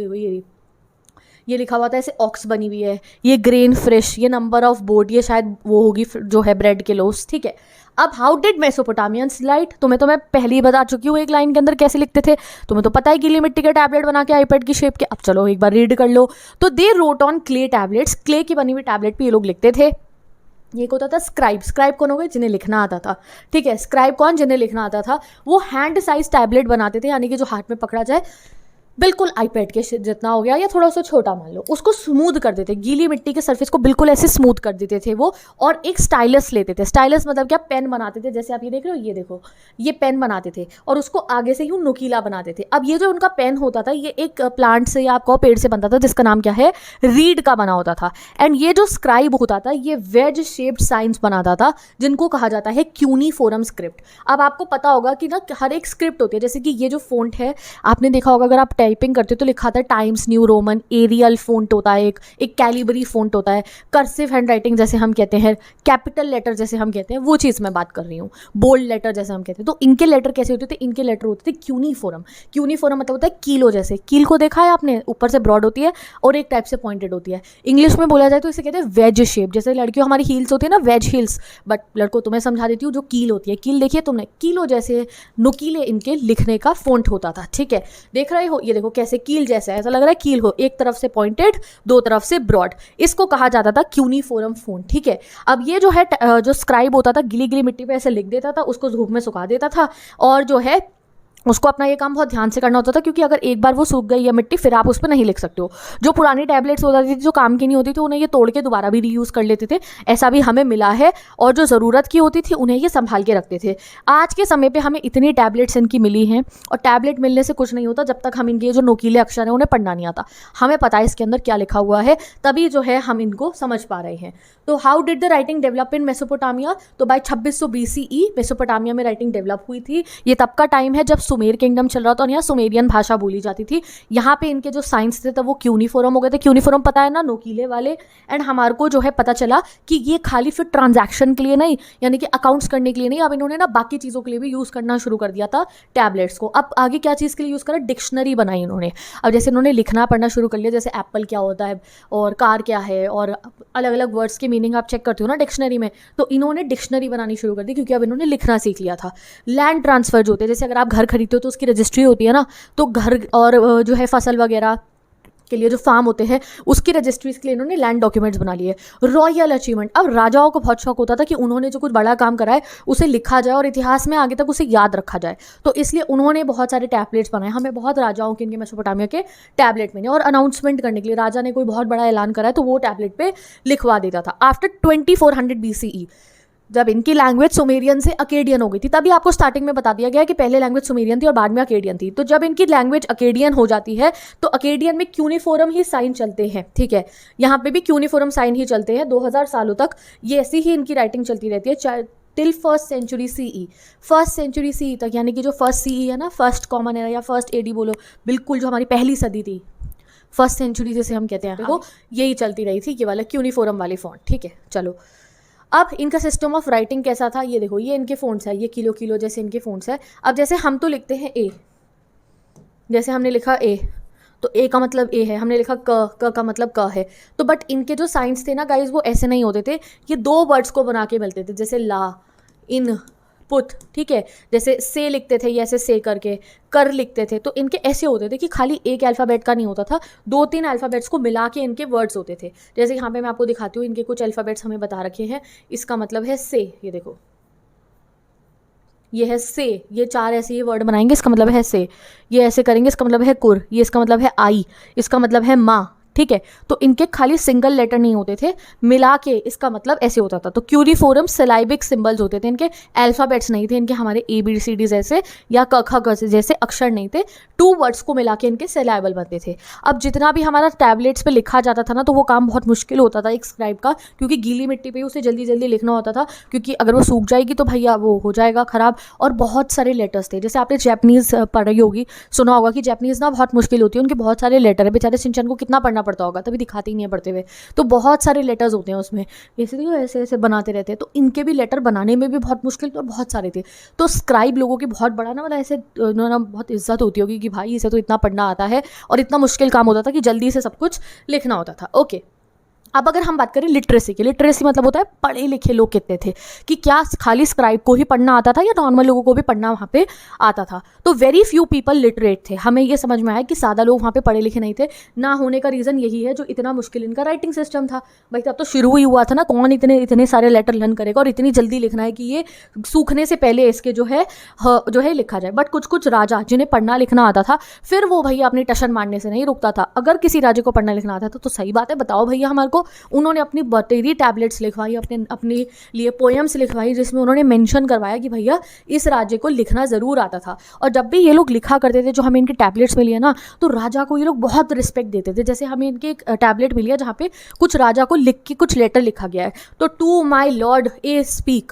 ये लिखा हुआ था ऐसे, ऑक्स बनी हुई है, ये ग्रेन फ्रेश, ये नंबर ऑफ बोर्ड, ये शायद वो होगी जो है ब्रेड के लोस, ठीक है। अब हाउ डिड मेसोपोटामियंस राइट, तुम्हें तो मैं पहले ही बता चुकी हूँ एक लाइन के अंदर कैसे लिखते थे, तुम्हें तो पता है गीली मिट्टी के टैबलेट बना के आईपैड की शेप के। अब चलो एक बार रीड कर लो। तो they wrote on clay tablets, clay की बनी हुई टैबलेट पे ये लोग लिखते थे। ये होता था स्क्राइब। स्क्राइब कौन हो गए, जिन्हें लिखना आता था, ठीक है। स्क्राइब कौन, जिन्हें लिखना आता था। वो हैंड साइज टैबलेट बनाते थे, यानी कि जो हाथ में पकड़ा जाए, बिल्कुल आईपैड के जितना हो गया या थोड़ा सा छोटा मान लो, उसको स्मूथ कर देते, गीली मिट्टी के सरफेस को बिल्कुल ऐसे स्मूथ कर देते थे वो। और एक स्टाइलस लेते थे, स्टाइलस मतलब क्या, पेन बनाते थे, जैसे आप ये देख रहे हो, ये देखो, ये पेन बनाते थे और उसको आगे से यूँ नुकीला बनाते थे। अब ये जो उनका पेन होता था, ये एक प्लांट से या आपको पेड़ से बनता था, जिसका नाम क्या है, रीड का बना होता था। एंड ये जो स्क्राइब होता था, ये वेज शेप्ड साइंस बनाता था, जिनको कहा जाता है क्यूनीफोरम स्क्रिप्ट। अब आपको पता होगा कि ना हर एक स्क्रिप्ट होती है, जैसे कि ये जो फोंट है, आपने देखा होगा अगर आप टाइपिंग करते हो तो लिखा था Times New Roman, Arial font होता है, एक कैलिबरी फोंट होता है, कर्सिव हैंड राइटिंग जैसे हम कहते हैं, कैपिटल लेटर जैसे हम कहते हैं, वो चीज़ मैं बात कर रही हूँ, बोल्ड लेटर जैसे हम कहते हैं। तो इनके लेटर कैसे होते थे, इनके लेटर होते थे क्यूनीफोरम। क्यूनीफोरम मतलब होता है कीलो जैसे, कील को देखा है आपने, ऊपर से ब्रॉड होती है और एक टाइप से पॉइंटेड होती है। इंग्लिश में बोला जाए तो इसे कहते हैं वेज शेप, जैसे लड़कियों हमारी हील्स होती है ना, वेज हील्स, बट लड़कों तुम्हें समझा देती हूँ, जो कील होती है, कील देखिए तुमने, कीलो जैसे नुकीले इनके लिखने का फोंट होता था, ठीक है। देख रहे हो, ये देखो कैसे कील जैसा, ऐसा लग रहा है कील हो, एक तरफ से पॉइंटेड, दो तरफ से ब्रॉड, इसको कहा जाता था क्यूनीफोरम फोंट, ठीक है। अब ये जो है जो स्क्राइब होता था, गिली गिली मिट्टी पे ऐसे लिख देता था, उसको धूप में सुखा देता था, और जो है उसको अपना ये काम बहुत ध्यान से करना होता था, क्योंकि अगर एक बार वो सूख गई है मिट्टी, फिर आप उस पर नहीं लिख सकते हो। जो पुरानी टैबलेट्स हो जाती थी, जो काम की नहीं होती थी, उन्हें ये तोड़ के दोबारा भी रीयूज़ कर लेते थे, ऐसा भी हमें मिला है। और जो ज़रूरत की होती थी उन्हें ये संभाल के रखते थे। आज के समय पर हमें इतनी टैबलेट्स इनकी मिली हैं, और टैबलेट मिलने से कुछ नहीं होता जब तक हम इनके जो नोकीले अक्षर हैं उन्हें पढ़ना नहीं आता। हमें पता है इसके अंदर क्या लिखा हुआ है, तभी जो है हम इनको समझ पा रहे हैं। तो how did the writing develop in Mesopotamia, तो बाय 2600 BCE मेसोपोटामिया में राइटिंग डेवलप हुई थी। ये तब का टाइम है जब सुमेर किंगडम चल रहा था और यहाँ सुमेरियन भाषा बोली जाती थी। यहाँ पे इनके जो साइंस थे तब वो क्यूनीफोरम हो गए थे। क्यूनीफोरम पता है ना, नोकीले वाले। एंड हमारे को जो है पता चला कि ये खाली फिर ट्रांजैक्शन के लिए नहीं, यानी कि अकाउंट्स करने के लिए नहीं, अब इन्होंने ना बाकी चीज़ों के लिए भी यूज़ करना शुरू कर दिया था टैबलेट्स को। अब आगे क्या चीज़ के लिए यूज़ करा, डिक्शनरी बनाई इन्होंने। अब जैसे इन्होंने लिखना पढ़ना शुरू कर लिया, जैसे एप्पल क्या होता है और कार क्या है, और अलग अलग वर्ड्स के मीनिंग आप चेक करते हो ना डिक्शनरी में, तो इन्होंने डिक्शनरी बनानी शुरू कर दी, क्योंकि अब इन्होंने लिखना सीख लिया था। लैंड ट्रांसफर जो होते हैं, जैसे अगर आप घर खरीदते हो तो उसकी रजिस्ट्री होती है ना, तो घर और जो है फसल वगैरह के लिए जो फार्म होते हैं उसकी रजिस्ट्रीज के लिए इन्होंने लैंड डॉक्यूमेंट्स बना लिए। रॉयल अचीवमेंट, अब राजाओं को बहुत शौक होता था कि उन्होंने जो कुछ बड़ा काम करा है उसे लिखा जाए और इतिहास में आगे तक उसे याद रखा जाए, तो इसलिए उन्होंने बहुत सारे टैबलेट्स बनाए। हमें बहुत राजाओं के, इनके मेसोपोटामिया के टैबलेट मिले, और अनाउंसमेंट करने के लिए राजा ने कोई बहुत बड़ा ऐलान करा है तो वो टैबलेट पे लिखवा देता था। आफ्टर 2400 BCE जब इनकी लैंग्वेज सुमेरियन से अकेडियन हो गई थी, तभी आपको स्टार्टिंग में बता दिया गया कि पहले लैंग्वेज सुमेरियन थी और बाद में अकेडियन थी। तो जब इनकी लैंग्वेज अकेडियन हो जाती है तो अकेडियन में क्यूनिफोरम ही साइन चलते हैं, ठीक है। यहाँ पे भी क्यूनिफोरम साइन ही चलते हैं 2000 सालों तक। ये ऐसी ही इनकी राइटिंग चलती रहती है till first century CE, first century CE तक, यानी कि जो फर्स्ट सीई है ना, फर्स्ट कॉमन एरा या फर्स्ट एडी बोलो, बिल्कुल जो हमारी पहली सदी थी, फर्स्ट सेंचुरी जैसे हम कहते हैं, देखो यही चलती रही थी, ये वाला क्यूनिफोरम वाली फॉन्ट, ठीक है। चलो अब इनका सिस्टम ऑफ राइटिंग कैसा था, ये देखो, ये इनके फ़ॉन्ट्स है, ये किलो किलो जैसे इनके फ़ॉन्ट्स है। अब जैसे हम तो लिखते हैं ए, जैसे हमने लिखा ए, तो ए का मतलब ए है, हमने लिखा क का मतलब क है। तो बट इनके जो साइंस थे ना गाइज, वो ऐसे नहीं होते थे, ये दो वर्ड्स को बना के मिलते थे, जैसे ला, इन, पुट, ठीक है। जैसे से लिखते थे, ये ऐसे से करके, कर लिखते थे, तो इनके ऐसे होते थे कि खाली एक अल्फ़ाबेट का नहीं होता था, 2-3 अल्फ़ाबेट्स को मिला के इनके वर्ड्स होते थे। जैसे यहाँ पे मैं आपको दिखाती हूँ, इनके कुछ अल्फ़ाबेट्स हमें बता रखे हैं। इसका मतलब है से, ये देखो, ये है से, ये 4 ऐसे ये वर्ड बनाएंगे, इसका मतलब है से। ये ऐसे करेंगे, इसका मतलब है कुर, ये इसका मतलब है आई, इसका मतलब है माँ, ठीक है। तो इनके खाली सिंगल लेटर नहीं होते थे, मिला के इसका मतलब ऐसे होता था। तो क्यूनिफोरम सिलाइबिक सिंबल्स होते थे, इनके अल्फ़ाबेट्स नहीं थे, इनके हमारे ABCD जैसे या क ख ग जैसे अक्षर नहीं थे, 2 वर्ड्स को मिला के इनके सिलाइबल बनते थे। अब जितना भी हमारा टैबलेट्स पे लिखा जाता था ना, तो वो काम बहुत मुश्किल होता था एक स्क्राइब का, क्योंकि गीली मिट्टी पे उसे जल्दी जल्दी लिखना होता था, क्योंकि अगर वो सूख जाएगी तो भैया वो हो जाएगा ख़राब। और बहुत सारे लेटर्स थे, जैसे आपने जैपनीज़ पढ़ी होगी, सुना होगा कि जैपनीज़ ना बहुत मुश्किल होती है, उनके बहुत सारे लेटर है, बेचारे शिनचैन को कितना पढ़ना पड़ता होगा, तभी दिखाते ही नहीं है पढ़ते हुए। तो बहुत सारे लेटर्स होते हैं उसमें, इसलिए ऐसे ऐसे बनाते रहते हैं। तो इनके भी लेटर बनाने में भी बहुत मुश्किल और बहुत सारे थे। तो स्क्राइब लोगों की बहुत बड़ा ना, मतलब ऐसे उन्होंने बहुत इज्जत होती होगी कि भाई इसे तो इतना पढ़ना आता है, और इतना मुश्किल काम होता था कि जल्दी से सब कुछ लिखना होता था। ओके, अब अगर हम बात करें लिटरेसी की, लिटरेसी मतलब होता है पढ़े लिखे लोग कितने थे, कि क्या खाली स्क्राइब को ही पढ़ना आता था या नॉर्मल लोगों को भी पढ़ना वहाँ पे आता था। तो वेरी फ्यू पीपल लिटरेट थे। हमें ये समझ में आया कि सादा लोग वहाँ पे पढ़े लिखे नहीं थे। ना होने का रीज़न यही है जो इतना मुश्किल इनका राइटिंग सिस्टम था। भाई तब तो शुरू ही हुआ था ना, कौन इतने इतने सारे लेटर लर्न करेगा, और इतनी जल्दी लिखना है कि ये सूखने से पहले इसके जो है लिखा जाए। बट कुछ कुछ राजा जिन्हें पढ़ना लिखना आता था, फिर वो भैया अपनी टशन मारने से नहीं रुकता था। अगर किसी राजा को पढ़ना लिखना आता था तो सही बात है, बताओ भैया हमारे को। उन्होंने अपनी बतेरी टैबलेट्स लिखवाई, अपने लिए पोएम्स लिखवाई, जिसमें उन्होंने मेंशन करवाया कि भैया इस राज्य को लिखना ज़रूर आता था। और जब भी ये लोग लिखा करते थे, जो हमें इनके टैबलेट्स मिली है ना, तो राजा को ये लोग बहुत रिस्पेक्ट देते थे। जैसे हमें इनकी एक टैबलेट मिली है जहाँ पे कुछ राजा को लिख के कुछ लेटर लिखा गया है। तो to my lord a speak,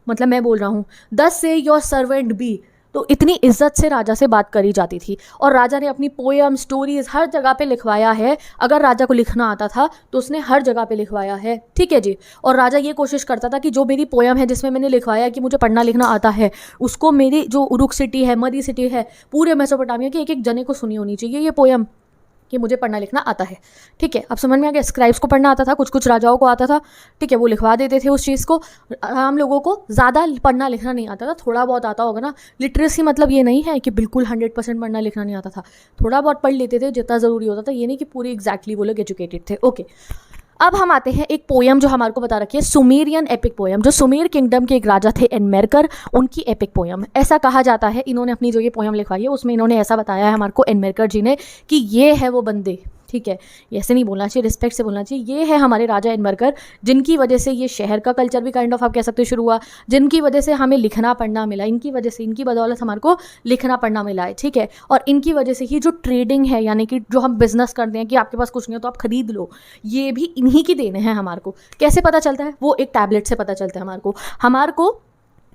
मतलब मैं बोल रहा हूँ, दस से योर सर्वेंट बी। तो इतनी इज्जत से राजा से बात करी जाती थी, और राजा ने अपनी पोएम स्टोरीज हर जगह पे लिखवाया है। अगर राजा को लिखना आता था तो उसने हर जगह पे लिखवाया है, ठीक है जी। और राजा ये कोशिश करता था कि जो मेरी पोएम है जिसमें मैंने लिखवाया कि मुझे पढ़ना लिखना आता है, उसको मेरी जो उरुक सिटी है, मदी सिटी है, पूरे मेसोपोटामिया के एक एक जने को सुनी होनी चाहिए ये पोएम कि मुझे पढ़ना लिखना आता है, ठीक है। अब समझ में आ गया, स्क्राइब्स को पढ़ना आता था, कुछ कुछ राजाओं को आता था, ठीक है, वो लिखवा देते थे उस चीज़ को। आम लोगों को ज़्यादा पढ़ना लिखना नहीं आता था, थोड़ा बहुत आता होगा ना। लिटरेसी मतलब ये नहीं है कि बिल्कुल 100% पढ़ना लिखना नहीं आता था, थोड़ा बहुत पढ़ लेते थे जितना ज़रूरी होता था, ये नहीं कि पूरी एग्जैक्टली वो लोग एजुकेटेड थे। ओके, अब हम आते हैं एक पोएम जो हमारे को बता रखी है, सुमेरियन एपिक पोएम, जो सुमेर किंगडम के एक राजा थे एनमेरकर, उनकी एपिक पोएम। ऐसा कहा जाता है, इन्होंने अपनी जो ये पोएम लिखवाई है उसमें इन्होंने ऐसा बताया है हमारे को एनमेरकर जी ने कि ये है वो बंदे, ठीक है, ऐसे नहीं बोलना चाहिए, रिस्पेक्ट से बोलना चाहिए। ये है हमारे राजा एनमेरकर, जिनकी वजह से ये शहर का कल्चर भी काइंड ऑफ आप कह सकते हो शुरू हुआ, जिनकी वजह से हमें लिखना पढ़ना मिला, इनकी वजह से, इनकी बदौलत हमारे को लिखना पढ़ना मिला है, ठीक है। और इनकी वजह से ही जो ट्रेडिंग है, यानी कि जो हम बिजनेस करते हैं कि आपके पास कुछ नहीं हो तो आप खरीद लो, ये भी इन्हीं की देन है हमारे को। कैसे पता चलता है? वो एक टैबलेट से पता चलता है हमारे को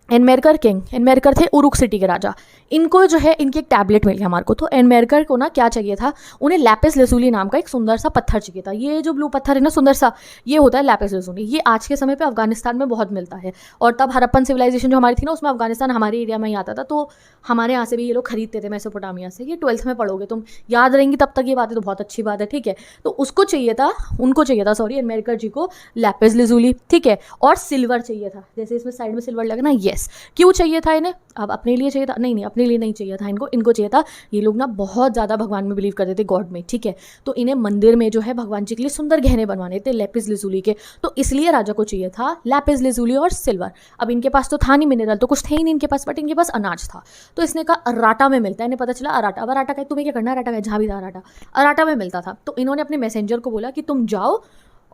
एनमेरकर किंग, एनमेरकर थे उरुक सिटी के राजा, इनको जो है इनकी एक टैबलेट मिली हमारे को। तो एनमेरकर को ना क्या चाहिए था, उन्हें लैपिस लैजुली नाम का एक सुंदर सा पत्थर चाहिए था। ये जो ब्लू पत्थर है ना सुंदर सा, ये होता है लैपिस लैजुली। ये आज के समय पे अफगानिस्तान में बहुत मिलता है, और तब हड़प्पन सिविलाइजेशन जो हमारी थी ना, उसमें अफगानिस्तान हमारे एरिया में ही आता था। तो हमारे यहाँ से भी ये लोग खरीदते थे मेसोपोटामिया से। ये 12th में पढ़ोगे तुम, याद रहेंगी तब तक ये बातें, तो बहुत अच्छी बात है, ठीक है। तो उसको चाहिए था, उनको चाहिए था, सॉरी, एनमेरकर जी को लैपिस लैजुली, ठीक है, और सिल्वर चाहिए था। जैसे इसमें साइड में सिल्वर लगना, येस। क्यों चाहिए था इन्हें? अब अपने लिए चाहिए था? नहीं, अपने लिए नहीं चाहिए था इनको चाहिए था, ये लोग ना बहुत ज़्यादा भगवान में बिलीव करते थे, गॉड में, ठीक है। तो इन्हें मंदिर में जो है भगवान जी के लिए सुंदर गहने बनवाने थे लैपिस लैजुली के। तो इसलिए राजा को चाहिए था लैपिस लैजुली और सिल्वर। अब इनके पास तो था नहीं मिनरल, तो कुछ थे ही नहीं इनके पास, बट इनके पास अनाज था। तो इसने कहा अराटा में मिलता है, इन्हें पता चला अराटा। अब अराटा का तुम्हें क्या करना, अराटा का जहाँ भी था अराटा में मिलता था। तो इन्होंने अपने मैसेंजर को बोला कि तुम जाओ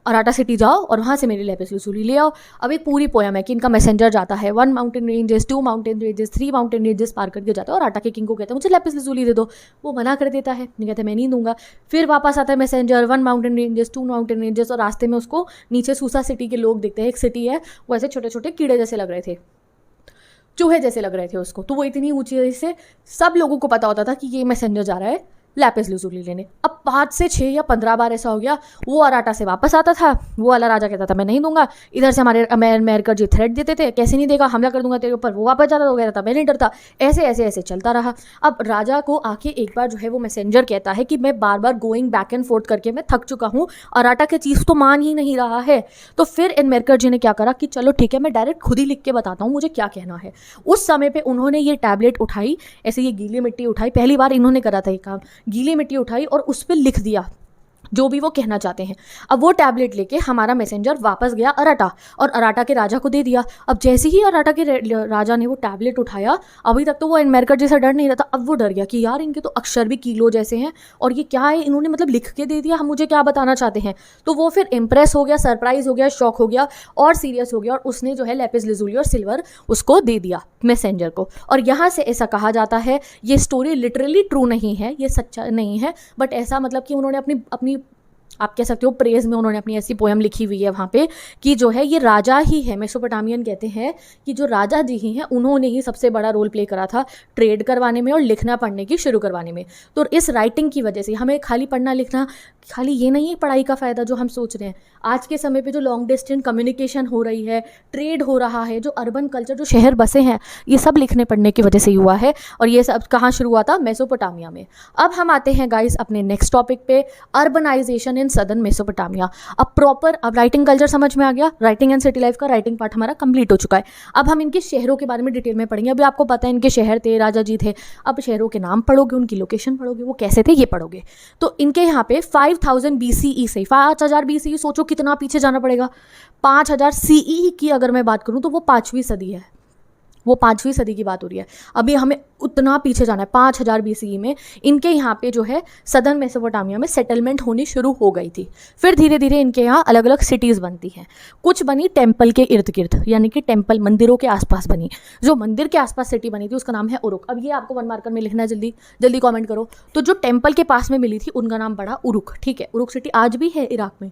अराटा सिटी जाओ और वहाँ से मेरी लैपिस लजुली ले आओ। अब एक पूरी पोयम है कि इनका मैसेंजर जाता है 1 mountain ranges, 2 mountain ranges, 3 mountain ranges पार करके जाता है और अराटा के किंग को कहता है मुझे लैपिस लजुली दे दो। वो मना कर देता है, नहीं कहते मैं नहीं दूंगा। फिर वापस आता है messenger 1 mountain ranges, 2 mountain ranges, और रास्ते में उसको नीचे सूसा सिटी के लोग दिखते हैं। एक सिटी है, वो ऐसे छोटे छोटे कीड़े जैसे लग रहे थे, चूहे जैसे लग रहे थे उसको। तो वो इतनी ऊंची से सब लोगों को पता होता था कि ये मैसेंजर जा रहा है लैपिस लजुली लेने। अब 5 से 6 या 15 बार ऐसा हो गया, वो अराटा से वापस आता था, वो वाला राजा कहता था मैं नहीं दूंगा। इधर से हमारे अमेरिका जी थ्रेट देते थे, कैसे नहीं देगा, हमला कर दूंगा तेरे ऊपर। वो वापस जाता, तो कहता था मैं नहीं डरता। ऐसे ऐसे ऐसे चलता रहा। अब राजा को आके एक बार जो है वो मैसेंजर कहता है कि मैं बार बार गोइंग बैक एंड फोर्थ करके मैं थक चुका हूँ, अराटा की चीज़ तो मान ही नहीं रहा है। तो फिर अमेरिका जी ने क्या करा कि चलो ठीक है, मैं डायरेक्ट खुद ही लिख के बताता हूँ मुझे क्या कहना है। उस समय पे उन्होंने ये टैबलेट उठाई, ऐसे ये गीली मिट्टी उठाई, पहली बार इन्होंने करा था ये काम, गीली मिट्टी उठाई और उस पर लिख दिया जो भी वो कहना चाहते हैं। अब वो टैबलेट लेके हमारा मैसेंजर वापस गया अराटा और अराटा के राजा को दे दिया। अब जैसे ही अराटा के राजा ने वो टैबलेट उठाया, अभी तक तो वो अमेरिका जैसा डर नहीं रहा था, अब वो डर गया कि यार इनके तो अक्षर भी किलो जैसे हैं और ये क्या है, इन्होंने मतलब लिख के दे दिया, हम मुझे क्या बताना चाहते हैं। तो वो फिर इम्प्रेस हो गया, सरप्राइज हो गया, शॉक हो गया और सीरियस हो गया और उसने जो है लैपिस लजुली और सिल्वर उसको दे दिया मैसेंजर को। और यहाँ से ऐसा कहा जाता है, ये स्टोरी लिटरली ट्रू नहीं है, ये सच्चा नहीं है, बट ऐसा मतलब कि उन्होंने अपनी आप कह सकते हो प्रेज में उन्होंने अपनी ऐसी पोएम लिखी हुई है वहाँ पे कि जो है ये राजा ही है, मेसोपोटामियन कहते हैं कि जो राजा जी ही हैं उन्होंने ही सबसे बड़ा रोल प्ले करा था ट्रेड करवाने में और लिखना पढ़ने की शुरू करवाने में। तो इस राइटिंग की वजह से हमें खाली पढ़ना लिखना, खाली ये नहीं है पढ़ाई का फ़ायदा जो हम सोच रहे हैं। आज के समय पे जो लॉन्ग डिस्टेंस कम्युनिकेशन हो रही है, ट्रेड हो रहा है, जो अर्बन कल्चर, जो शहर बसे हैं, ये सब लिखने पढ़ने की वजह से ही हुआ है। और ये सब कहाँ शुरू हुआ था? मेसोपोटामिया में। अब हम आते हैं गाइस अपने नेक्स्ट टॉपिक पे, अर्बनाइजेशन इन सदर्न मेसोपोटामिया। अब राइटिंग कल्चर समझ में आ गया, राइटिंग एंड सिटी लाइफ का राइटिंग पार्ट हमारा कंप्लीट हो चुका है। अब हम इनके शहरों के बारे में डिटेल में पढ़ेंगे। अभी आपको पता है इनके शहर थे, राजा जी थे। अब शहरों के नाम पढ़ोगे, उनकी लोकेशन पढ़ोगे, वो कैसे थे ये पढ़ोगे। तो इनके यहाँ पे 5000 BCE से 5000 BCE, सोचो कितना पीछे जाना पड़ेगा। 5000 CE की अगर मैं बात करूँ तो वो 5वीं सदी है, वो 5वीं सदी की बात हो रही है। अभी हमें उतना पीछे जाना है। 5000 BCE में इनके यहाँ पे जो है सदर्न मेसोपोटामिया में सेटलमेंट होनी शुरू हो गई थी। फिर धीरे धीरे इनके यहाँ अलग अलग सिटीज़ बनती हैं। कुछ बनी टेम्पल के इर्द गिर्द, यानी कि टेम्पल मंदिरों के आसपास बनी। जो मंदिर के आसपास सिटी बनी थी उसका नाम है उरुक। अब ये आपको 1 मार्कर में लिखना है, जल्दी जल्दी कॉमेंट करो। तो जो टेम्पल के पास में मिली थी उनका नाम पड़ा उरुक, ठीक है। उरुक सिटी आज भी है इराक में।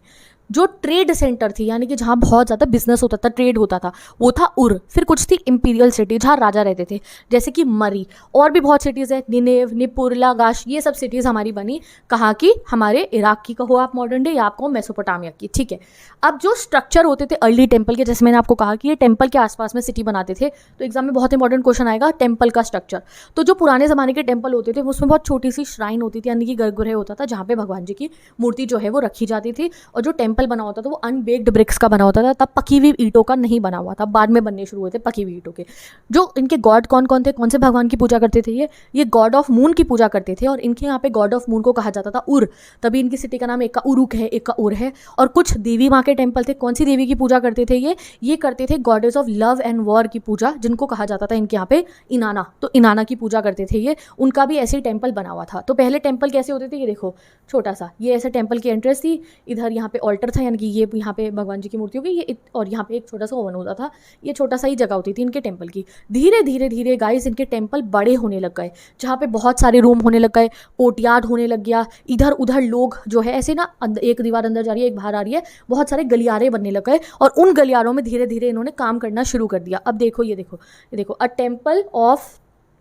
जो ट्रेड सेंटर थी, यानी कि जहाँ बहुत ज़्यादा बिजनेस होता था, ट्रेड होता था, वो था उर। फिर कुछ थी इंपीरियल सिटी जहाँ राजा रहते थे, जैसे कि मरी। और भी बहुत सिटीज़ है, निनेव, निपुर, लागाश, ये सब सिटीज़ हमारी बनी कहाँ की? हमारे इराक की कहो आप मॉडर्न डे, या आपको मेसोपोटामिया की, ठीक है। अब जो स्ट्रक्चर होते थे अर्ली टेम्पल के, जैसे मैंने आपको कहा कि ये टेम्पल के आसपास में सिटी बनाते थे, तो एग्जाम में बहुत इंपॉर्टेंट क्वेश्चन आएगा टेम्पल का स्ट्रक्चर। तो जो पुराने ज़माने के टेम्पल होते थे उसमें बहुत छोटी सी श्राइन होती थी, यानी कि गर्भगृह होता था जहाँ पे भगवान जी की मूर्ति जो है वो रखी जाती थी। और जो टेम्पल बना होता था वो अनबेक्ड ब्रिक्स का बना होता था, तब पकी हुई ईंटों का नहीं बना हुआ था, बाद में बनने शुरू हुए थे पकी हुई ईंटों के। जो इनके गॉड कौन कौन थे, कौन से भगवान की पूजा करते थे ये गॉड ऑफ मून की पूजा करते थे। और इनके यहाँ पे गॉड ऑफ मून को कहा जाता था उर, तभी इनकी सिटी का नाम एक का उरुक है, एक का उर है। और कुछ देवी माँ के टेम्पल थे। कौन सी देवी की पूजा करते थे ये करते थे goddess of love and war की पूजा, जिनको कहा जाता था इनके यहाँ पे इनाना। तो इनाना की पूजा करते थे ये, उनका भी ऐसे ही टेम्पल बना हुआ था। तो पहले टेम्पल कैसे होते थे, ये देखो छोटा सा, ये ऐसे टेम्पल की एंट्रेंस थी, इधर यहाँ पे ऑल्टर था, यानी कि ये यहाँ पे भगवान जी की मूर्ति होगी, ये और यहाँ पे एक छोटा सा ओवन होता था। ये छोटा सा ही जगह होती थी इनके टेम्पल की। धीरे धीरे धीरे गाइस इनके टेम्पल बड़े होने लग गए, जहाँ पे बहुत सारे रूम होने लग गए, कोर्टयार्ड होने लग गया। इधर उधर लोग जो है ऐसे ना, एक दीवार अंदर जा रही है, एक बाहर आ रही है, बहुत सारे गलियारे बनने लग गए। और उन गलियारों में धीरे धीरे इन्होंने काम करना शुरू कर दिया। अब देखो ये देखो अ टेम्पल ऑफ,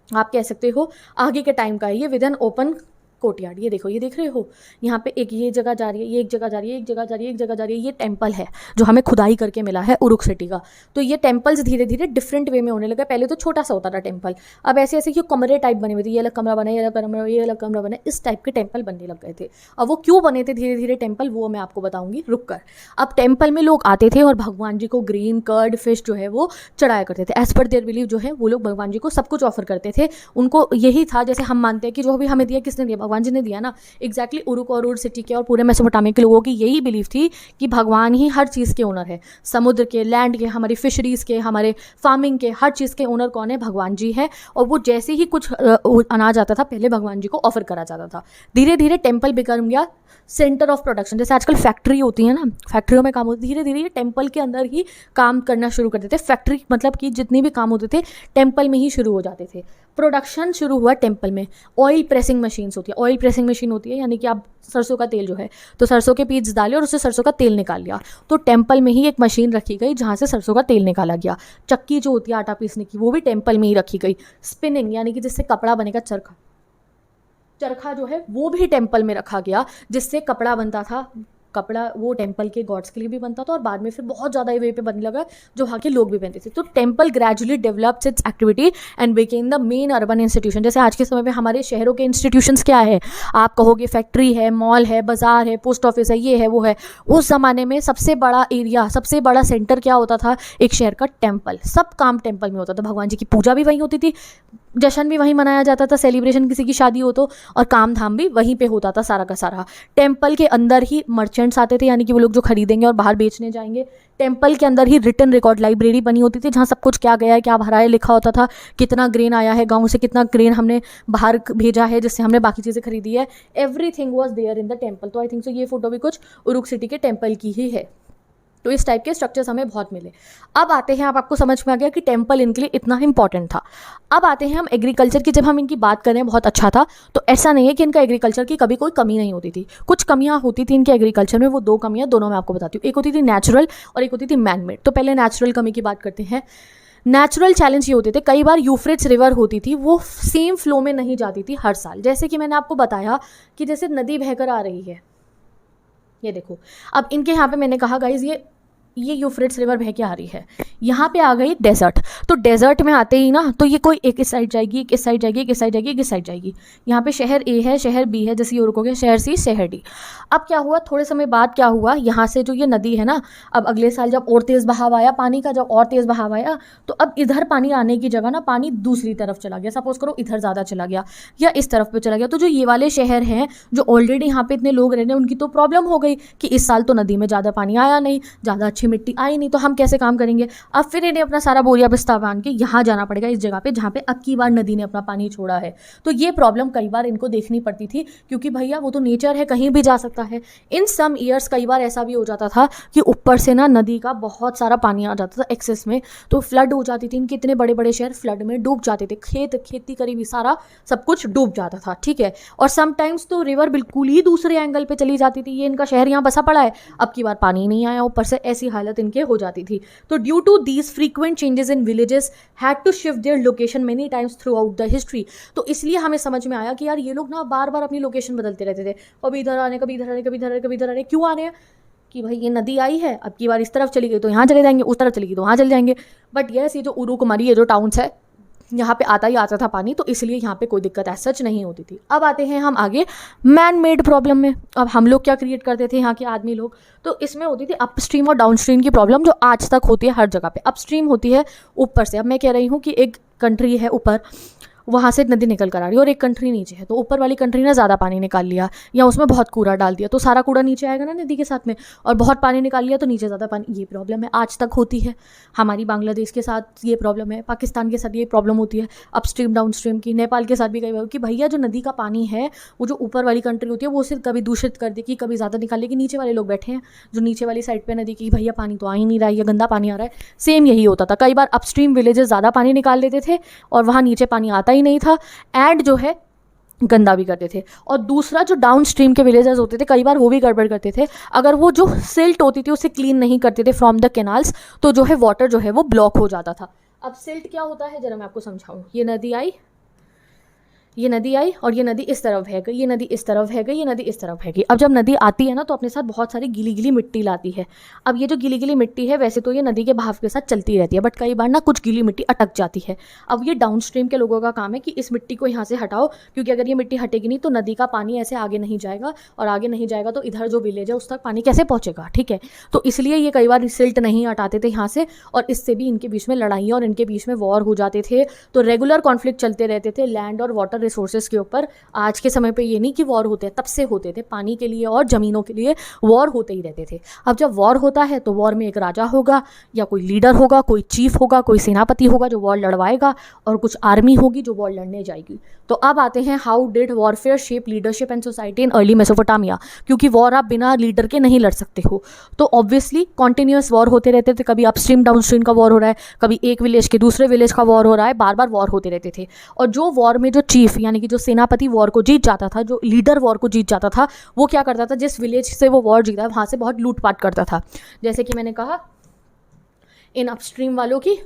आप कह सकते हो आगे के टाइम का है ये, विद एन ओपन कोर्टयार्ड। ये देखो, ये देख रहे हो, यहाँ पे एक ये जगह जा रही है, ये एक जगह जा रही है, एक जगह जा रही है, एक जगह जा रही है। ये टेम्पल है जो हमें खुदाई करके मिला है उरुक सिटी का। तो ये टेम्पल्स धीरे धीरे डिफरेंट वे में होने लगे। पहले तो छोटा सा होता था टेम्पल, अब ऐसे ऐसे क्यों कमरे टाइप बने हुए थे, ये अलग कमरा बना, ये अलग कमरा, ये अलग कमरा बना, इस टाइप के टेम्पल बनने लग गए थे। अब वो क्यों बने थे धीरे धीरे टेम्पल, वो मैं आपको बताऊंगी रुक कर। अब टेम्पल में लोग आते थे और भगवान जी को ग्रीन कर्ड फिश जो है वो चढ़ाया करते थे। एज पर देयर बिलीव जो है वो लोग भगवान जी को सब कुछ ऑफर करते थे। उनको यही था, जैसे हम मानते हैं कि जो भी हमें दिया किसने दिया, भगवान भगवान जी ने दिया ना, एग्जैक्टली उरुक और उर सिटी के और पूरे मेसोपोटामिया के लोगों की यही बिलीफ थी कि भगवान ही हर चीज़ के ओनर है, समुद्र के, लैंड के, हमारी फिशरीज़ के, हमारे फार्मिंग के, हर चीज़ के ओनर कौन है? भगवान जी है। और वो जैसे ही कुछ अनाज आता था पहले भगवान जी को ऑफर करा जाता था। धीरे धीरे टेम्पल बिकम गया सेंटर ऑफ प्रोडक्शन। जैसे आजकल फैक्ट्री होती है ना, फैक्ट्रियों में काम होती, धीरे धीरे ये टेम्पल के अंदर ही काम करना शुरू कर देते। फैक्ट्री मतलब कि जितने भी काम होते थे टेम्पल में ही शुरू हो जाते थे। प्रोडक्शन शुरू हुआ टेम्पल में। ऑयल प्रेसिंग मशीन्स होती है, ऑयल प्रेसिंग मशीन होती है यानी कि आप सरसों का तेल जो है, तो सरसों के बीज डाले और उससे सरसों का तेल निकाल लिया, तो टेम्पल में ही एक मशीन रखी गई जहाँ से सरसों का तेल निकाला गया। चक्की जो होती है आटा पीसने की, वो भी टेम्पल में ही रखी गई। स्पिनिंग यानी कि जिससे कपड़ा बनेगा, चरखा जो है वो भी टेम्पल में रखा गया, जिससे कपड़ा बनता था। कपड़ा वो टेम्पल के गॉड्स के लिए भी बनता था और बाद में फिर बहुत ज़्यादा वे पे बनने लगा जो वहाँ के लोग भी पहनते थे। तो temple gradually developed it's activity and became the main urban institution. जैसे आज के समय में हमारे शहरों के इंस्टीट्यूशंस क्या है, आप कहोगे फैक्ट्री है, मॉल है, बाजार है, पोस्ट ऑफिस है, ये है वो है। उस ज़माने में सबसे बड़ा एरिया, सबसे बड़ा सेंटर क्या होता था? एक शहर का टेम्पल। सब काम टेम्पल में होता था। भगवान जी की पूजा भी वहीं होती थी, जश्न भी वहीं मनाया जाता था, सेलिब्रेशन किसी की शादी हो तो, और काम धाम भी वहीं पे होता था सारा का सारा। टेम्पल के अंदर ही मर्चेंट्स आते थे, यानी कि वो लोग जो खरीदेंगे और बाहर बेचने जाएंगे। टेम्पल के अंदर ही रिटन रिकॉर्ड लाइब्रेरी बनी होती थी, जहाँ सब कुछ क्या गया है, क्या भरा है, लिखा होता था। कितना ग्रेन आया है गाँव से, कितना ग्रेन हमने बाहर भेजा है जिससे हमने बाकी चीज़ें खरीदी है। Everything was there in the temple. तो आई थिंक सो ये फोटो भी कुछ उरुक सिटी के टेम्पल की ही है। तो इस टाइप के स्ट्रक्चर्स हमें बहुत मिले। अब आते हैं, अब आपको समझ में आ गया कि टेम्पल इनके लिए इतना इंपॉर्टेंट था। अब आते हैं हम एग्रीकल्चर की। जब हम इनकी बात करें बहुत अच्छा था, तो ऐसा नहीं है कि इनका एग्रीकल्चर की कभी कोई कमी नहीं होती थी। कुछ कमियां होती थी इनके एग्रीकल्चर में, वो दो कमियां दोनों मैं आपको बताती हूँ। एक होती थी नेचुरल और एक होती थी मैन मेड। तो पहले नेचुरल कमी की बात करते हैं। नेचुरल चैलेंज ये होते थे, कई बार यूफ्रेट्स रिवर होती थी, वो सेम फ्लो में नहीं जाती थी हर साल। जैसे कि मैंने आपको बताया कि जैसे नदी बहकर आ रही है, ये देखो। अब इनके यहाँ पे मैंने कहा गाइज ये यूफ्रेट्स रिवर बह के आ रही है, यहाँ पे आ गई डेजर्ट। तो डेजर्ट में आते ही ना, तो ये कोई एक इस साइड जाएगी, एक इस साइड जाएगी, एक इस साइड जाएगी, एक इस साइड जाएगी। यहाँ पे शहर ए है, शहर बी है, जैसे यूरोप हो गया, शहर सी, शहर डी। अब क्या हुआ, थोड़े समय बाद क्या हुआ, यहाँ से जो ये नदी है ना, अब अगले साल जब और तेज़ बहाव आया पानी का, जब और तेज़ बहाव आया, तो अब इधर पानी आने की जगह ना पानी दूसरी तरफ चला गया। सपोज करो इधर ज़्यादा चला गया या इस तरफ पे चला गया, तो जो ये वाले शहर हैं जो ऑलरेडी यहाँ पे इतने लोग रह रहे हैं, उनकी तो प्रॉब्लम हो गई कि इस साल तो नदी में ज़्यादा पानी आया नहीं, ज़्यादा अच्छी मिट्टी आई नहीं, तो हम कैसे काम करेंगे। अब फिर इन्हें अपना सारा बोरिया बिस्तर बांध के यहाँ जाना पड़ेगा, इस जगह पे जहाँ पे अब की बार नदी ने अपना पानी छोड़ा है। तो ये प्रॉब्लम कई बार इनको देखनी पड़ती थी, क्योंकि भैया वो तो नेचर है, कहीं भी जा सकता है। इन सम ईयर्स कई बार ऐसा भी हो जाता था कि ऊपर से ना नदी का बहुत सारा पानी आ जाता था एक्सेस में, तो फ्लड हो जाती थी। इनके इतने बड़े बड़े शहर फ्लड में डूब जाते थे, खेती करीबी सारा सब कुछ डूब जाता था, ठीक है। और समटाइम्स तो रिवर बिल्कुल ही दूसरे एंगल पे चली जाती थी। ये इनका शहर यहाँ बसा पड़ा है, अब की बार पानी नहीं आया, ऊपर से ऐसी हालत इनके हो जाती थी। तो due to these frequent changes in villages had to shift their location many times throughout the history. तो इसलिए हमें समझ में आया कि यार ये लोग ना बार बार अपनी लोकेशन बदलते रहते थे, कभी इधर आने, कभी इधर आने, कभी इधर आने, कभी इधर आने। क्यों आ रहे हैं कि भाई ये नदी आई है, अब की बार इस तरफ चली गई तो यहाँ चले जाएंगे, उस तरफ चली गई तो वहाँ चले जाएंगे। बट यस, ये जो उरुकुमारी, ये जो टाउन्स है, यहाँ पे आता ही आता था पानी, तो इसलिए यहाँ पे कोई दिक्कत ऐसा सच नहीं होती थी। अब आते हैं हम आगे मैन मेड प्रॉब्लम में। अब हम लोग क्या क्रिएट करते थे, यहाँ के आदमी लोग, तो इसमें होती थी अपस्ट्रीम और डाउनस्ट्रीम की प्रॉब्लम, जो आज तक होती है हर जगह पे। अपस्ट्रीम होती है ऊपर से। अब मैं कह रही हूँ कि एक कंट्री है ऊपर, वहाँ से नदी निकल कर आ रही है, और एक कंट्री नीचे है, तो ऊपर वाली कंट्री ने ज़्यादा पानी निकाल लिया या उसमें बहुत कूड़ा डाल दिया, तो सारा कूड़ा नीचे आएगा ना नदी के साथ में, और बहुत पानी निकाल लिया तो नीचे ज़्यादा पानी। ये प्रॉब्लम है, आज तक होती है। हमारी बांग्लादेश के साथ ये प्रॉब्लम है, पाकिस्तान के साथ ये प्रॉब्लम होती है अपस्ट्रीम डाउनस्ट्रीम की, नेपाल के साथ भी कई बार कि भैया जो नदी का पानी है, वो जो ऊपर वाली कंट्री होती है वो सिर्फ कभी दूषित कर देगी, कभी ज़्यादा निकाल लेगी। नीचे वाले लोग बैठे हैं जो नीचे वाली साइड पर नदी की, भैया पानी तो आ ही नहीं रहा है, ये गंदा पानी आ रहा है। सेम यही होता था, कई बार अपस्ट्रीम विलेजेस ज़्यादा पानी निकाल देते थे और वहाँ नीचे पानी आता ही नहीं था, एंड जो है गंदा भी करते थे। और दूसरा जो डाउन स्ट्रीम के विलेजेस होते थे, कई बार वो भी गड़बड़ करते थे। अगर वो जो सिल्ट होती थी उसे क्लीन नहीं करते थे फ्रॉम द कैनाल्स, तो जो है वाटर जो है वो ब्लॉक हो जाता था। अब सिल्ट क्या होता है जरा मैं आपको समझाऊँ। ये नदी आई, ये नदी आई और ये नदी इस तरफ बह गई, ये नदी इस तरफ बह गई, ये नदी इस तरफ बह गई। अब जब नदी आती है ना, तो अपने साथ बहुत सारी गीली गीली मिट्टी लाती है। अब ये जो गीली गीली मिट्टी है, वैसे तो ये नदी के बहाव के साथ चलती रहती है, बट कई बार ना कुछ गीली मिट्टी अटक जाती है। अब ये डाउन स्ट्रीम के लोगों का काम है कि इस मिट्टी को यहाँ से हटाओ, क्योंकि अगर ये मिट्टी हटेगी नहीं तो नदी का पानी ऐसे आगे नहीं जाएगा, और आगे नहीं जाएगा तो इधर जो विलेज है उस तक पानी कैसे पहुँचेगा, ठीक है। तो इसलिए ये कई बार सिल्ट नहीं हटाते थे यहाँ से, और इससे भी इनके बीच में लड़ाइयाँ और इनके बीच में वॉर हो जाते थे। तो रेगुलर कॉन्फ्लिक्ट चलते रहते थे, लैंड और वाटर रिसोर्सेज के ऊपर। आज के समय पे ये नहीं कि वॉर होते हैं, तब से होते थे, पानी के लिए और ज़मीनों के लिए वॉर होते ही रहते थे। अब जब वॉर होता है तो वॉर में एक राजा होगा या कोई लीडर होगा, कोई चीफ होगा, कोई सेनापति होगा जो वॉर लड़वाएगा, और कुछ आर्मी होगी जो वॉर लड़ने जाएगी। तो अब आते हैं how did warfare shape leadership and society in early Mesopotamia. क्योंकि वॉर आप बिना लीडर के नहीं लड़ सकते हो, तो ऑब्वियसली कॉन्टिन्यूस वॉर होते रहते थे। कभी अपस्ट्रीम डाउनस्ट्रीम का वॉर हो रहा है, कभी एक विलेज के दूसरे विलेज का वॉर हो रहा है, बार बार वॉर होते रहते थे। और जो वॉर में जो चीफ यानी कि जो सेनापति वॉर को जीत जाता था, जो लीडर वॉर को जीत जाता था, वो क्या करता था, जिस विलेज से वो वॉर जीता वहाँ से बहुत लूटपाट करता था। जैसे कि मैंने कहा, इन अपस्ट्रीम वालों की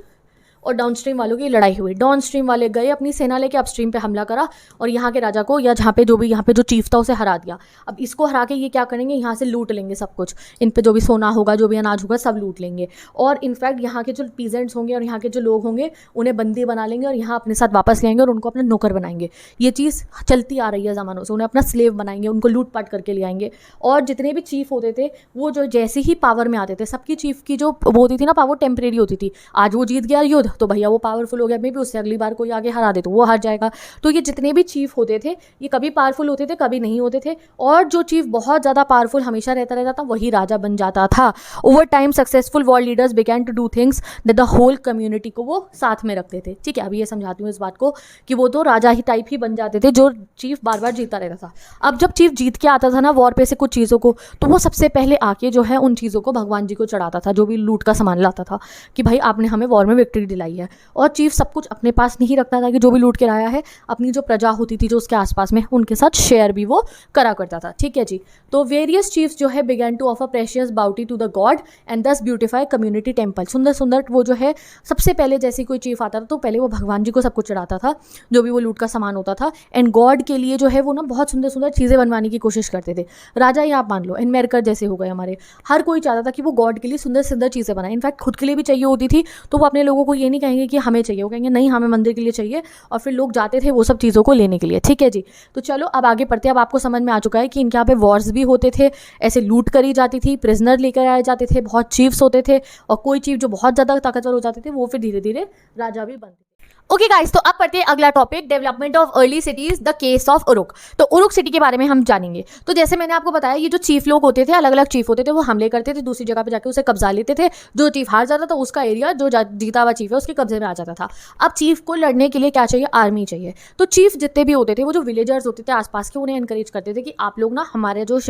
और डाउनस्ट्रीम वालों की लड़ाई हुई। डाउनस्ट्रीम वाले गए अपनी सेना लेके अपस्ट्रीम पे हमला करा और यहाँ के राजा को, या जहाँ पे जो चीफ था उसे हरा दिया। अब इसको हरा के ये क्या करेंगे, यहाँ से लूट लेंगे सब कुछ, इन पे जो भी सोना होगा, जो भी अनाज होगा, सब लूट लेंगे। और इनफैक्ट यहाँ के जो पीजेंट्स होंगे और यहाँ के जो लोग होंगे उन्हें बंदी बना लेंगे और यहाँ अपने साथ वापस लेंगे और उनको अपने नौकर बनाएंगे। ये चीज़ चलती आ रही है ज़मानों से। उन्हें अपना स्लेव बनाएंगे, उनको लूट पाट करके ले आएंगे। और जितने भी चीफ होते थे वो जो जैसे ही पावर में आते थे, सबकी चीफ की जो वो होती थी ना पावर, टेम्परेरी होती थी। आज वो जीत गया युद्ध तो भैया वो पावरफुल हो गया, मे भी उससे अगली बार कोई आगे हरा दे तो वो हार जाएगा। तो ये जितने भी चीफ होते थे ये कभी पावरफुल होते थे, कभी नहीं होते थे। और जो चीफ बहुत ज़्यादा पावरफुल हमेशा रहता था वही राजा बन जाता था। Over time successful war leaders began to do things that the whole community को वो साथ में रखते थे। ठीक है, अभी ये समझाती हूँ इस बात को कि वो तो राजा ही टाइप ही बन जाते थे जो चीफ बार बार जीता रहता था। अब जब चीफ जीत के आता था ना वॉर पे से कुछ चीज़ों को, तो वो सबसे पहले आके जो है उन चीज़ों को भगवान जी को चढ़ाता था, जो भी लूट का सामान लाता था, कि भाई आपने हमें वॉर में विक्ट्री दिलाई है। और चीफ सब कुछ अपने पास नहीं रखता था कि जो भी लूट के लाया है अपनी जो प्रजा होती थी जो उसके आसपास में, उनके साथ शेयर भी वो करा करता था। ठीक है जी। तो वेरियस चीफ्स जो है began to offer precious bounty to the god and thus beautify community temple. सुंदर सुंदर वो जो है सबसे पहले जैसे कोई चीफ आता था तो पहले वो भगवान जी को सब कुछ चढ़ाता था, जो भी वो लूट का सामान होता था। एंड गॉड के लिए जो है वो ना बहुत सुंदर सुंदर चीज़ें बनवाने की कोशिश करते थे। राजा ही आप मान लो, एनमेरकर जैसे हो गए हमारे, हर कोई चाहता था कि वो गॉड के लिए सुंदर सुंदर चीज़ें बनाए। इनफैक्ट खुद के लिए भी चाहिए होती थी, तो वो अपने लोगों को ये नहीं कहेंगे कि हमें चाहिए, वो कहेंगे नहीं हमें मंदिर के लिए चाहिए, और फिर लोग जाते थे वो सब चीज़ों को लेने के लिए। ठीक है जी। तो चलो अब आगे पढ़ते हैं। अब आपको समझ में आ चुका है कि इनके यहाँ पे वॉर्स भी होते थे, ऐसे लूट करी जाती थी, प्रिजनर लेकर आए जाते थे, बहुत चीफ्स होते थे, और कोई चीफ जो बहुत ज़्यादा ताकतवर हो जाते थे वो फिर धीरे धीरे राजा भी बनते थे। ओके गाइस, तो अब पढ़ते हैं अगला topic, development of early cities, the case of Uruk. तो उरुक सिटी के बारे में हम जानेंगे। तो जैसे मैंने आपको बताया, ये जो चीफ लोग होते थे, अलग अलग चीफ होते थे, वो हमले करते थे, दूसरी जगह पे जाके उसे कब्जा लेते थे। जो चीफ हार जाता था उसका एरिया जो जीता हुआ चीफ है उसके कब्जे में आ जाता था। अब चीफ को लड़ने के लिए क्या चाहिए, आर्मी चाहिए। तो चीफ जितने भी होते थे वो जो विलेजर्स होते थे आसपास के, उन्हें एनकरेज करते थे कि आप लोग ना हमारे जो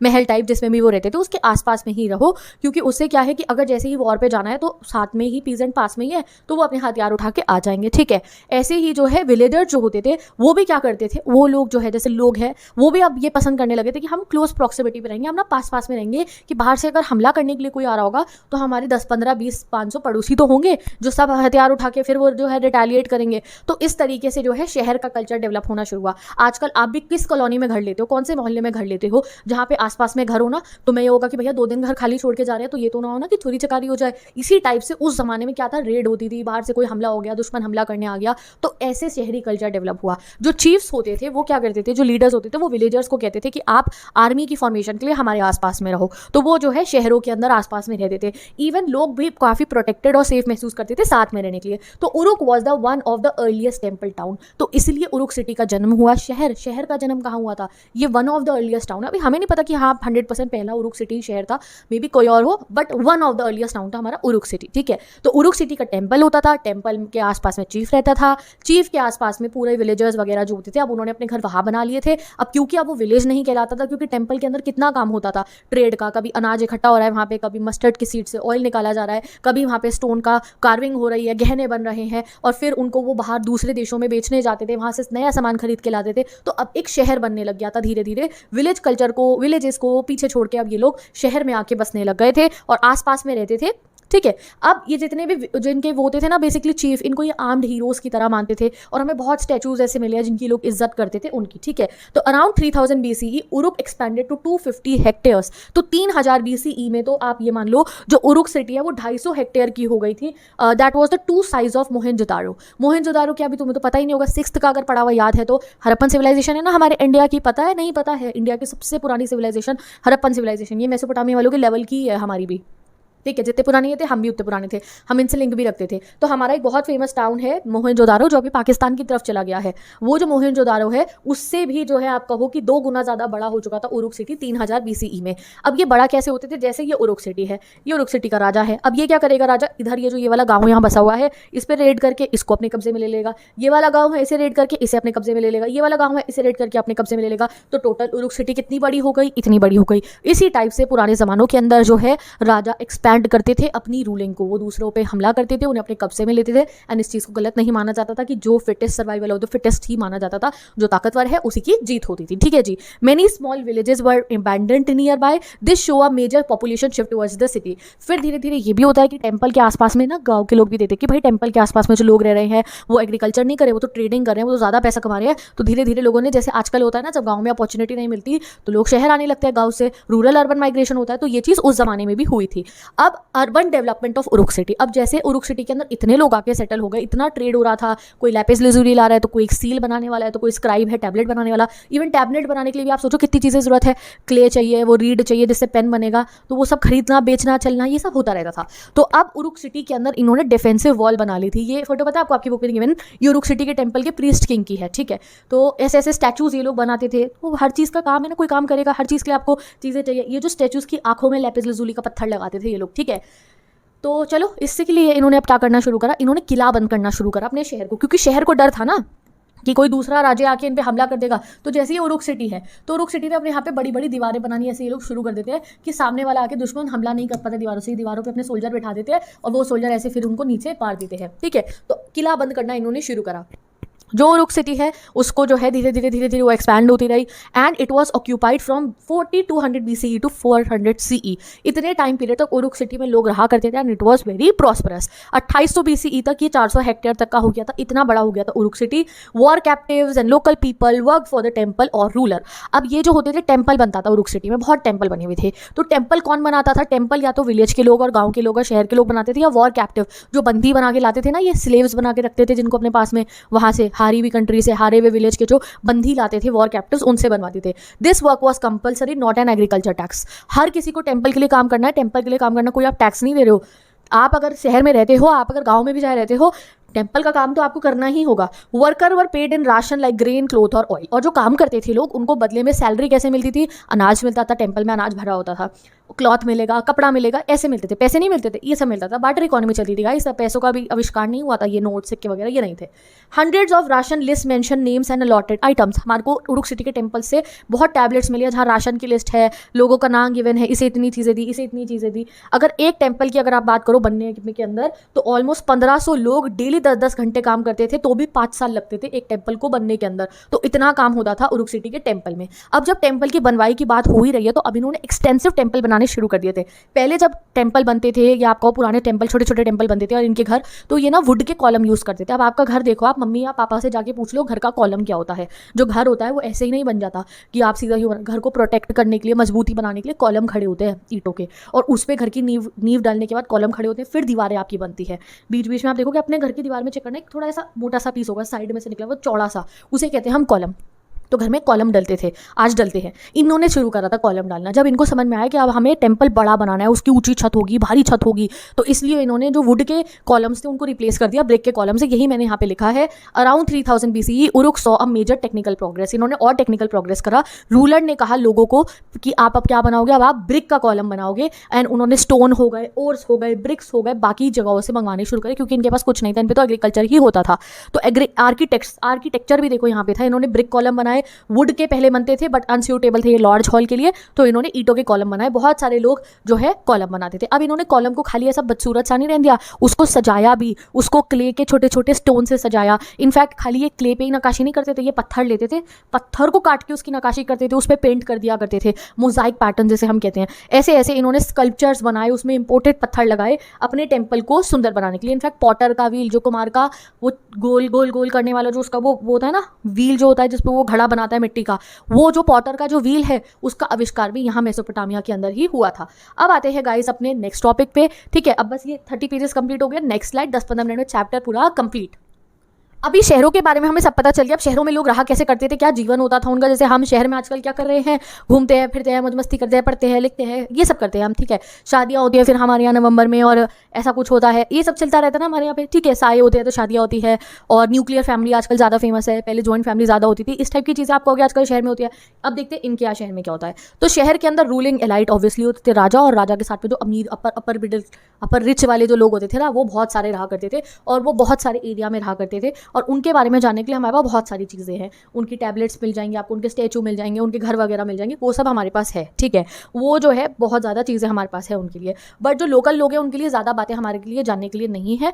महल टाइप जिसमें भी वो रहते थे उसके आसपास में ही रहो, क्योंकि उससे क्या है कि अगर जैसे ही वॉर पे जाना है तो साथ में ही पीजेंट पास में ही है, तो वो अपने हथियार उठा के आ जाएंगे। ठीक है, ऐसे ही जो है विलेजर्स जो होते थे वो भी क्या करते थे, वो लोग जो है जैसे लोग हैं वो भी अब ये पसंद करने लगे थे कि हम क्लोज प्रॉक्सिमिटी पे रहेंगे, हम ना पास पास में रहेंगे, कि बाहर से अगर हमला करने के लिए कोई आ रहा होगा तो हमारे 10 15 20 500 पड़ोसी तो होंगे जो सब हथियार उठा के फिर वो जो है रिटेलिएट करेंगे। तो इस तरीके से जो है शहर का कल्चर डेवलप होना शुरू हुआ। आजकल आप भी किस कॉलोनी में घर लेते हो, कौन से मोहल्ले में घर लेते हो, जहाँ पे आसपास में घर हो ना, तो मैं ये होगा कि भैया 2 दिन घर खाली छोड़ के जा रहे हैं, तो ये तो ना हो ना कि चोरी चकारी हो जाए। इसी टाइप से उस जमाने में क्या था, रेड होती थी, बाहर से कोई हमला हो गया, दुश्मन हमला करने आ गया, तो ऐसे शहरी कल्चर डेवलप हुआ। जो चीफ्स होते थे वो क्या करते थे, जो लीडर्स होते थे वो विलेजर्स को कहते थे कि आप आर्मी की फॉर्मेशन के लिए हमारे आसपास में रहो, तो वो जो है शहरों के अंदर आसपास में रहते थे। इवन लोग भी काफी प्रोटेक्टेड और सेफ महसूस करते थे साथ में रहने के लिए। तो Uruk was the one of the earliest temple town, तो इसलिए उरुक सिटी का जन्म हुआ। शहर का जन्म कहाँ हुआ था, ये one of the earliest town. अभी हमें नहीं पता कि हाँ 100% पहला उरुक सिटी शहर था, मे बी कोई और हो, but one of the earliest town था हमारा उरुक सिटी। ठीक है, तो उरुक सिटी का टेम्पल होता था, टेम्पल के आसपास में चीफ रहता था, चीफ के आसपास में पूरे विलेजर्स वगैरह जो होते थे, अब उन्होंने अपने घर वहां बना लिए थे। अब क्योंकि अब वो विलेज नहीं कहलाता था, क्योंकि टेम्पल के अंदर कितना काम होता था ट्रेड का, कभी अनाज इकट्ठा हो रहा है वहां पे, कभी मस्टर्ड की सीड से ऑयल निकाला जा रहा है, कभी वहां पे स्टोन का कार्विंग हो रही है, गहने बन रहे हैं, और फिर उनको वो बाहर दूसरे देशों में बेचने जाते थे, वहां से नया सामान खरीद के लाते थे। तो अब एक शहर बनने लग गया था धीरे धीरे। विलेज कल्चर को, विलेजेस को पीछे छोड़ के अब ये लोग शहर में आके बसने लग गए थे और आसपास में रहते थे। ठीक है, अब ये जितने भी जिनके वो होते थे ना बेसिकली चीफ, इनको ये आर्म्ड हीरोज की तरह मानते थे, और हमें बहुत स्टैचूज ऐसे मिले हैं जिनकी लोग इज्जत करते थे उनकी। ठीक है, तो around 3000 BCE Uruk expanded to 250 hectares. तो 3000 BCE में तो आप ये मान लो जो उरुक सिटी है वो 250 हेक्टेयर की हो गई थी। That was the 2 size of Mohenjodaro. Mohenjodaro क्या, अभी तुम्हें तो पता ही नहीं होगा, 6th का अगर पढ़ा हुआ याद है तो हड़प्पन सिविलाइजेशन है ना हमारे इंडिया की, पता है नहीं पता है, इंडिया की सबसे पुरानी सिविलाइजेशन हड़प्पन सिविलाइजेशन, ये मेसोपोटामिया वालों के लेवल की है हमारी भी। ठीक है, जितने पुराने ये थे हम भी उतने पुराने थे, हम इनसे लिंक भी रखते थे। तो हमारा एक बहुत फेमस टाउन है मोहनजोदारो, जो अभी पाकिस्तान की तरफ चला गया है। वो जो मोहनजोदारो है उससे भी जो है आप कहो कि 2 गुना ज़्यादा बड़ा हो चुका था उरुक सिटी 3000 BCE में। अब ये बड़ा कैसे होते थे, जैसे ये उरुक सिटी है, ये उरुक सिटी का राजा है। अब ये क्या करेगा राजा, इधर ये जो ये वाला गाँव यहाँ बसा हुआ है इस पर रेड करके इसको अपने कब्जे में ले लेगा, ये वाला गाँव है इसे रेड करके इसे अपने कब्जे में ले लेगा, ये वाला गाँव है इसे रेड करके अपने कब्जे में ले लेगा। तो टोटल उरुक सिटी कितनी बड़ी हो गई, इतनी बड़ी हो गई। इसी टाइप से पुराने ज़मानों के अंदर जो है राजा एक्सपैंड करते थे अपनी रूलिंग को, वो दूसरों पे हमला करते थे, उन्हें अपने कब्जे में लेते थे। एंड इस चीज़ को गलत नहीं माना जाता था कि जो फिटेस्ट सर्वाइवल हो, तो फिटेस्ट ही माना जाता था, जो ताकतवर है उसी की जीत होती थी। ठीक है जी। Many small villages were abandoned nearby, this show a major population shift towards the city. फिर धीरे धीरे ये भी होता है कि टेम्पल के आसपास में ना गाँव के लोग भी देते कि भाई टेम्पल के आसपास में जो लोग रह रहे हैं वो एग्रीकल्चर नहीं कर रहे, वो तो ट्रेडिंग कर रहे हैं, वो तो ज़्यादा पैसा कमा रहे हैं। तो धीरे धीरे लोगों ने, जैसे आजकल होता है ना, जब गाँव में अपॉर्चुनिटी नहीं मिलती तो लोग शहर आने लगते हैं गाँव से, रूरल अर्बन माइग्रेशन होता है। तो ये चीज़ उस जमाने में भी हुई थी। अब urban development of Uruk city, अब जैसे उरुक सिटी के अंदर इतने लोग आके सेटल हो गए, इतना ट्रेड हो रहा था, कोई लैपिस lazuli ला रहा है, तो कोई एक सील बनाने वाला है, तो कोई स्क्राइब है टैबलेट बनाने वाला। इवन टैबलेट बनाने के लिए भी आप सोचो कितनी चीज़ें ज़रूरत है, क्ले चाहिए, वो रीड चाहिए जिससे पेन बनेगा, तो वो सब खरीदना बेचना चलना ये सब होता रहता था। तो अब उरुक सिटी के अंदर इन्होंने डिफेंसिव वॉल बना ली थी। ये फोटो पता है आपको, आपकी बुक में गिवन, ये उरुक सिटी के टेम्पल के प्रीस्ट किंग की है। ठीक है, तो ऐसे ऐसे स्टैचूज ये लोग बनाते थे। तो हर चीज़ का काम है ना, कोई काम करेगा, हर चीज़ के लिए आपको चीज़ें चाहिए। ये जो स्टैचूज की आंखों में लैपिस lazuli का पत्थर लगाते थे ये लोग। ठीक है, तो चलो इससे के लिए इन्होंने अब क्या करना शुरू करा, इन्होंने किला बंद करना शुरू करा अपने शहर को, क्योंकि शहर को डर था ना कि कोई दूसरा राज्य आके इन पे हमला कर देगा। तो जैसे ही उरुक सिटी है, तो उरुक सिटी ने अपने यहाँ पे बड़ी बड़ी दीवारें बनानी ऐसे ये लोग शुरू कर देते हैं कि सामने वाला आके दुश्मन हमला नहीं कर पाता दीवारों से, दीवारों पे अपने सोल्जर बैठा देते हैं और वो सोल्जर ऐसे फिर उनको नीचे मार देते हैं। ठीक है, तो किला बंद करना इन्होंने शुरू करा। जो उरुक सिटी है उसको जो है धीरे धीरे वो एक्सपैंड होती रही। And it was occupied from 4200 BCE to 400 CE। इतने टाइम पीरियड तक उरुक सिटी में लोग रहा करते थे and it was very prosperous. 2800 BCE तक ये 400 हेक्टेयर तक का हो गया था, इतना बड़ा हो गया था Uruk city. War captives and local people work for the temple और रूलर। अब ये जो होते थे, टेम्पल बनता था उरुक सिटी में, बहुत टेम्पल बने हुए थे। तो टेम्पल कौन बनाता था, टेम्पल या तो विलेज के लोग और गाँव के लोग और शहर के लोग बनाते थे, या वॉर कैप्टिव जो बंदी बना के लाते थे ना, ये स्लेव्स बना के रखते थे जिनको अपने पास में, वहाँ से हारी हुई कंट्री से, हारे हुए विलेज के जो बंदी लाते थे वॉर कैप्टिव्स, उनसे बनवाते थे। This work was compulsory, not an agriculture tax. हर किसी को टेम्पल के लिए काम करना है, टेम्पल के लिए काम करना, कोई आप टैक्स नहीं दे रहे हो। आप अगर शहर में रहते हो, आप अगर गांव में भी जाए रहते हो, टेम्पल का काम तो आपको करना ही होगा। Worker were paid in ration like grain, cloth और ऑयल। और जो काम करते थे लोग, उनको बदले में सैलरी कैसे मिलती थी, अनाज मिलता था, टेम्पल में अनाज भरा होता था, क्लॉथ मिलेगा, कपड़ा मिलेगा, ऐसे मिलते थे, पैसे नहीं मिलते थे, ये सब मिलता था। बार्टर इकोनॉमी चलती थी गाइस, पैसों का भी आविष्कार नहीं हुआ था, ये नोट सिक्के वगैरह ये नहीं थे। Hundreds of ration list mention names and allotted items. हमारे को उरुक सिटी के टेम्पल से बहुत टैबलेट्स मिली है जहाँ राशन की लिस्ट है, लोगों का नाम गिवन है, इसे इतनी चीज़ें दी, इसे इतनी चीज़ें दी। अगर एक टेम्पल की अगर आप बात करो बनने के अंदर, तो ऑलमोस्ट 1500 लोग डेली 10-10 घंटे काम करते थे, तो भी 5 साल लगते थे एक टेम्पल को बनने के अंदर। तो इतना काम होता था उरुक सिटी के टेम्पल में। अब जब टेम्पल की बनवाई की बात हो ही रही है, तो अब इन्होंने एक्सटेंसिव टेम्पल बनाने शुरू कर दिए थे। पहले जब टेम्पल बनते थे, या आपको पुराने टेम्पल, छोटे छोटे टेम्पल बनते थे और इनके घर, तो ये ना वुड के कॉलम यूज़ करते थे। अब आपका घर देखो, आप मम्मी या पापा से जाके पूछ लो घर का कॉलम क्या होता है। जो घर होता है वो ऐसे ही नहीं बन जाता कि आप सीधा ही, घर को प्रोटेक्ट करने के लिए, मजबूती बनाने के लिए कॉलम खड़े होते हैं ईंटों के, और उस पर घर की नींव डालने के बाद कॉलम खड़े होते हैं, फिर दीवारें आपकी बनती है। बीच बीच में आप देखोगे अपने घर की दीवार में चेक करना, एक थोड़ा ऐसा मोटा सा पीस होगा साइड में से निकला, वो चौड़ा सा, उसे कहते हैं हम कॉलम। तो घर में कॉलम डलते थे, आज डलते हैं। इन्होंने शुरू करा था कॉलम डालना, जब इनको समझ में आया कि अब हमें टेम्पल बड़ा बनाना है, उसकी ऊंची छत होगी, भारी छत होगी, तो इसलिए इन्होंने जो वुड के कॉलम्स थे उनको रिप्लेस कर दिया ब्रिक के कॉलम से। यही मैंने यहाँ पे लिखा है, around 3000 BCE Uruk saw a major technical progress. इन्होंने और टेक्निकल प्रोग्रेस करा। रूलर ने कहा लोगों को कि आप अब क्या बनाओगे, अब आप ब्रिक का कॉलम बनाओगे। एंड उन्होंने स्टोन हो गए, ओर्स हो गए, ब्रिक्स हो गए, बाकी जगहों से मंगवाने शुरू करे, क्योंकि इनके पास कुछ नहीं था, इन पे तो एग्रीकल्चर ही होता था। तो आर्किटेक्चर भी देखो यहाँ पे था, इन्होंने ब्रिक कॉलम बनाए। वुड के पहले बनते थे बट अनस्यूटेबल थे ये लॉर्ज हॉल के लिए, तो इन्होंने ईंटों के कॉलम बनाए। बहुत सारे लोग जो है कॉलम बनाते थे। अब इन्होंने कॉलम को खाली ऐसा बदसूरत सा नहीं रहने दिया, उसको सजाया भी, उसको क्ले के छोटे छोटे स्टोन से सजाया। इनफैक्ट खाली ये क्ले पे ही नकाशी नहीं करते थे, ये पत्थर लेते थे, पत्थर को काट के उसकी नकाशी करते थे, उस पर पेंट कर दिया करते थे, मोजाइक पैटर्न जैसे हम कहते हैं। ऐसे ऐसे इन्होंने स्कल्पचर्स बनाए, उसमें इंपोर्टेड पत्थर लगाए अपने टेम्पल को सुंदर बनाने के लिए। इनफैक्ट पॉटर का व्हील, जो कुमार का वो गोल गोल गोल करने वाला जो उसका वो होता है ना व्हील जो होता है जिसपे वो घड़ा बनाता है मिट्टी का, वो जो पॉटर का जो व्हील है उसका आविष्कार भी यहाँ मेसोपोटामिया के अंदर ही हुआ था। अब आते हैं गाइस अपने नेक्स्ट टॉपिक पे। ठीक है, अब बस ये 30 पेजेस कंप्लीट हो गए। नेक्स्ट स्लाइड, 10-15 मिनट में चैप्टर पूरा कंप्लीट। अभी शहरों के बारे में हमें सब पता चल गया। अब शहरों में लोग रहा कैसे करते थे, क्या जीवन होता था उनका, जैसे हम शहर में आजकल क्या कर रहे हैं, घूमते हैं फिरते हैं, मौज मस्ती करते हैं, पढ़ते हैं लिखते हैं, ये सब करते हैं हम, ठीक है। शादियाँ होती है फिर हमारे यहाँ नवंबर में, और ऐसा कुछ होता है, ये सब चलता रहता है ना हमारे यहाँ पे, ठीक है। साए होते हैं तो शादियाँ होती है, और न्यूक्लियर फैमिली आजकल ज़्यादा फेमस है, पहले जॉइंट फैमिली ज़्यादा होती थी, इस टाइप की चीज़ें आपको आजकल शहर में होती है। अब देखते हैं इनके यहाँ शहर में क्या होता है। तो शहर के अंदर रूलिंग एलाइट ऑब्वियसली होते थे राजा, और राजा के साथ में जो अमीर अपर मिडिल अपर रिच वाले जो लोग होते थे ना, वो बहुत सारे रहा करते थे, और वो बहुत सारे एरिया में रहा करते थे। और उनके बारे में जानने के लिए हमारे पास बहुत सारी चीज़ें हैं, उनकी टैबलेट्स मिल जाएंगी आपको, उनके स्टैचू मिल जाएंगे, उनके घर वगैरह मिल जाएंगे, वो सब हमारे पास है, ठीक है। वो जो है बहुत ज़्यादा चीज़ें हमारे पास है उनके लिए, बट जो लोकल लोग हैं उनके लिए ज़्यादा बातें हमारे लिए जानने के लिए नहीं है।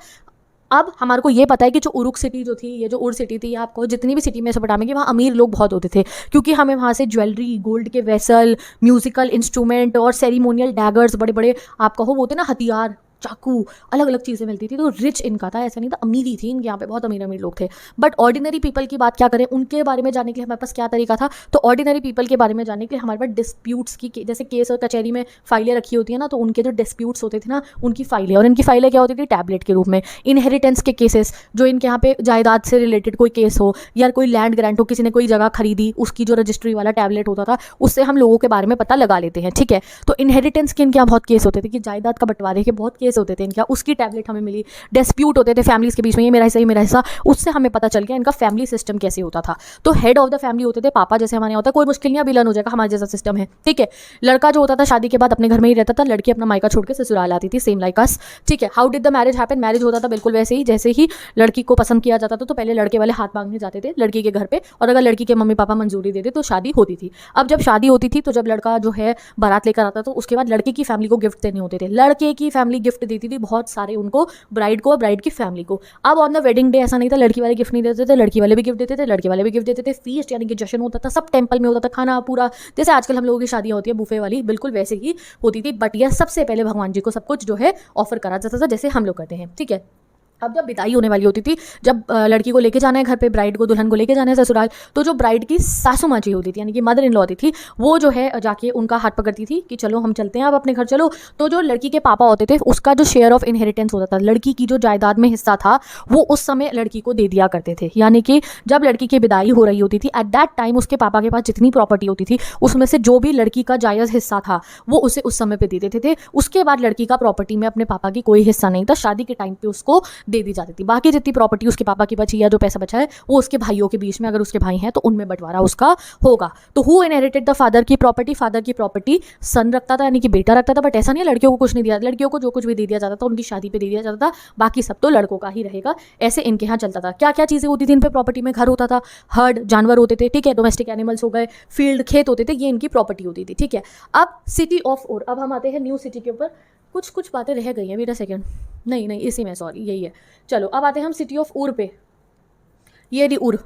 अब हमारे को ये पता है कि जो उरुक सिटी जो थी, ये जो उर सिटी थी, आपको जितनी भी सिटी में मेसोपोटामिया की, वहाँ अमीर लोग बहुत होते थे, क्योंकि हमें वहाँ से ज्वेलरी, गोल्ड के वेसल, म्यूजिकल इंस्ट्रूमेंट और सेरिमोनियल डैगर्स, बड़े बड़े आप कहो वो होते ना हथियार, चाकू, अलग अलग चीज़ें मिलती थी। तो रिच इनका था, ऐसा नहीं था अमीरी थी इनके यहाँ पे, बहुत अमीर अमीर लोग थे। बट ऑर्डिनरी पीपल की बात क्या करें, उनके बारे में जानने के लिए हमारे पास क्या तरीका था। तो ऑर्डिनरी पीपल के बारे में जानने के लिए हमारे पास डिस्प्यूट्स की, जैसे केस और कचहरी में फाइलें रखी होती है ना, तो उनके जो डिस्प्यूट्स होते थे ना, उनकी फाइलें, और इनकी फाइलें क्या होती थी, टैबलेट के रूप में। इनहेरिटेंस के केसेस, जो इनके यहाँ पे जायदाद से रिलेटेड कोई केस हो, या कोई लैंड ग्रांट हो, किसी ने कोई जगह खरीदी, उसकी जो रजिस्ट्री वाला टैबलेट होता था, उससे हम लोगों के बारे में पता लगा लेते हैं, ठीक है। तो इनहेरिटेंस के इनके यहाँ बहुत केस होते थे, कि जायदाद का बंटवारे के बहुत केस होते थे इनके यहाँ, उसकी टैबलेट हमें मिली। डिस्प्यूट होते थे फैमिलीज के बीच में, ये मेरा हिस्सा, ये मेरा हिस्सा, उससे हमें पता चल गया इनका फैमिली सिस्टम कैसे होता था। तो हेड ऑफ द फैमिली होते थे पापा, जैसे हमारे यहाँ होता है, कोई मुश्किल नहीं, विलन हो जाएगा, हमारे जैसा सिस्टम है, ठीक है। लड़का जो होता था शादी के बाद अपने घर में ही रहता था, लड़की अपना मायका छोड़ के ससुराल आती थी, सेम लाइक अस, ठीक है। How did the marriage happen, marriage होता था बिल्कुल वैसे ही, जैसे ही लड़की को पसंद किया जाता था तो पहले लड़के वाले हाथ मांगने जाते थे लड़की के घर पे, और अगर लड़की के मम्मी पापा मंजूरी देते तो शादी होती थी। अब जब शादी होती थी तो जब लड़का जो है बारात लेकर आता, तो उसके बाद लड़के की फैमिली को गिफ्ट देने होते थे, लड़के की फैमिली गिफ्ट देती थी बहुत सारे उनको, ब्राइड को, ब्राइड की फैमिली को। अब ऑन द वेडिंग डे ऐसा नहीं था, लड़की वाले गिफ्ट नहीं देते थे, लड़की वाले भी गिफ्ट देते थे, लड़के वाले भी गिफ्ट देते थे। फीस्ट यानी कि जश्न होता था, सब टेंपल में होता था, खाना पूरा, जैसे आजकल हम लोगों की शादियां होती है बुफे वाली, बिल्कुल वैसे ही होती थी। बट यह सबसे पहले भगवान जी को सब कुछ जो है ऑफर करा जाता था, जैसे हम लोग करते हैं, ठीक है। अब जब विदाई होने वाली होती थी, जब लड़की को लेके जाना है घर पे, ब्राइड को, दुल्हन को लेके जाना है ससुराल, तो जो ब्राइड की सासू माँ जी होती थी, यानी कि मदर इन लॉ होती थी, वो जो है जाके उनका हाथ पकड़ती थी कि चलो हम चलते हैं, अब अपने घर चलो। तो जो लड़की के पापा होते थे, उसका जो शेयर ऑफ इनहेरिटेंस होता था, लड़की की जो जायदाद में हिस्सा था, वो उस समय लड़की को दे दिया करते थे। यानी कि जब लड़की की विदाई हो रही होती थी, एट दैट टाइम उसके पापा के पास जितनी प्रॉपर्टी होती थी, उसमें से जो भी लड़की का जायज़ हिस्सा था, वो उसे उस समय पे दे देते थे। उसके बाद लड़की का प्रॉपर्टी में अपने पापा की कोई हिस्सा नहीं था, शादी के टाइम पे उसको दे दी जाती थी। बाकी जितनी प्रॉपर्टी उसके पापा की बची या जो पैसा बचा है, वो उसके भाइयों के बीच में, अगर उसके भाई हैं तो उनमें बंटवारा उसका होगा। तो हु इनहेरिटेड द फादर की प्रॉपर्टी, फादर की प्रॉपर्टी सन रखता था, यानी कि बेटा रखता था। बट ऐसा नहीं है लड़कियों को कुछ नहीं दिया, लड़कियों को जो कुछ भी दे दिया जाता था उनकी शादी पे दे दिया जाता था, बाकी सब तो लड़कों का ही रहेगा, ऐसे इनके यहाँ चलता था। क्या क्या चीज़ें होती थी इन पे प्रॉपर्टी में, घर होता था, हर्ड जानवर होते थे, ठीक है, डोमेस्टिक एनिमल्स हो गए, फील्ड खेत होते थे, ये इनकी प्रॉपर्टी होती थी, ठीक है। अब सिटी ऑफ उर, अब हम आते हैं न्यू सिटी के ऊपर। कुछ बातें रह गई हैं, वेट अ सेकंड, नहीं इसी में, सॉरी यही है। चलो अब आते हैं हम सिटी ऑफ उर पे। ये दी उर,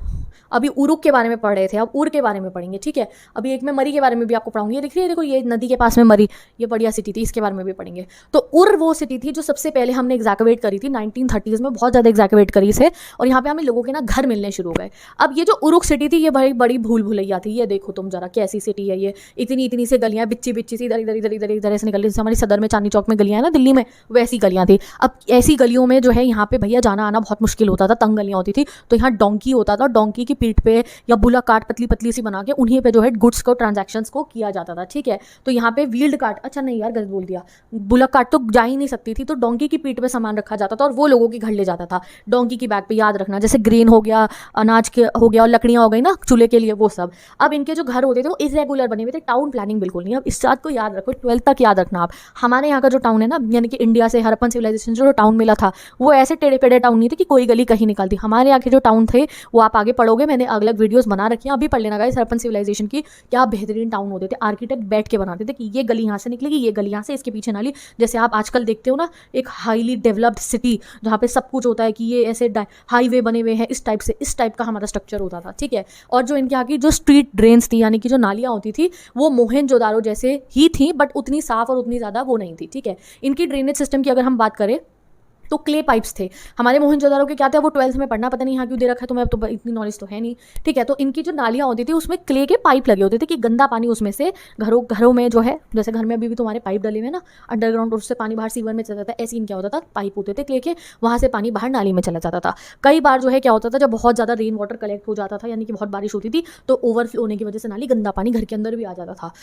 अभी उरुक के बारे में पढ़ रहे थे, अब उर के बारे में पढ़ेंगे, ठीक है। अभी एक मैं मरी के बारे में भी आपको पढ़ाऊंगी, ये दिख रही है देखो, ये नदी के पास में मरी, ये बढ़िया सिटी थी, इसके बारे में भी पढ़ेंगे। तो उर वो सिटी थी जो सबसे पहले हमने एग्जैक्टिवेट करी थी 1930s में, बहुत ज़्यादा एग्जैक्टिवेट करी इसे, और यहाँ पे हमें लोगों के ना घर मिलने शुरू हो गए। अब ये जो उरुक सिटी थी, ये बड़ी बड़ी भूल भुलैया थी, ये देखो तुम जरा कैसी सिटी है ये, इतनी से गलियाँ, बिच्ची सी इधर से निकल रही, जैसे हमारी सदर में चांदनी चौक में गलियाँ है ना दिल्ली में, वैसी गलियाँ थी। अब ऐसी गलियों में जो है यहाँ पे भैया जाना आना बहुत मुश्किल होता था, तंग गलियाँ होती थी। तो यहाँ डोंकी होता था, डोंकी की पीठ पे या बुलक कार्ट पतली पतली सी बना के उन्हीं पे जो है गुड्स को, ट्रांजैक्शंस को किया जाता था, ठीक है। तो यहाँ पे व्हील्ड कार्ट, अच्छा नहीं यार गलत बोल दिया, बुलक कार्ट तो जा ही नहीं सकती थी, तो डोंकी की पीठ पे सामान रखा जाता था और वो लोगों के घर ले जाता था। डोंकी की बैग पे याद रखना, जैसे ग्रेन हो गया, अनाज के हो गया, और लकड़ियाँ हो गई ना चूल्हे के लिए, वो सब। अब इनके जो घर होते थे वो इरेगुलर बने हुए थे, टाउन प्लानिंग बिल्कुल नहीं। अब इस बात को याद रखो, 12th तक याद रखना आप। हमारे यहाँ का जो टाउन है ना, यानी कि इंडिया से हड़प्पन सिविलाइजेशन जो टाउन मिला था, वो ऐसे टेढ़े पेढ़े टाउन नहीं थे कि कोई गली कहीं निकलती। हमारे यहाँ के जो टाउन थे वो आप आगे पढ़ोगे, मैंने अलग अलग वीडियोस बना रखी हैं, अभी पढ़ लेना गाइस, हड़प्पन सिविलाइजेशन की क्या बेहतरीन टाउन होते थे। आर्किटेक्ट बैठ के बनाते थे कि ये गली यहाँ से निकलेगी, ये गली यहाँ से, इसके पीछे नाली, जैसे आप आजकल देखते हो ना एक हाईली डेवलप्ड सिटी जहाँ पे सब कुछ होता है कि ये ऐसे हाईवे बने हुए हैं, इस टाइप से, इस टाइप का हमारा स्ट्रक्चर होता था, ठीक है। और जो इनके यहाँ की जो स्ट्रीट ड्रेन्स थी, यानी कि जो नालियाँ होती थी, वो मोहनजोदारो जैसे ही थी, बट उतनी साफ और उतनी ज़्यादा वो नहीं थी, ठीक है। इनकी ड्रेनेज सिस्टम की अगर हम बात करें तो क्ले पाइप्स थे हमारे मोहनजोदारो के। क्या था वो 12th में पढ़ना, पता नहीं यहाँ क्यों दे रखा है, तो मैं अब तो इतनी नॉलेज तो है नहीं, ठीक है। तो इनकी जो नालियाँ होती थी उसमें क्ले के पाइप लगे होते थे कि गंदा पानी उसमें से घरों में जो है, जैसे घर में अभी भी तुम्हारे पाइप डले हुए ना अंडरग्राउंड, उससे पानी बाहर सीवर में चला जाता है, ऐसे इनका होता था, पाइप होते थे क्ले के, वहाँ से पानी बाहर नाली में चला जाता था। कई बार जो है क्या होता था, जब बहुत ज़्यादा रेन वाटर कलेक्ट हो जाता था, यानी कि बहुत बारिश होती थी, तो ओवरफ्लो होने की वजह से नाली गंदा पानी घर के अंदर भी आ जाता था।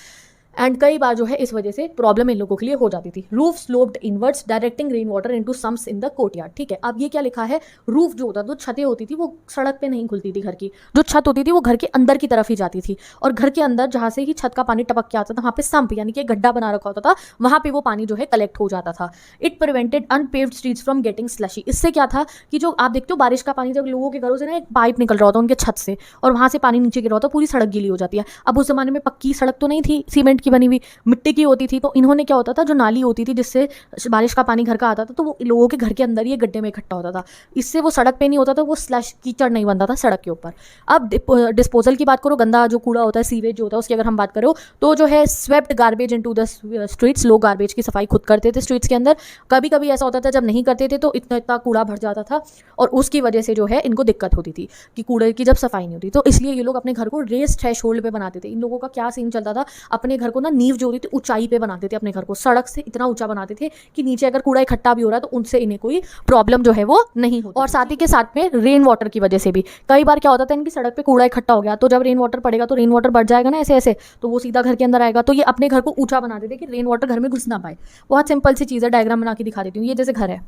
एंड कई बार जो है इस वजह से प्रॉब्लम इन लोगों के लिए हो जाती थी। Roof sloped inwards directing rain water into sums in the courtyard, ठीक है। अब ये क्या लिखा है, रूफ जो होता था, जो छतें होती थी, वो सड़क पे नहीं खुलती थी, घर की जो छत होती थी वो घर के अंदर की तरफ ही जाती थी, और घर के अंदर जहाँ से ही छत का पानी टपक के आता था वहाँ पे सम्प यानी कि गड्ढा बना रखा होता था, वहाँ पे वो पानी जो है कलेक्ट हो जाता था। It prevented unpaved streets from getting slushy. इससे क्या था कि जो आप देखते हो बारिश का पानी जब लोगों के घरों से ना एक पाइप निकल रहा होता उनके छत से, और वहाँ से पानी नीचे गिर रहा होता, पूरी सड़क गीली हो जाती है। अब उस जमाने में पक्की सड़क तो नहीं थी, सीमेंट की बनी हुई, मिट्टी की होती थी, तो इन्होंने क्या होता था, जो नाली होती थी जिससे बारिश का पानी घर का आता था, तो वो लोगों के घर के अंदर ही गड्ढे में इकट्ठा होता था। इससे वो सड़क पे नहीं होता था, वो स्लश कीचड़ नहीं बनता था सड़क के ऊपर। अब डिस्पोजल की बात करो, गंदा जो कूड़ा होता है, सीवेज जो होता है, उसकी अगर हम बात करो तो जो है swept garbage into the streets, लोग गार्बेज की सफाई खुद करते थे स्ट्रीट्स के अंदर। कभी कभी ऐसा होता था जब नहीं करते थे तो इतना इतना कूड़ा भर जाता था, और उसकी वजह से जो है इनको दिक्कत होती थी कि कूड़े की जब सफाई नहीं होती, तो इसलिए ये लोग अपने घर को रेस थ्रेशोल्ड पे बनाते थे। इन लोगों का क्या सीन चलता था, अपने घर को ना नींव जो होती थी ऊंचाई पे बनाते थे, अपने घर को सड़क से इतना ऊंचा बनाते थे कि नीचे अगर कूड़ा इकट्ठा भी हो रहा है तो उनसे इन्हें कोई प्रॉब्लम जो है वो नहीं होती। और साथ ही के साथ में रेन वाटर की वजह से भी कई बार क्या होता था, इनकी सड़क पे कूड़ा इकट्ठा हो गया, तो जब रेन वाटर पड़ेगा तो रेन वाटर बढ़ जाएगा ना ऐसे ऐसे, तो वो सीधा घर के अंदर आएगा, तो ये अपने घर को ऊंचा बनाते थे कि रेन वाटर घर में घुस ना पाए। बहुत सिंपल सी चीज़ है, डायग्राम बना के दिखा देती हूँ। ये जैसे घर है,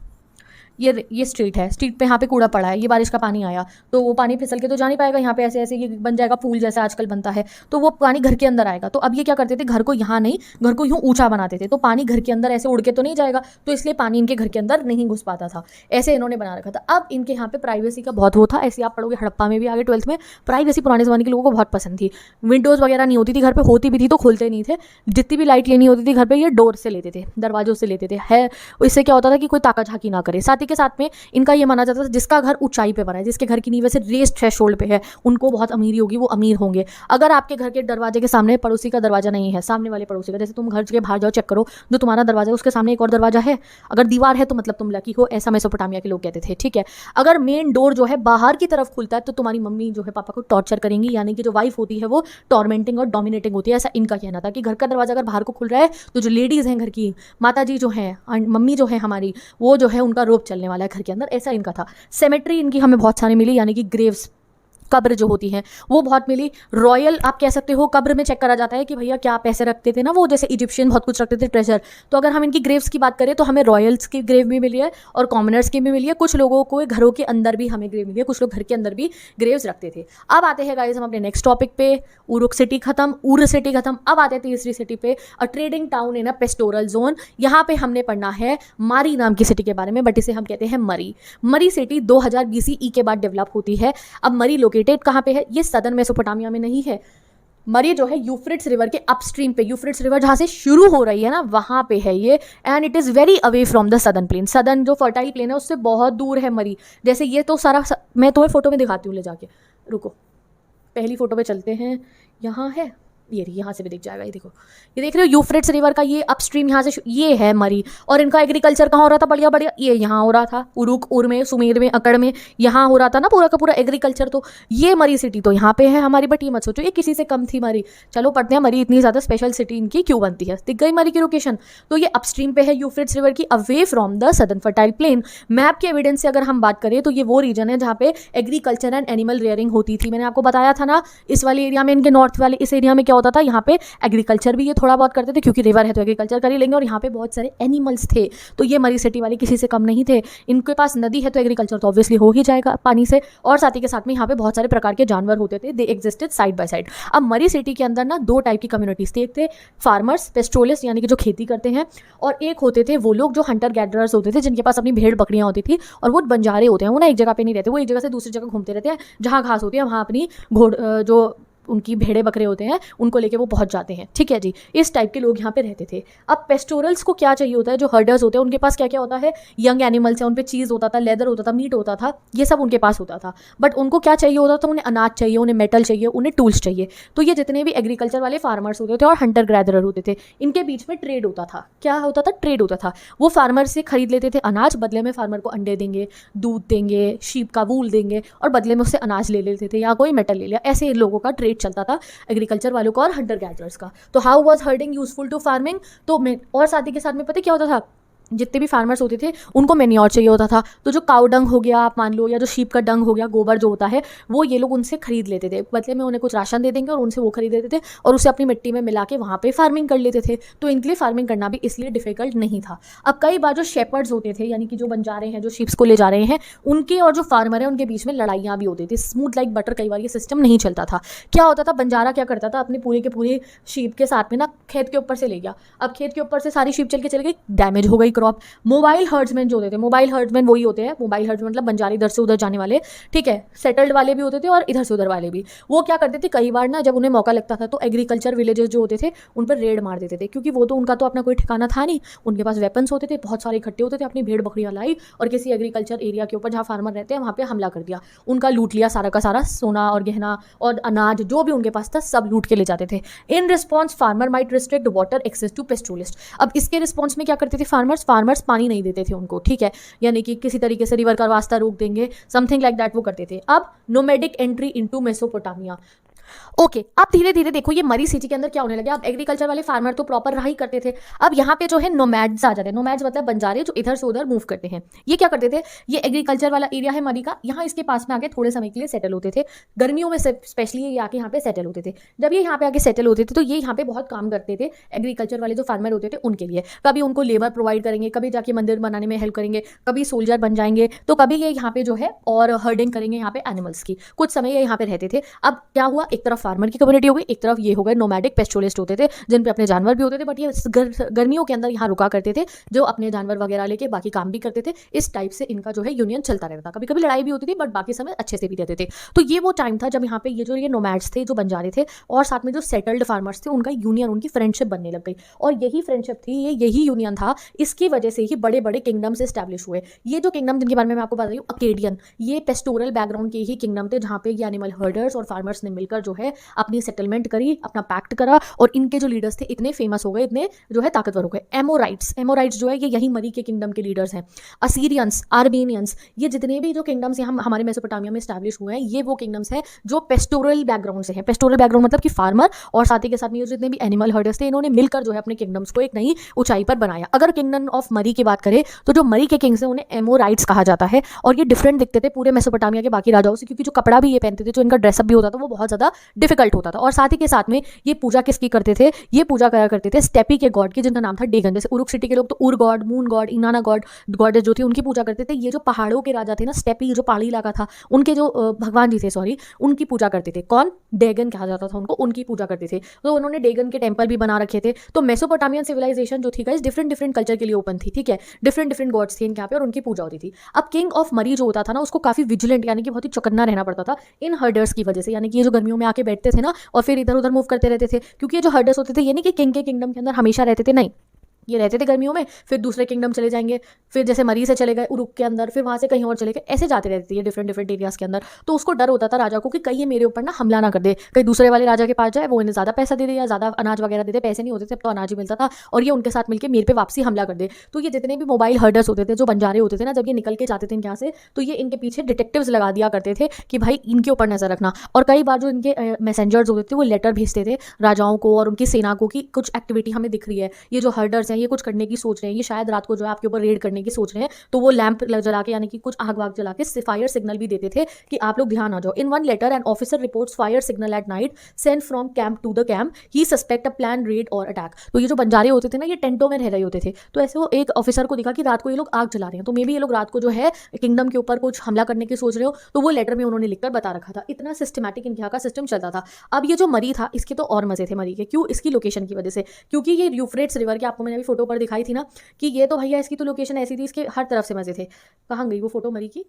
ये स्ट्रीट है, स्ट्रीट पे यहाँ पे कूड़ा पड़ा है, ये बारिश का पानी आया तो वो पानी फिसल के तो जा नहीं पाएगा, यहाँ पे ऐसे ऐसे ये बन जाएगा पूल जैसा आजकल बनता है, तो वो पानी घर के अंदर आएगा। तो अब ये क्या करते थे, घर को यहाँ नहीं, घर को यूँ ऊंचा बनाते थे, तो पानी घर के अंदर ऐसे उड़ के तो नहीं जाएगा, तो इसलिए पानी इनके घर के अंदर नहीं घुस पाता था। ऐसे इन्होंने बना रखा था। अब इनके यहाँ पे प्राइवेसी का बहुत वो था, ऐसे आप पढ़ोगे हड़प्पा में भी आगे 12th में, प्राइवेसी पुराने ज़माने के लोगों को बहुत पसंद थी। विंडोज़ वगैरह नहीं होती थी घर पे, होती भी थी तो खुलते नहीं थे, जितनी भी लाइट लेनी होती थी घर पे ये डोर से लेते थे, दरवाजों से लेते थे। है इससे क्या होता था कि कोई ताका झाकी ना करे। साथ ही के साथ में इनका ये माना जाता था जिसका घर ऊंचाई पे बना है, जिसके घर की नींव से रेस थ्रेशोल्ड पे है, उनको बहुत अमीरी होगी, वो अमीर होंगे। अगर आपके घर के दरवाजे के सामने पड़ोसी का दरवाजा नहीं है, सामने वाले पड़ोसी का, जैसे तुम घर के बाहर जाओ चेक करो, जो तुम्हारा दरवाजा है उसके सामने एक और दरवाजा है, अगर दीवार है तो मतलब तुम लकी हो, ऐसा मेसोपोटामिया के लोग कहते थे, ठीक है। अगर मेन डोर जो है बाहर की तरफ खुलता है तो तुम्हारी मम्मी जो है पापा को टॉर्चर करेंगी, यानी कि जो वाइफ होती है वो टॉर्मेंटिंग और डोमिनेटिंग होती है, ऐसा इनका कहना था कि घर का दरवाजा अगर बाहर को खुल रहा है तो जो लेडीज़ हैं घर की, माता जी जो हैं, मम्मी जो है हमारी, वो जो है उनका रोब चलने वाला है घर के अंदर, ऐसा इनका था। सेमेट्री इनकी हमें बहुत सारी मिली, यानी कि ग्रेव्स, कब्र जो होती हैं वो बहुत मिली। रॉयल आप कह सकते हो, कब्र में चेक करा जाता है कि भैया क्या पैसे रखते थे ना वो, जैसे इजिप्शियन बहुत कुछ रखते थे ट्रेजर, तो अगर हम इनकी ग्रेव्स की बात करें तो हमें रॉयल्स की ग्रेव भी मिली है और कॉमनर्स की भी मिली है। कुछ लोगों को घरों के अंदर भी हमें ग्रेव मिली है, कुछ लोग घर के अंदर भी ग्रेव्स रखते थे। अब आते हैं गाइस हम अपने नेक्स्ट टॉपिक पे। उरुक सिटी खत्म, उर सिटी खत्म, अब आते हैं तीसरी सिटी पे, अ trading town in a pastoral zone. यहाँ पे हमने पढ़ना है मारी नाम की सिटी के बारे में, बट इसे हम कहते हैं मरी। मरी सिटी 2000 BCE के बाद डेवलप होती है। अब मरी लोकेटेड कहाँ पे है, ये सदर्न मेसोपोटामिया में नहीं है। मरी जो है यूफ्रेट्स रिवर के अपस्ट्रीम पे, यूफ्रेट्स रिवर जहाँ से शुरू हो रही है ना वहाँ पे है ये, and it is very away from the southern plain. Southern जो फर्टाइल प्लेन है उससे बहुत दूर है मरी। जैसे ये तो सारा मैं तुम्हें फोटो में दिखाती हूँ ले जाके, रुको पहली फोटो पे चलते हैं, यहाँ है ये यहाँ से भी दिख जाएगा, ये देखो, ये देख रहे हो यूफ्रेट्स रिवर का ये अपस्ट्रीम, यहाँ से ये है मरी। और इनका एग्रीकल्चर कहाँ हो रहा था, बढ़िया बढ़िया, ये यहाँ हो रहा था, उरुक, उर में, सुमेर में, अकड़ में, यहाँ हो रहा था ना पूरा का पूरा एग्रीकल्चर। तो ये मरी सिटी तो यहाँ पे है हमारी, बट ये मत सोचो ये किसी से कम थी मरी। चलो पढ़ते हैं मरी इतनी ज़्यादा स्पेशल सिटी इनकी क्यों बनती है। दिख गई मरी की लोकेशन, तो ये अपस्ट्रीम पे है यूफ्रेट्स रिवर की, away from the southern fertile plain. Map के एविडेंस से अगर हम बात करें तो ये वो रीजन है जहाँ पे एग्रीकल्चर एंड एनिमल रेयरिंग होती थी। मैंने आपको बताया था ना, इस वाले एरिया में, इनके नॉर्थ वाले इस एरिया में क्या होता था, यहाँ पे एग्रीकल्चर भी ये थोड़ा बहुत करते थे, क्योंकि रिवर है तो एग्रीकल्चर कर ही लेंगे, और यहाँ पे बहुत सारे एनिमल्स थे। तो ये मरी सिटी वाले किसी से कम नहीं थे, इनके पास नदी है तो एग्रीकल्चर तो ऑब्वियसली हो ही जाएगा पानी से, और साथ ही के साथ में यहाँ पे बहुत सारे प्रकार के जानवर होते थे, दे एग्जिस्टेड साइड बाय साइड। अब मरी सिटी के अंदर ना दो टाइप की कम्युनिटीज थी, एक थे फार्मर्स पेस्टोरलिस्ट यानी कि जो खेती करते हैं, और एक होते थे वो लोग जो हंटर गैदरर्स होते थे, जिनके पास अपनी भेड़ बकरियाँ होती थी, और वो बंजारे होते हैं, वो ना एक जगह पे नहीं रहते, वो एक जगह से दूसरी जगह घूमते रहते हैं, जहाँ घास होती है वहाँ अपनी जो उनकी भेड़े बकरे होते हैं उनको लेके वो पहुंच जाते हैं, ठीक है जी। इस टाइप के लोग यहाँ पे रहते थे। अब पेस्टोरल्स को क्या चाहिए होता है, जो हर्डर्स होते हैं उनके पास क्या क्या होता है, यंग एनिमल्स है, उन पे चीज़ होता था, लेदर होता था, मीट होता था, ये सब उनके पास होता था। बट उनको क्या चाहिए होता था, उन्हें अनाज चाहिए, उन्हें मेटल चाहिए, उन्हें टूल्स चाहिए। तो ये जितने भी एग्रीकल्चर वाले फार्मर्स होते थे और हंटर ग्रैदरर होते थे, इनके बीच में ट्रेड होता था। क्या होता था, ट्रेड होता था। वो फार्मर से खरीद लेते थे अनाज, बदले में फार्मर को अंडे देंगे, दूध देंगे, शीप का वूल देंगे, और बदले में उससे अनाज ले लेते थे या कोई मेटल ले लिया। ऐसे लोगों का ट्रेड चलता था, एग्रीकल्चर वालों का और हंटर गैदरर्स का। तो how was herding useful to farming, तो मैं और साथ ही के साथ में पता क्या होता था, जितने भी फार्मर्स होते थे उनको मैन्योर चाहिए होता था। तो जो काउ डंग हो गया आप मान लो, या जो शीप का डंग हो गया, गोबर जो होता है, वो ये लोग उनसे खरीद लेते थे, बदले में उन्हें कुछ राशन दे देंगे और उनसे वो खरीद लेते थे और उसे अपनी मिट्टी में मिला के वहाँ पे फार्मिंग कर लेते थे। तो इनके लिए फार्मिंग करना भी इसलिए डिफिकल्ट नहीं था। अब कई बार जो शेपर्ड्स होते थे, यानी कि जो बंजारे हैं, जो शीप्स को ले जा रहे हैं, उनके और जो फार्मर है उनके बीच में लड़ाइयाँ भी होती थी। स्मूथ लाइक बटर कई बार ये सिस्टम नहीं चलता था। क्या होता था, बंजारा क्या करता था, अपने पूरे के पूरे शीप के साथ में ना खेत के ऊपर से ले गया। अब खेत के ऊपर से सारी शीप चल के चले गई, डैमेज हो गई क्रॉप। मोबाइल हर्ड्समैन जो होते थे, मोबाइल हर्ड्समैन वही होते हैं, मोबाइल हर्ड्समैन मतलब बंजारे इधर से उधर जाने वाले, ठीक है, सेटल्ड वाले भी होते थे और इधर से उधर वाले भी। वो क्या करते थे, कई बार ना जब उन्हें मौका लगता था तो एग्रीकल्चर विलेजेस जो होते थे उन पर रेड मार देते थे, क्योंकि वो तो उनका तो अपना कोई ठिकाना था नहीं, उनके पास वेपन्स होते थे, बहुत सारे इकट्ठे होते थे, अपनी भेड़ बकरियां लाई और किसी एग्रीकल्चर एरिया के ऊपर जहाँ फार्मर रहते हैं वहाँ पे हमला कर दिया, उनका लूट लिया, सारा का सारा सोना और गहना और अनाज जो भी उनके पास था सब लूट के ले जाते थे। In response farmer might restrict water access to pastoralist. अब इसके रिस्पॉन्स में क्या करते थे फार्मर्स पानी नहीं देते थे उनको, ठीक है, यानी कि किसी तरीके से रिवर का रास्ता रोक देंगे, समथिंग लाइक दैट वो करते थे। अब nomadic entry into Mesopotamia. Okay, अब धीरे धीरे देखो ये मरी सिटी के अंदर क्या होने लगे। अब एग्रीकल्चर वाले फार्मर तो प्रॉपर रहा ही करते थे, अब यहाँ पे जो है नोमैड्स आ जाते हैं। नोमैड्स मतलब बंजारे जो इधर से उधर मूव करते हैं। ये क्या करते थे, ये एग्रीकल्चर वाला एरिया है मरी का, यहाँ इसके पास में आके थोड़े समय के लिए सेटल होते थे, गर्मियों में स्पेशली ये आके यहाँ पे सेटल होते थे। जब ये यहाँ पे आके सेटल होते थे तो ये यहाँ पे बहुत काम करते थे एग्रीकल्चर वाले जो फार्मर होते थे उनके लिए। कभी उनको लेबर प्रोवाइड करेंगे, कभी जाके मंदिर बनाने में हेल्प करेंगे, कभी सोल्जर बन जाएंगे, तो कभी ये यहाँ पे जो है और हर्डिंग करेंगे यहाँ पे एनिमल्स की। कुछ समय ये यहाँ पे रहते थे। अब क्या हुआ, एक तरफ फार्मर की कम्युनिटी हो गई, एक तरफ ये हो गए नोमैडिक पेस्टोरलिस्ट होते थे जिन पे अपने जानवर भी होते थे, बट ये गर्मियों के अंदर यहाँ रुका करते थे, जो अपने जानवर वगैरह लेके बाकी काम भी करते थे। इस टाइप से इनका जो है यूनियन चलता रहता था। कभी कभी लड़ाई भी होती थी बट बाकी समय अच्छे से भी रहते थे। तो ये वो टाइम था जब यहाँ पे ये जो ये नोमैड्स थे, जो बंजारे थे, और साथ में जो सेटल्ड फार्मर्स थे, उनका यूनियन, उनकी फ्रेंडशिप बनने लग गई। और यही फ्रेंडशिप थी, यही यूनियन था, इसकी वजह से ही बड़े बड़े किंगडम्स एस्टैब्लिश हुए। ये जो किंगडम जिनके बारे में मैं आपको बता रही हूँ, अकेडियन, ये पेस्टोरल बैकग्राउंड के ही किंगडम थे, जहाँ पे ये एनिमल हर्डर्स और फार्मर्स ने मिलकर जो है अपनी सेटलमेंट करी, अपना पैक्ट करा, और इनके जो लीडर्स थे इतने फेमस हो गए, इतने जो है ताकतवर हो गए। एमोराइट्स जो है ये यही मरी के किंगडम के लीडर्स हैं। असीरियंस, आर्मेनियंस, ये जितने भी जो किंगडम्स यहाँ हमारे मेसोपोटामिया में एस्टैब्लिश हुए हैं, ये वो किंगडम्स हैं जो पेस्टोरल बैकग्राउंड से हैं। पेस्टोरल बैकग्राउंड मतलब कि फार्मर और साथ ही के साथ में जितने भी एनिमल हर्डर्स थे, इन्होंने मिलकर जो है अपने किंगडम्स को एक नई ऊंचाई पर बनाया। अगर किंगडम ऑफ मरी की बात करें तो जो मरी के किंग्स हैं उन्हें एमोराइट्स कहा जाता है, और ये डिफरेंट दिखते थे पूरे मेसोपोटामिया के बाकी राजाओं से, क्योंकि जो कपड़ा भी ये पहनते थे, जो इनका ड्रेसअप भी होता था, वो बहुत ज़्यादा डिफिकल्ट होता था। और साथ ही के साथ में ये पूजा किसकी करते थे, ये पूजा करा करते थे स्टेपी के गॉड की, जिनका नाम था डेगन। जैसे उरुक सिटी के लोग तो उर God, moon God, इनाना God, goddess जो थी उनकी पूजा करते थे। ये जो पहाड़ों के राजा थे ना, स्टेपी जो पहाड़ी इलाका था, उनके जो भगवान जी थे, सॉरी, उनकी पूजा करते थे। कौन, डेगन कहा जाता था उनको, उनकी पूजा करते थे। तो उन्होंने डेगन के टेम्पल भी बना रखे थे। तो मेसोपोटामियन सिविलाइजेशन जो थी गाइस, डिफरेंट कल्चर के लिए ओपन थी, ठीक है, डिफरेंट गॉड्स थे इनके यहाँ पे और उनकी पूजा होती थी। अब किंग ऑफ मरी जो होता था ना, उसको काफी विजिलेंट, यानी कि बहुत ही चौकन्ना रहना पड़ता था इन हर्डर्स की वजह से। यानी कि ये जो गर्मियों में आके बैठते थे ना और फिर इधर उधर मूव करते रहते थे, क्योंकि ये जो हर्डर्स होते थे ये नहीं कि किंग के किंगडम के अंदर हमेशा रहते थे, नहीं, ये रहते थे गर्मियों में, फिर दूसरे किंगडम चले जाएंगे, फिर जैसे मरी से चले गए उरुक के अंदर, फिर वहाँ से कहीं और चले गए, ऐसे जाते रहते थे डिफरेंट एरियाज के अंदर। तो उसको डर होता था राजा को कि कहीं ये मेरे ऊपर ना हमला ना कर दे, कहीं दूसरे वाले राजा के पास जाए, वो इन्हें ज़्यादा पैसा दे दे या ज़्यादा अनाज वगैरह दे दे। पैसे नहीं होते थे, अब तो अनाज ही मिलता था, और ये उनके साथ मिलकर मेरे पे वापसी हमला कर दे। तो ये जितने भी मोबाइल हर्डर्स होते थे, जो बंजारे होते थे ना, जब ये निकल के जाते थे यहाँ से, तो ये इनके पीछे डिटेक्टिव्स लगा दिया करते थे कि भाई इनके ऊपर नजर रखना। और कई बार जो इनके मैसेंजर्स होते थे वो लेटर भेजते थे राजाओं को और उनकी सेना को कि कुछ एक्टिविटी हमें दिख रही है, ये जो हर्डर्स हैं ये कुछ करने की सोच रहे हैं, ये शायद रात को जो है आपके ऊपर रेड करने की सोच रहे हैं। तो वो लैंप जला के, यानी कि कुछ आग वाग जला के फायर सिग्नल भी देते थे कि आप लोग ध्यान आ जाओ। In one letter an officer reports fire signal at night sent from camp to the camp, he suspect a plan raid or attack. तो ये जो बंजारे होते थे ना, ये टेंटों में रह रहे होते थे, तो ऐसे वो एक ऑफिसर को दिखा कि रात को ये लोग आग जला रहे हैं, तो मे बी ये लोग रात को जो है किंगडम के ऊपर कुछ हमला करने की सोच रहे हो। तो वो लेटर में उन्होंने लिखकर बता रखा था। इतना सिस्टमैटिक इनके यहाँ का सिस्टम चलता था। अब ये जो मरी था, इसके तो और मजे थे मरी के। क्यों? इसकी लोकेशन की वजह से, क्योंकि ये यूफ्रेट्स रिवर की आपको मैंने अभी फोटो पर दिखाई थी ना कि ये तो भैया इसकी तो लोकेशन ऐसी थी, इसके हर तरफ से मजे थे। कहाँ गई वो फोटो मरी की?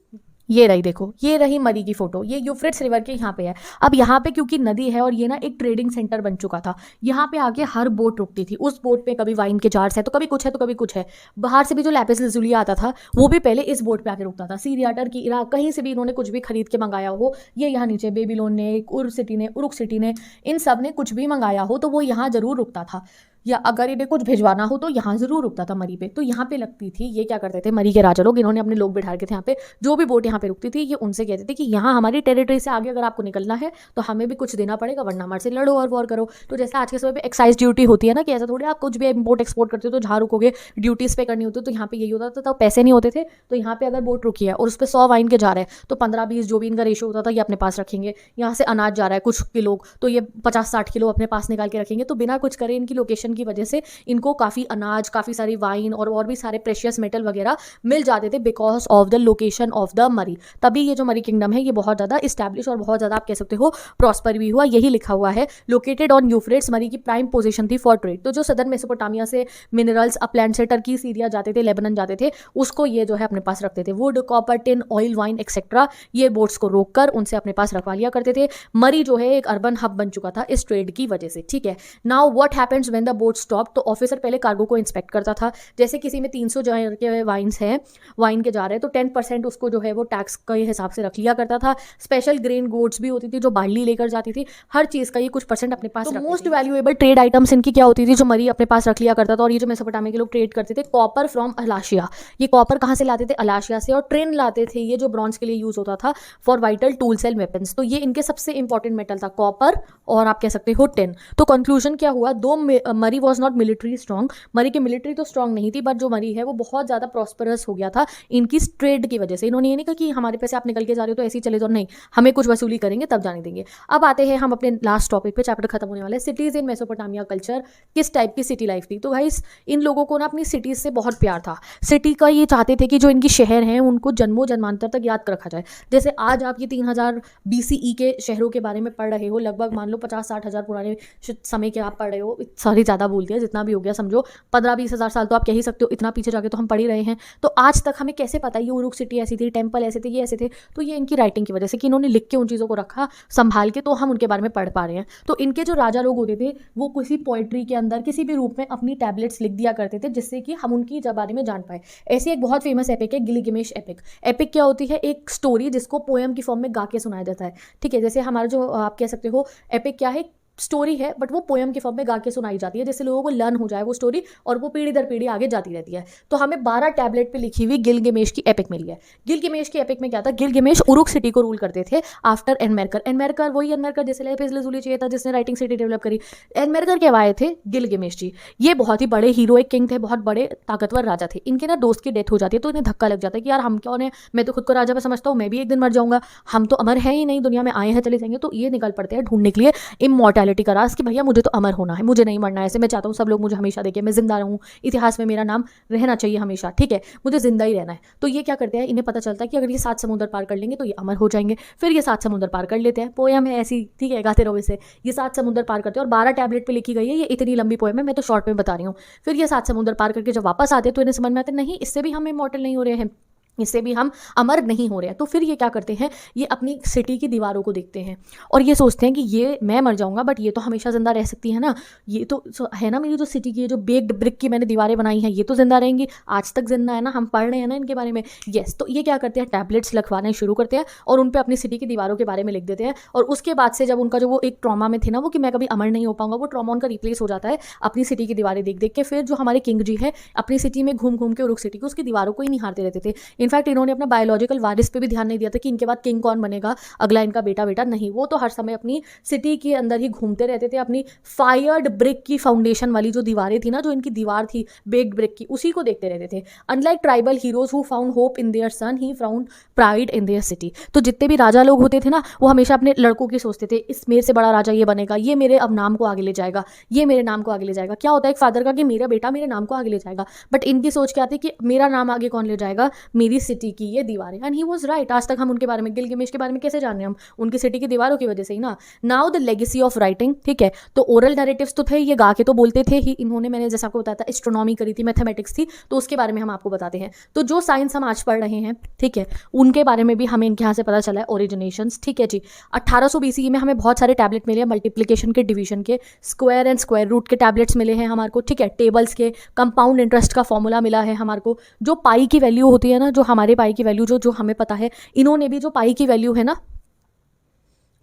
ये रही, देखो ये रही मरी की फोटो, ये यूफ्रेट्स रिवर के यहाँ पे है। अब यहाँ पे क्योंकि नदी है और ये ना एक ट्रेडिंग सेंटर बन चुका था, यहाँ पे आके हर बोट रुकती थी। उस बोट पे कभी वाइन के जार्स है तो कभी कुछ है तो कभी कुछ है। बाहर से भी जो लैपिस lazuli आता था वो भी पहले इस बोट पे आके रुकता था। सीरिया, टर्की, इराक, कहीं से भी इन्होंने कुछ भी खरीद के मंगाया हो, ये यहाँ नीचे बेबीलोन ने, उरुक सिटी ने, इन सब ने कुछ भी मंगाया हो तो वो यहाँ जरूर रुकता था। या अगर इन्हें कुछ भिजवाना हो तो यहाँ जरूर रुकता था मरी पे, तो यहाँ पे लगती थी। ये क्या करते थे मरी के राजा लोग, इन्होंने अपने लोग बिठा रखे थे यहाँ पे, जो भी बोट यहाँ पे रुकती थी ये उनसे कहते थे कि यहाँ हमारी टेरिटरी से आगे अगर आपको निकलना है तो हमें भी कुछ देना पड़ेगा, वरना हमारे से लड़ो और वॉर करो। तो जैसे आज के समय पे एक्साइज ड्यूटी होती है ना, कि ऐसा थोड़ी आप कुछ भी इम्पोर्ट एक्सपोर्ट करते हो तो जहाँ रुकोगे ड्यूटीज पे करनी होती है, तो यहाँ पे यही होता था। तो पैसे नहीं होते थे, तो यहाँ पे अगर बोट रुकी है और उस पर 100 वाइन के जा रहे हैं तो 15-20 जो भी इनका रेशो होता था ये अपने पास रखेंगे। यहाँ से अनाज जा रहा है कुछ किलो, तो ये 50-60 किलो अपने पास निकाल के रखेंगे। तो बिना कुछ करे इनकी लोकेशन की वजह से इनको काफ़ी अनाज, काफ़ी सारी वाइन और भी सारे प्रेशियस मेटल वगैरह मिल जाते थे because of the location of the मरी। तभी ये जो मरी किंगडम है ये बहुत ज़्यादा इस्टेब्लिश और बहुत ज़्यादा आप कह सकते हो प्रॉस्पर भी हुआ। यही लिखा हुआ है, लोकेटेड ऑन यूफ्रेट्स, मरी की प्राइम पोजीशन थी फॉर ट्रेड। तो जो सदर्न मेसोपोटामिया से मिनरल्स अपलैंड से टर्की, सीरिया जाते थे, लेबनान जाते थे, उसको ये जो है अपने पास रखते थे। Would, copper, tin, oil, wine etcetera, ये बोट्स को रोककर उनसे अपने पास रखवा लिया करते थे। मरी जो है एक अर्बन हब बन चुका था इस ट्रेड की वजह से। ठीक है, now what happens when the boat stop. तो ऑफिसर पहले कार्गो को इंस्पेक्ट करता था। जैसे किसी में 300 जार के वाइन्स हैं, वाइन के जा रहे हैं, तो 10% उसको जो है वो टैक्स के हिसाब से रख लिया करता था। स्पेशल ग्रेन गोड्स भी होती थी जो बार्ली लेकर जाती थी, हर चीज़ का ये कुछ परसेंट अपने पास। तो मोस्ट वैल्यूएबल ट्रेड आइटम्स इनकी क्या होती थी जो मरी अपने पास रख लिया करता था। और ये जो मेसोपोटामिया के लोग ट्रेड करते थे, कॉपर फ्रॉम अलाशिया, ये कॉपर कहाँ से लाते थे? अलाशिया से। और ट्रेन लाते थे ये जो ब्रॉन्ज के लिए यूज होता था for vital tools and weapons. तो ये इनके सबसे इंपॉर्टेंट मेटल था, कॉपर और आप कह सकते हो टिन। तो कंक्लूजन क्या हुआ? दो मरी वॉज नॉट मिलिट्री स्ट्रॉन्ग, मरी की मिलिट्री तो स्ट्रॉन्ग नहीं थी, बट जो मरी है वो बहुत ज़्यादा प्रॉस्परस हो गया था इनकी ट्रेड की वजह से। इन्होंने ये नहीं कहा कि हमारे पैसे आप निकल के जा रहे हो तो ऐसे ही चले जाओ, नहीं, हमें कुछ वसूली करेंगे तब जाने देंगे। अब आते हैं हम अपने लास्ट टॉपिक पे, चैप्टर खत्म होने वाला है, सिटीज़ इन मेसोपोटामिया कल्चर। किस टाइप की सिटी लाइफ थी? तो गाइस इन लोगों को ना अपनी सिटीज़ से बहुत प्यार था। सिटी का ये चाहते थे कि जो इनकी शहर हैं उनको जन्मों जन्मांतर तक याद रखा जाए। जैसे आज आप ये 3000 BCE के शहरों के बारे में पढ़ रहे हो, लगभग मान लो 50-60 हज़ार पुराने समय के आप पढ़ रहे हो, सॉरी ज़्यादा बोल दिया, जितना भी हो गया समझो 15-20 हज़ार साल तो आप कह ही सकते हो, इतना पीछे जाके तो हम पढ़ ही रहे हैं। तो आज तक हमें कैसे पता ये उरुक सिटी ऐसी थी, टेम्पल ऐसे थे, ये ऐसे थे? तो ये इनकी राइटिंग की वजह से कि इन्होंने लिख के उन चीज़ों को रखा संभाल के, तो हम उनके बारे में पढ़ पा रहे हैं। तो इनके जो राजा लोग होते थे वो किसी पोइट्री के अंदर किसी भी रूप में अपनी टैबलेट्स लिख दिया करते थे जिससे कि हम उनकी बारे में जान पाए। ऐसी एक बहुत फेमस एपिक है गिलगिमेश एपिक। एपिक क्या होती है? एक स्टोरी जिसको पोएम की फॉर्म में गा के सुनाया जाता है। ठीक है, जैसे हमारा जो आप कह सकते हो एपिक क्या है, स्टोरी है, बट वो पोएम के फॉर्म में गा के सुनाई जाती है, जिससे लोगों को लर्न हो जाए वो स्टोरी, और वो पीढ़ी दर पीढ़ी आगे जाती रहती है। तो हमें 12 टैबलेट पे लिखी हुई गिलगिमेश की एपिक मिली है। गिलगिमेश की एपिक में क्या था? गिलगिमेश उरुक सिटी को रूल करते थे आफ्टर एनमेरकर। एनमेरकर वही एनमेरकर जैसे लैपिस lazuli चाहिए था जिसने राइटिंग सिटी डेवलप करी। एनमेरकर के आए थे गिलगिमेश जी। ये बहुत ही बड़े हीरोइक किंग थे, बहुत बड़े ताकतवर राजा थे। इनके ना दोस्त की डेथ हो जाती है तो इन्हें धक्का लग जाता है कि यार हम कौन है, मैं तो खुद को राजा में समझता हूँ, मैं भी एक दिन मर जाऊंगा, हम तो अमर है ही नहीं, दुनिया में आए हैं चले जाएंगे। तो ये निकल पड़ते हैं ढूंढने के लिए इमॉर्टैलिटी का राज कि भैया मुझे तो अमर होना है, मुझे नहीं मरना है। ऐसे मैं चाहता हूँ सब लोग मुझे हमेशा देखें, मैं जिंदा रहूँ, इतिहास में मेरा नाम रहना चाहिए हमेशा। ठीक है, मुझे जिंदा ही रहना है। तो ये क्या करते हैं, इन्हें पता चलता है कि अगर ये 7 समुद्र पार कर लेंगे तो ये अमर हो जाएंगे। फिर ये 7 समुद्र पार कर लेते हैं। पोएम है ऐसी, ठीक है, गाते रहो इसे। ये 7 समुद्र पार करते हैं और 12 टैबलेट पे लिखी गई है। ये इतनी लंबी पोएम है, मैं तो शॉर्ट में बता रही हूँ। फिर ये 7 समुद्र पार करके जब वापस आते हैं तो इन्हें समझ में आता है नहीं, इससे भी हम इमॉर्टल नहीं हो रहे हैं, इससे भी हम अमर नहीं हो रहे हैं। तो फिर ये क्या करते हैं, ये अपनी सिटी की दीवारों को देखते हैं और ये सोचते हैं कि ये मैं मर जाऊंगा बट ये तो हमेशा जिंदा रह सकती है ना, ये तो है ना मेरी जो सिटी की जो बेक्ड ब्रिक की मैंने दीवारें बनाई हैं, ये तो जिंदा रहेंगी, आज तक जिंदा है ना, हम पढ़ रहे हैं ना इनके बारे में। यस, तो ये क्या करते हैं, टैबलेट्स लिखवाने शुरू करते हैं और उन पर अपनी सिटी की दीवारों के बारे में लिख देते हैं। और उसके बाद से जब उनका जो वो एक ट्रॉमा में थे ना वो कि मैं कभी अमर नहीं हो पाऊंगा, वो ट्रॉमा उनका रिप्लेस हो जाता है अपनी सिटी की दीवारें देख देख के। फिर जो हमारे किंग जी है अपनी सिटी में घूम घूम के उरुक सिटी की उसकी दीवारों को ही निहारते रहते थे। इनफैक्ट इन्होंने अपना बायोलॉजिकल वारिस पे भी ध्यान नहीं दिया था कि इनके बाद किंग कौन बनेगा, अगला इनका बेटा बेटा नहीं, वो तो हर समय अपनी सिटी के अंदर ही घूमते रहते थे। अपनी फायर्ड ब्रिक की फाउंडेशन वाली जो दीवारें थी ना, जो इनकी दीवार थी बेक्ड ब्रिक की, उसी को देखते रहते थे। Unlike tribal heroes who found hope in their son, he found pride in their city. तो जितने भी राजा लोग होते थे ना वो हमेशा अपने लड़कों की सोचते थे, इस मेरे से बड़ा राजा ये बनेगा, ये मेरे अब नाम को आगे ले जाएगा, ये मेरे नाम को आगे ले जाएगा। क्या होता है एक फादर का कि मेरा बेटा मेरे नाम को आगे ले जाएगा, बट इनकी सोच क्या थी कि मेरा नाम आगे कौन ले जाएगा, मेरी मेरी सिटी की ये दीवारें। And he was right. आज तक हम उनके बारे में, गिलगिमेश के बारे में कैसे जान रहे हैं? हम उनकी सिटी की दीवारों की वजह से ही ना। Now the legacy of writing, ठीक है। तो ओरल नैरेटिव्स तो थे, ये गा के तो बोलते थे ही। इन्होंने, मैंने जैसा आपको बताया था, एस्ट्रोनॉमी करी थी, मैथमेटिक्स थी, तो उसके बारे में हम आपको बताते हैं। तो जो साइंस हम आज पढ़ रहे हैं, ठीक है, उनके बारे में भी हमें इनके यहाँ से पता चला है, ओरिजिनेशंस, ठीक है जी। 1800 BCE में हमें बहुत सारे टैबलेट मिले हैं, मल्टीप्लिकेशन के, डिवीजन के, स्क्वायर एंड स्क्वायर रूट के टैबलेट्स मिले हैं हमारे को, ठीक है। टेबल्स के, कंपाउंड इंटरेस्ट का फॉर्मूला मिला है हमारे को। जो पाई की वैल्यू होती है ना, जो हमारे पाई की वैल्यू जो हमें पता है, इन्होंने भी जो पाई की वैल्यू है ना,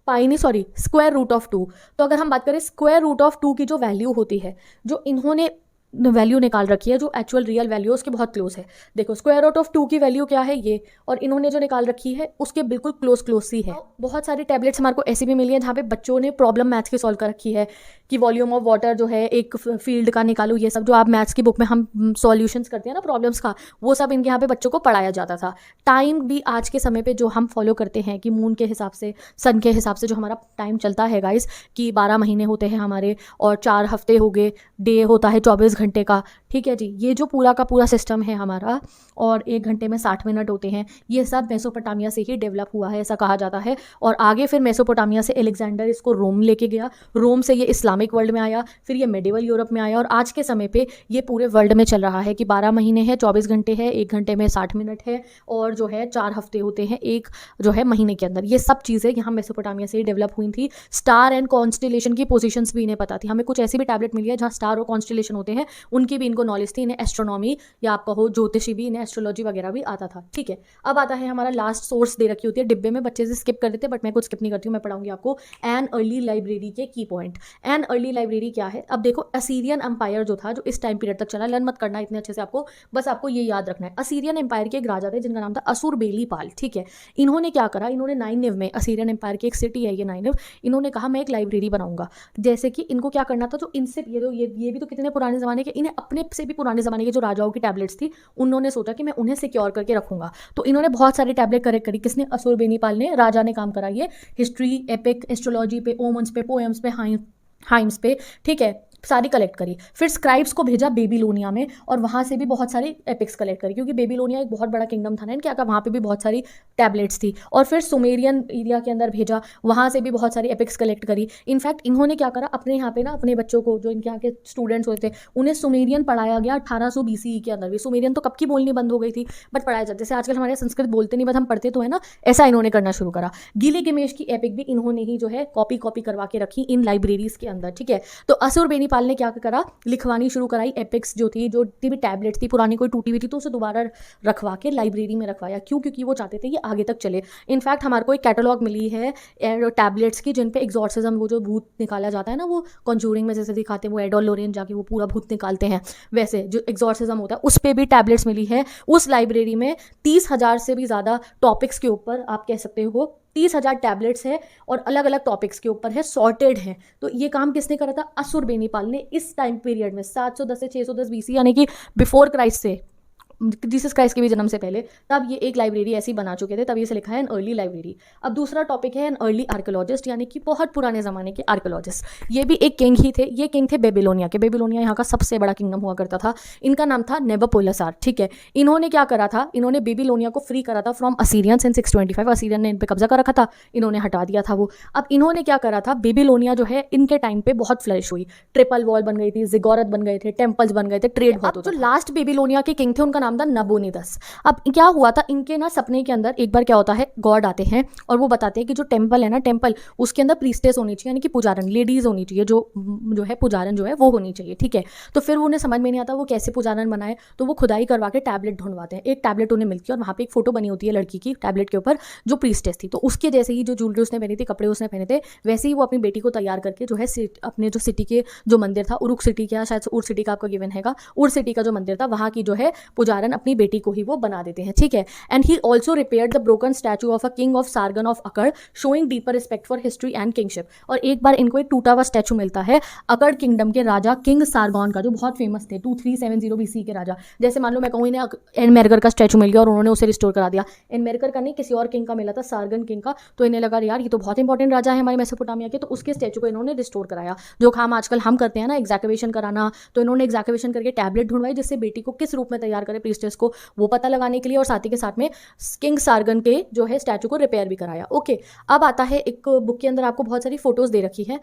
पाई नहीं, सॉरी, स्क्वायर रूट ऑफ 2। तो अगर हम बात करें स्क्वायर रूट ऑफ 2 की जो वैल्यू होती है, जो इन्होंने वैल्यू निकाल रखी है, जो एक्चुअल रियल वैल्यू है उसके बहुत क्लोज है। देखो स्क्वायर रूट ऑफ 2 की वैल्यू क्या है ये, और इन्होंने जो निकाल रखी है उसके बिल्कुल क्लोज सी है। बहुत सारी टैबलेट्स हमारे को ऐसी भी मिली है जहाँ पे बच्चों ने प्रॉब्लम मैथ्स की सॉल्व कर रखी है, कि वॉल्यूम ऑफ वाटर जो है एक फील्ड का निकालो, ये सब जो आप मैथ्स की बुक में हम सॉल्यूशंस करते हैं ना प्रॉब्लम्स का, वो सब इनके यहाँ पे बच्चों को पढ़ाया जाता था। टाइम भी आज के समय पे जो हम फॉलो करते हैं कि मून के हिसाब से, सन के हिसाब से जो हमारा टाइम चलता है गाइस, कि 12 महीने होते हैं हमारे, और 4 हफ्ते हो गए, डे होता है 24 घंटे का, ठीक है जी। ये जो पूरा का पूरा सिस्टम है हमारा, और 1 घंटे में 60 मिनट होते हैं, ये सब मेसोपोटामिया से ही डेवलप हुआ है, ऐसा कहा जाता है। और आगे फिर मेसोपोटामिया से अलेक्जेंडर इसको रोम लेके गया, रोम से ये इस्लामिक वर्ल्ड में आया, फिर ये मेडिवल यूरोप में आया, और आज के समय पे ये पूरे वर्ल्ड में चल रहा है कि 12 महीने हैं, 24 घंटे है, 1 घंटे में 60 मिनट है, और जो है 4 हफ्ते होते हैं एक जो है महीने के अंदर। ये सब चीज़ें यहाँ मेसोपोटामिया से ही डेवलप हुई थी। स्टार एंड कॉन्स्टिलेशन की पोजीशंस भी इन्हें पता थी। हमें कुछ ऐसी भी टैबलेट मिली है जहाँ स्टार और कॉन्स्टिलेशन होते हैं, उनकी भी इनको नॉलेज थी। इन्हें एस्ट्रोनॉमी या आप कहो ज्योतिषी भी, इन्हें एस्ट्रोलॉजी वगैरह भी आता था, ठीक है। अब आता है हमारा लास्ट सोर्स दे रखी होती है डिब्बे में, बच्चे से स्किप कर देते हैं, बट मैं कुछ स्किप नहीं करती हूँ, मैं पढ़ाऊंगी आपको एन अर्ली लाइब्रेरी के की पॉइंट। एन अर्ली लाइब्रेरी क्या है? अब देखो, असीरियन एम्पायर जो था, जो इस टाइम पीरियड तक चला, लर्न मत करना इतने अच्छे से, आपको बस आपको ये याद रखना है। असीरियन एम्पायर के एक राजा थे जिनका नाम था असुरबेनीपाल, ठीक है। इन्होंने क्या करा, इन्होंने नाइनिव में, असीरियन एम्पायर की एक सिटी है ये नाइनिव, इन्होंने कहा मैं एक लाइब्रेरी बनाऊंगा। जैसे कि इनको क्या करना था, जो इनसे ये भी तो कितने पुराने ज़माने के, इन्हें अपने से भी पुराने ज़माने के जो राजाओं की टैबलेट्स थी, उन्होंने सोचा कि मैं उन्हें सिक्योर करके रखूंगा। तो इन्होंने बहुत सारी टैबलेट करेक्ट करी। किसने? असुरबेनीपाल ने, राजा ने काम करा ये हिस्ट्री, एपिक, एस्ट्रोलॉजी पे, ओमन्स पे, पोएम्स पे, हाइम्स पे, ठीक है, सारी कलेक्ट करी। फिर स्क्राइब्स को भेजा बेबीलोनिया में, और वहाँ से भी बहुत सारी एपिक्स कलेक्ट करी, क्योंकि बेबीलोनिया एक बहुत बड़ा किंगडम था ना इनके, वहाँ पे भी बहुत सारी टैबलेट्स थी। और फिर सुमेरियन एरिया के अंदर भेजा, वहाँ से भी बहुत सारी एपिक्स कलेक्ट करी। इनफैक्ट इन्होंने क्या करा, अपने यहाँ पे ना अपने बच्चों को, जो इनके यहाँ के स्टूडेंट्स होते थे, उन्हें सुमेरियन पढ़ाया गया 1800 BCE के अंदर भी। सुमेरियन तो कब की बोलनी बंद हो गई थी, बट पढ़ाया जाता, जैसे आजकल हमारे संस्कृत बोलते नहीं, बट हम पढ़ते तो है ना, ऐसा इन्होंने करना शुरू करा। गिलगिमेश की एपिक भी इन्होंने ही जो है कॉपी करवा के रखी इन लाइब्रेरीज के अंदर, ठीक है। तो असुरबेनीपाल ने क्या करा, लिखवानी शुरू कराई, एपिक्स जो थी, जो भी टैबलेट थी पुरानी कोई टूटी हुई थी, तो उसे दोबारा रखवा के लाइब्रेरी में रखवाया। क्यों? क्योंकि वो चाहते थे ये आगे तक चले। इनफैक्ट हमारे को एक कैटलॉग मिली है टैबलेट्स की, जिन पे एग्जॉर्सिज्म, वो जो भूत निकाला जाता है ना, वो कॉन्जूरिंग में जैसे दिखाते हैं, वो एडोल लोरेन जाके वो पूरा भूत निकालते हैं, वैसे जो एग्जॉर्सिज्म होता है उस पर भी टैबलेट्स मिली है। उस लाइब्रेरी में 30,000 से भी ज़्यादा टॉपिक्स के ऊपर, आप कह सकते हो 30,000 टैबलेट्स है, और अलग अलग टॉपिक्स के ऊपर है, सॉर्टेड है। तो ये काम किसने करा था? असुरबेनीपाल ने। इस टाइम पीरियड में 710 से 610 BC, यानी कि बिफोर क्राइस्ट से, जीसस क्राइस्ट के भी जन्म से पहले, तब ये एक लाइब्रेरी ऐसी बना चुके थे, तब इसे लिखा है एन अर्ली लाइब्रेरी। अब दूसरा टॉपिक है एन अर्ली आर्कियोलॉजिस्ट, यानी कि बहुत पुराने ज़माने के आर्कियोलॉजिस्ट। ये भी एक किंग ही थे। ये किंग थे बेबीलोनिया के। बेबीलोनिया यहाँ का सबसे बड़ा किंगडम हुआ करता था। इनका नाम था नेबुकोडनेस्सर, ठीक है। इन्होंने क्या करा था, इन्होंने बेबीलोनिया को फ्री करा था फ्रॉम असीरियंस इन 625। असीरियन ने इन पर कब्जा कर रखा था, इन्होंने हटा दिया था वो। अब इन्होंने क्या करा था, बेबीलोनिया जो है इनके टाइम पे बहुत फ्लरिश हुई, ट्रिपल वॉल बन गई थी, जिगोरत बन गए थे, टेम्पल्स बन गए थे, ट्रेड बहुत होता था। जो लास्ट बेबीलोनिया के किंग थे उनका नाम था नबोनिदस। अब क्या हुआ था, इनके ना सपने के अंदर एक बार क्या होता है, गॉड आते हैं और वो बताते हैं कि जो टेम्पल है ना, टेम्पल उसके अंदर प्रीस्टेस होनी चाहिए, यानी कि पुजारन, लेडीज होनी चाहिए, जो है पुजारन जो है वो होनी चाहिए, ठीक है। तो फिर उन्हें समझ में नहीं आता वो कैसे पुजारन बनाए, तो वो खुदाई करवा के टैबलेट ढूंढवाते हैं। एक टैबलेट उन्हें मिलती है और वहाँ पे एक फोटो बनी होती है लड़की की टैबलेट के ऊपर, जो प्रीस्टेस थी। तो उसके जैसे ही जो ज्वेलरी उसने पहनी थी, कपड़े उसने पहने थे, वैसे ही वो अपनी बेटी को तैयार करके जो है अपने जो सिटी के जो मंदिर था, उरुक सिटी का, शायद उर सिटी का आपका गिवन हैगा, उर सिटी का जो मंदिर था, वहाँ की जो है पुजारन अपनी बेटी को ही वो बना देते हैं, ठीक है। And he also repaired the broken statue of a king of Sargon of Akkad, showing deeper respect for history and kingship. और एक बार इनको एक टूटा हुआ स्टैचू मिलता है अकड़ किंगडम के राजा किंग सारगॉन का, जो बहुत फेमस थे, 2370 BC के राजा। जैसे मान लो मैं कहूँ इन्हें एनमेरगर का स्टैचू मिल गया और उन्होंने उसे रिस्टोर करा दिया। एनमेरगर का नहीं, किसी और किंग का मिला था, सारगन किंग का। तो इन्हें लगा यार ये तो बहुत इंपॉर्टेंट राजा है हमारे मेसोपोटामिया के, तो उसके स्टैचू को इन्होंने रिस्टोर कराया। जो काम आजकल हम करते हैं ना, एग्जैक्टिवेशन कराना, तो इन्होंने एग्जैक्टिवेशन करके टैबलेट ढूंढवाई जिससे बेटी को किस रूप में तैयार करे, प्रीस्टेस को, वो पता लगाने के लिए, और साथ ही के साथ में किंग सार्गन के जो है स्टैचू को रिपेयर भी कराया। ओके, अब आता है एक बुक के अंदर आपको बहुत सारी फोटोज दे रखी है।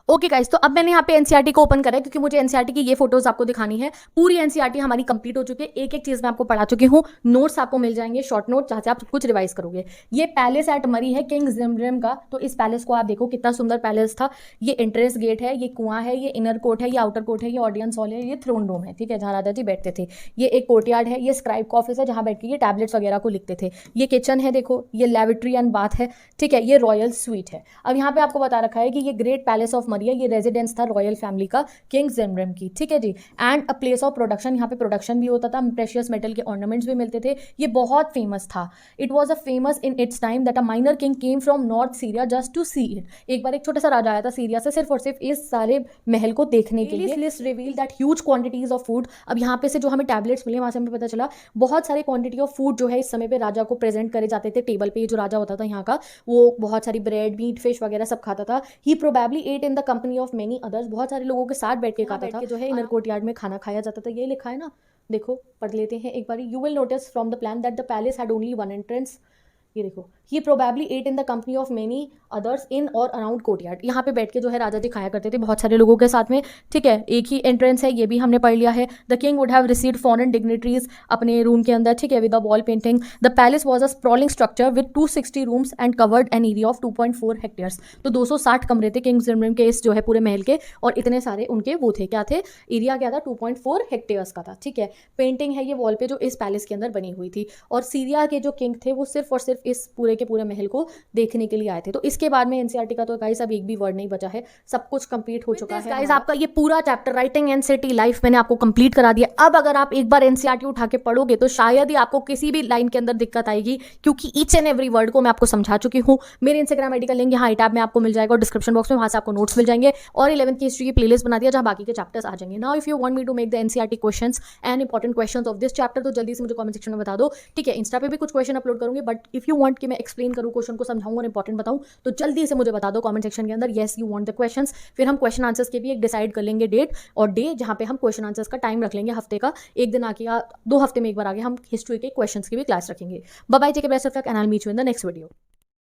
ओके गाइस, तो अब मैंने यहाँ पे एनसीईआरटी को ओपन करा है क्योंकि मुझे एनसीईआरटी की ये फोटोज आपको दिखानी है। पूरी एनसीईआरटी हमारी कंप्लीट हो चुकी है, एक एक चीज मैं आपको पढ़ा चुकी हूँ, नोट्स आपको मिल जाएंगे, शॉर्ट नोट, जहाँ से आप कुछ रिवाइज करोगे। ये पैलेस एट मरी है किंग जिमरिम का, तो इस पैलेस को आप देखो कितना सुंदर पैलेस था। ये एंट्रेंस गेट है, ये कुआं है, ये इनर कोर्ट है, ये आउटर कोर्ट है, ये ऑडियंस हॉल है, ये थ्रोन रूम है, ठीक है, जहाँ राजा जी बैठते थे। ये एक कोर्टयार्ड है, ये स्क्राइब का ऑफिस है जहाँ बैठ के ये टैबलेट्स वगैरह को लिखते थे। ये किचन है, देखो, ये लेविट्री एंड बाथ है, ठीक है, ये रॉयल स्वीट है। अब यहाँ पे आपको बता रखा है कि ये ग्रेट पैलेस ऑफ मरी है, ये रेजिडेंस था रॉयल फैमिली का किंग जिमरिम की, ठीक है जी। And a place of production, यहाँ पे प्रोडक्शन भी होता था, प्रेशियस मेटल के ऑर्नामेंट्स भी मिलते थे। ये बहुत फेमस था। It was a famous in its time that a minor king came from north Syria just to see it. एक बार एक छोटा सा राजा आया था सीरिया से सिर्फ और सिर्फ इस सारे महल को देखने के लिए। List reveal that huge quantities of food. अब यहाँ पे से जो हमें टैबलेट्स मिले वहां से हमें पता चला बहुत सारी क्वांटिटी ऑफ फूड जो है इस समय पे राजा को प्रेजेंट करे जाते थे टेबल पे। जो राजा होता था यहाँ का, वो बहुत सारी ब्रेड, मीट, फिश वगैरह सब खाता था। ही probably ate in the company of many others, बहुत सारे लोगों के साथ बैठ के खाता था। जो है इनर कोर्टयार्ड में खाना खाया जाता था, ये लिखा है ना, देखो पढ़ लेते हैं एक बार। You will notice from the plan that the palace had only one entrance. ये देखो, he probably ate in the company of many others in और अराउंड कोर्टयार्ड। यहाँ पे बैठ के जो है राजा जी खाया करते थे बहुत सारे लोगों के साथ में, ठीक है। एक ही एंट्रेंस है, ये भी हमने पढ़ लिया है। The king would have received foreign dignitaries अपने रूम के अंदर, ठीक है, with the wall painting. The palace was a sprawling structure with 260 rooms and covered an area of 2.4 hectares. तो 260 कमरे थे किंग जिमरिम के इस जो है पूरे महल के, और इतने सारे उनके वो थे, क्या थे, एरिया क्या था, 2.4 हेक्टेयर्स का था, ठीक है। पेंटिंग है ये वॉल पे जो इस पैलेस के अंदर बनी हुई थी। और सीरिया के जो किंग थे वो सिर्फ और सिर्फ इस पूरे के पूरे महल को देखने के लिए आए थे। तो इसके बाद में एनसीईआरटी का तो गाइस अब एक भी वर्ड नहीं बचा है, सब कुछ कंप्लीट हो चुका है। गाइस आपका ये पूरा chapter writing and city life मैंने आपको कंप्लीट करा दिया। अब अगर आप एक बार एनसीईआरटी उठा के पढ़ोगे तो शायद ही आपको किसी भी लाइन के अंदर दिक्कत आएगी, क्योंकि ईच एंड एवरी वर्ड को मैं आपको समझा चुकी हूँ। मेरे इंस्टाग्राम आईडी का लिंक यहाँ टैब में आपको मिल जाएगा और डिस्क्रिप्शन बॉक्स में, वहां से आपको नोट्स मिल जाएंगे। और 11th की हिस्ट्री की प्लेलिस्ट बना दिया जहाँ बाकी के चैप्टर्स आ जाएंगे। Now if you want me to make the NCERT questions and important questions of this chapter, तो जल्दी से मुझे कमेंट सेक्शन में बता दो, ठीक है। इंस्टा पे भी कुछ क्वेश्चन अपलोड करूंगी, बट इफ यू वांट कि मैं एक्सप्लेन करूँ, क्वेश्चन को समझाऊं और इंपॉर्टेंट बताऊं, तो जल्दी से मुझे बता दो कमेंट सेक्शन के अंदर, yes you want the questions. फिर हम क्वेश्चन आंसर्स के भी एक डिसाइड कर लेंगे डेट और डे, जहां पे हम क्वेश्चन आंसर्स का टाइम रख लेंगे हफ्ते का, एक दिन आके या 2 हफ्ते में एक बार आगे हम हिस्ट्री के क्वेश्चंस की भी क्लास रखेंगे। Bye bye, take care, best of luck and I will meet you in the next video.